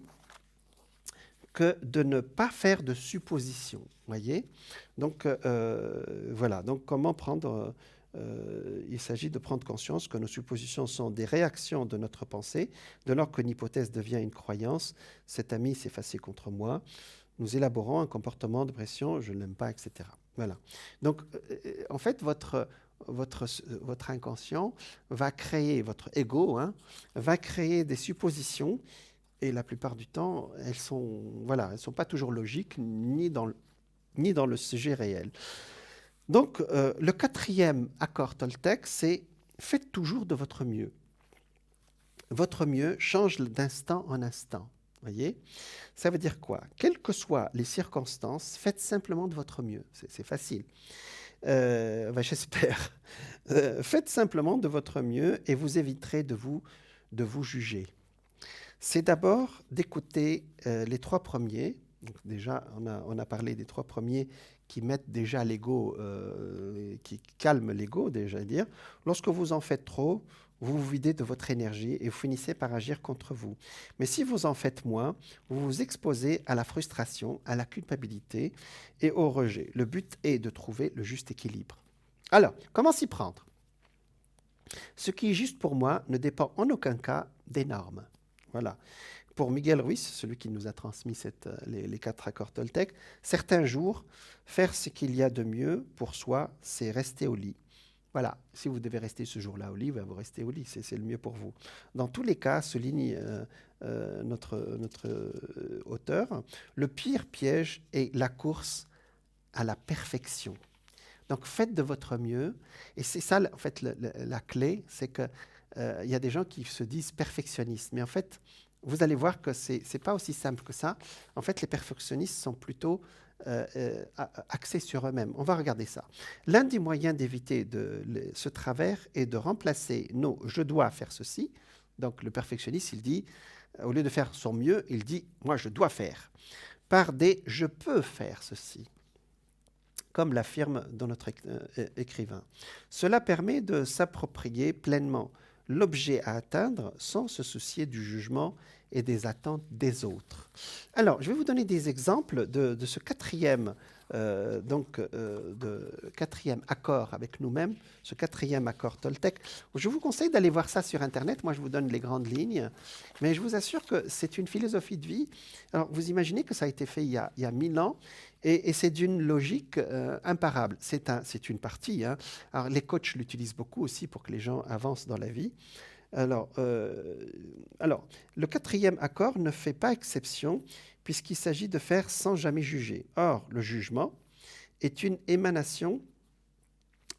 que de ne pas faire de suppositions. Voyez. Donc voilà. Donc comment prendre il s'agit de prendre conscience que nos suppositions sont des réactions de notre pensée, de lors qu'une hypothèse devient une croyance. Cet ami s'est fâché contre moi. Nous élaborons un comportement de pression, je ne l'aime pas, etc. Voilà. Donc, en fait, votre inconscient va créer, votre ego, va créer des suppositions Et la plupart du temps, elles sont pas toujours logiques, ni dans le sujet réel. Donc, le quatrième accord Toltec, c'est faites toujours de votre mieux. Votre mieux change d'instant en instant. Voyez? Ça veut dire quoi? Quelles que soient les circonstances, faites simplement de votre mieux. C'est facile. J'espère. Faites simplement de votre mieux et vous éviterez de vous juger. C'est d'abord d'écouter les trois premiers. Donc déjà, on a parlé des trois premiers qui mettent déjà l'ego, qui calment l'ego, déjà dire. Lorsque vous en faites trop, vous vous videz de votre énergie et vous finissez par agir contre vous. Mais si vous en faites moins, vous vous exposez à la frustration, à la culpabilité et au rejet. Le but est de trouver le juste équilibre. Alors, comment s'y prendre? Ce qui est juste pour moi ne dépend en aucun cas des normes. Voilà. Pour Miguel Ruiz, celui qui nous a transmis les 4 accords Toltec, certains jours, faire ce qu'il y a de mieux pour soi, c'est rester au lit. Voilà, si vous devez rester ce jour-là au lit, vous restez au lit, c'est le mieux pour vous. Dans tous les cas, souligne notre auteur, le pire piège est la course à la perfection. Donc faites de votre mieux, et c'est ça en fait la clé, c'est que y a des gens qui se disent perfectionnistes, mais en fait, vous allez voir que c'est pas aussi simple que ça. En fait, les perfectionnistes sont plutôt axés sur eux-mêmes. On va regarder ça. L'un des moyens d'éviter ce travers est de remplacer nos « je dois faire ceci ». Donc le perfectionniste, il dit, au lieu de faire son mieux, il dit « moi, je dois faire », par des « je peux faire ceci », comme l'affirme dans notre écrivain. Cela permet de s'approprier pleinement l'objet à atteindre sans se soucier du jugement et des attentes des autres. Alors, je vais vous donner des exemples de ce quatrième accord avec nous-mêmes, ce quatrième accord Toltec. Je vous conseille d'aller voir ça sur Internet. Moi, je vous donne les grandes lignes, mais je vous assure que c'est une philosophie de vie. Alors, vous imaginez que ça a été fait il y a 1000 ans, et c'est d'une logique imparable. C'est une partie. Hein. Alors, les coachs l'utilisent beaucoup aussi pour que les gens avancent dans la vie. Alors, le quatrième accord ne fait pas exception puisqu'il s'agit de faire sans jamais juger. Or, le jugement est une émanation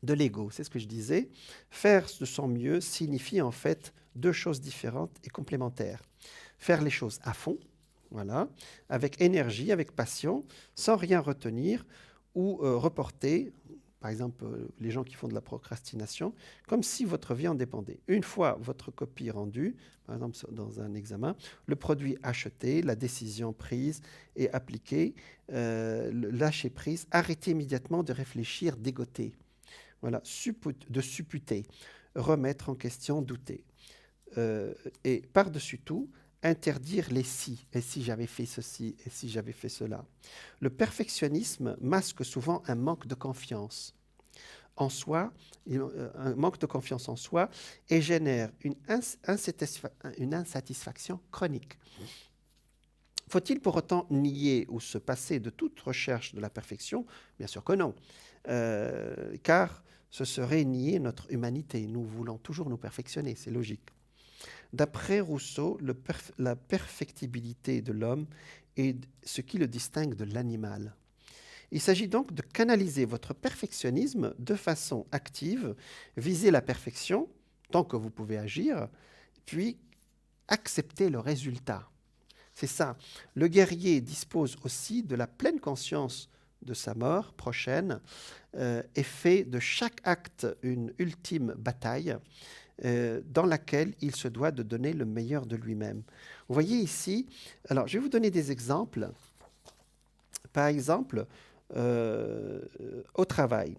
de l'ego. C'est ce que je disais. Faire de son mieux signifie en fait deux choses différentes et complémentaires. Faire les choses à fond, voilà, avec énergie, avec passion, sans rien retenir ou reporter. Par exemple, les gens qui font de la procrastination, comme si votre vie en dépendait. Une fois votre copie rendue, par exemple dans un examen, le produit acheté, la décision prise et appliquée, lâcher prise, arrêtez immédiatement de réfléchir, dégoter. Voilà, de supputer, remettre en question, douter. Et par-dessus tout, interdire les si. Et si j'avais fait ceci, et si j'avais fait cela. Le perfectionnisme masque souvent un manque de confiance en soi, un manque de confiance en soi, et génère une insatisfaction chronique. Faut-il pour autant nier ou se passer de toute recherche de la perfection? Bien sûr que non, car ce serait nier notre humanité. Nous voulons toujours nous perfectionner, c'est logique. D'après Rousseau, la perfectibilité de l'homme est ce qui le distingue de l'animal. Il s'agit donc de canaliser votre perfectionnisme de façon active, viser la perfection tant que vous pouvez agir, puis accepter le résultat. C'est ça. Le guerrier dispose aussi de la pleine conscience de sa mort prochaine et fait de chaque acte une ultime bataille dans laquelle il se doit de donner le meilleur de lui-même. Vous voyez ici, alors je vais vous donner des exemples. Par exemple, au travail.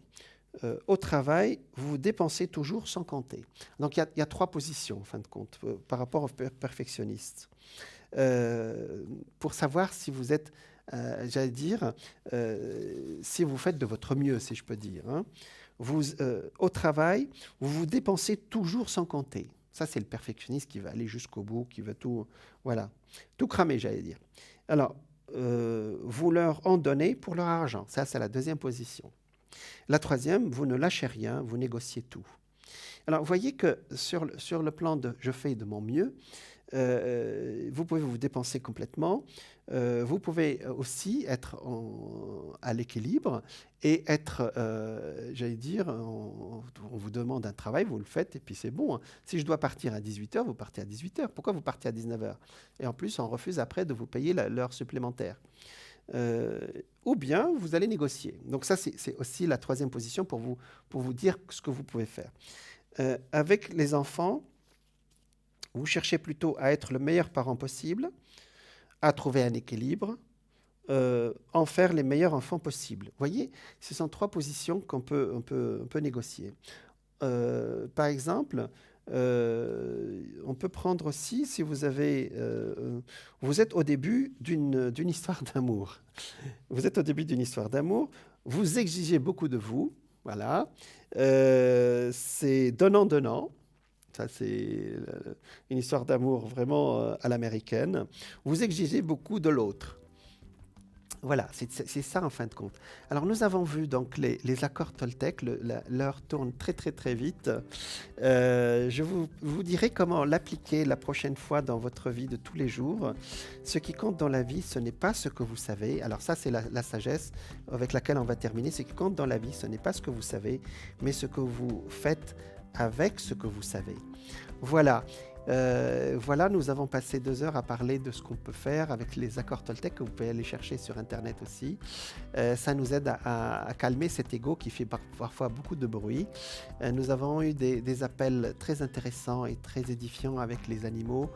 Au travail, vous vous dépensez toujours sans compter. Donc il y a 3 positions, en fin de compte, par rapport aux perfectionnistes. Pour savoir si vous êtes, j'allais dire, si vous faites de votre mieux, si je peux dire. Hein. Au travail, vous vous dépensez toujours sans compter. Ça, c'est le perfectionniste qui va aller jusqu'au bout, qui veut tout, voilà, tout cramer, j'allais dire. Alors, vous leur en donnez pour leur argent. Ça, c'est la deuxième position. La troisième, vous ne lâchez rien, vous négociez tout. Alors, vous voyez que sur le plan de « je fais de mon mieux », Vous pouvez vous dépenser complètement. Vous pouvez aussi être à l'équilibre et être, j'allais dire, on vous demande un travail, vous le faites et puis c'est bon, hein. Si je dois partir à 18h, vous partez à 18h. Pourquoi vous partez à 19h? Et en plus, on refuse après de vous payer l'heure supplémentaire. Ou bien vous allez négocier. Donc ça, c'est aussi la troisième position pour vous dire ce que vous pouvez faire. Avec les enfants, vous cherchez plutôt à être le meilleur parent possible, à trouver un équilibre, en faire les meilleurs enfants possibles. Vous voyez, ce sont trois positions qu'on peut négocier. Par exemple, on peut prendre aussi, si vous avez, vous êtes au début d'une histoire d'amour. Vous êtes au début d'une histoire d'amour, vous exigez beaucoup de vous, voilà. C'est donnant-donnant. Ça, c'est une histoire d'amour vraiment à l'américaine. Vous exigez beaucoup de l'autre. Voilà, c'est ça en fin de compte. Alors nous avons vu donc les accords Toltec, l'heure tourne très très très vite. Je vous dirai comment l'appliquer la prochaine fois dans votre vie de tous les jours. Ce qui compte dans la vie, ce n'est pas ce que vous savez. Alors ça, c'est la sagesse avec laquelle on va terminer. Ce qui compte dans la vie, ce n'est pas ce que vous savez, mais ce que vous faites avec ce que vous savez. Voilà. Voilà, nous avons passé 2 heures à parler de ce qu'on peut faire avec les accords Toltec que vous pouvez aller chercher sur Internet aussi. Ça nous aide à calmer cet ego qui fait parfois beaucoup de bruit. Nous avons eu des appels très intéressants et très édifiants avec les animaux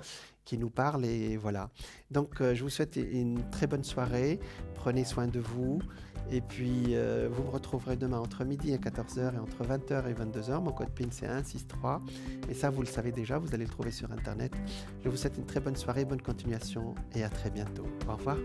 qui nous parlent et voilà. Donc, je vous souhaite une très bonne soirée. Prenez soin de vous. Et puis, vous me retrouverez demain entre midi et 14h et entre 20h et 22h. Mon code PIN, c'est 163. Et ça, vous le savez déjà, vous allez le trouver sur Internet. Je vous souhaite une très bonne soirée, bonne continuation et à très bientôt. Au revoir.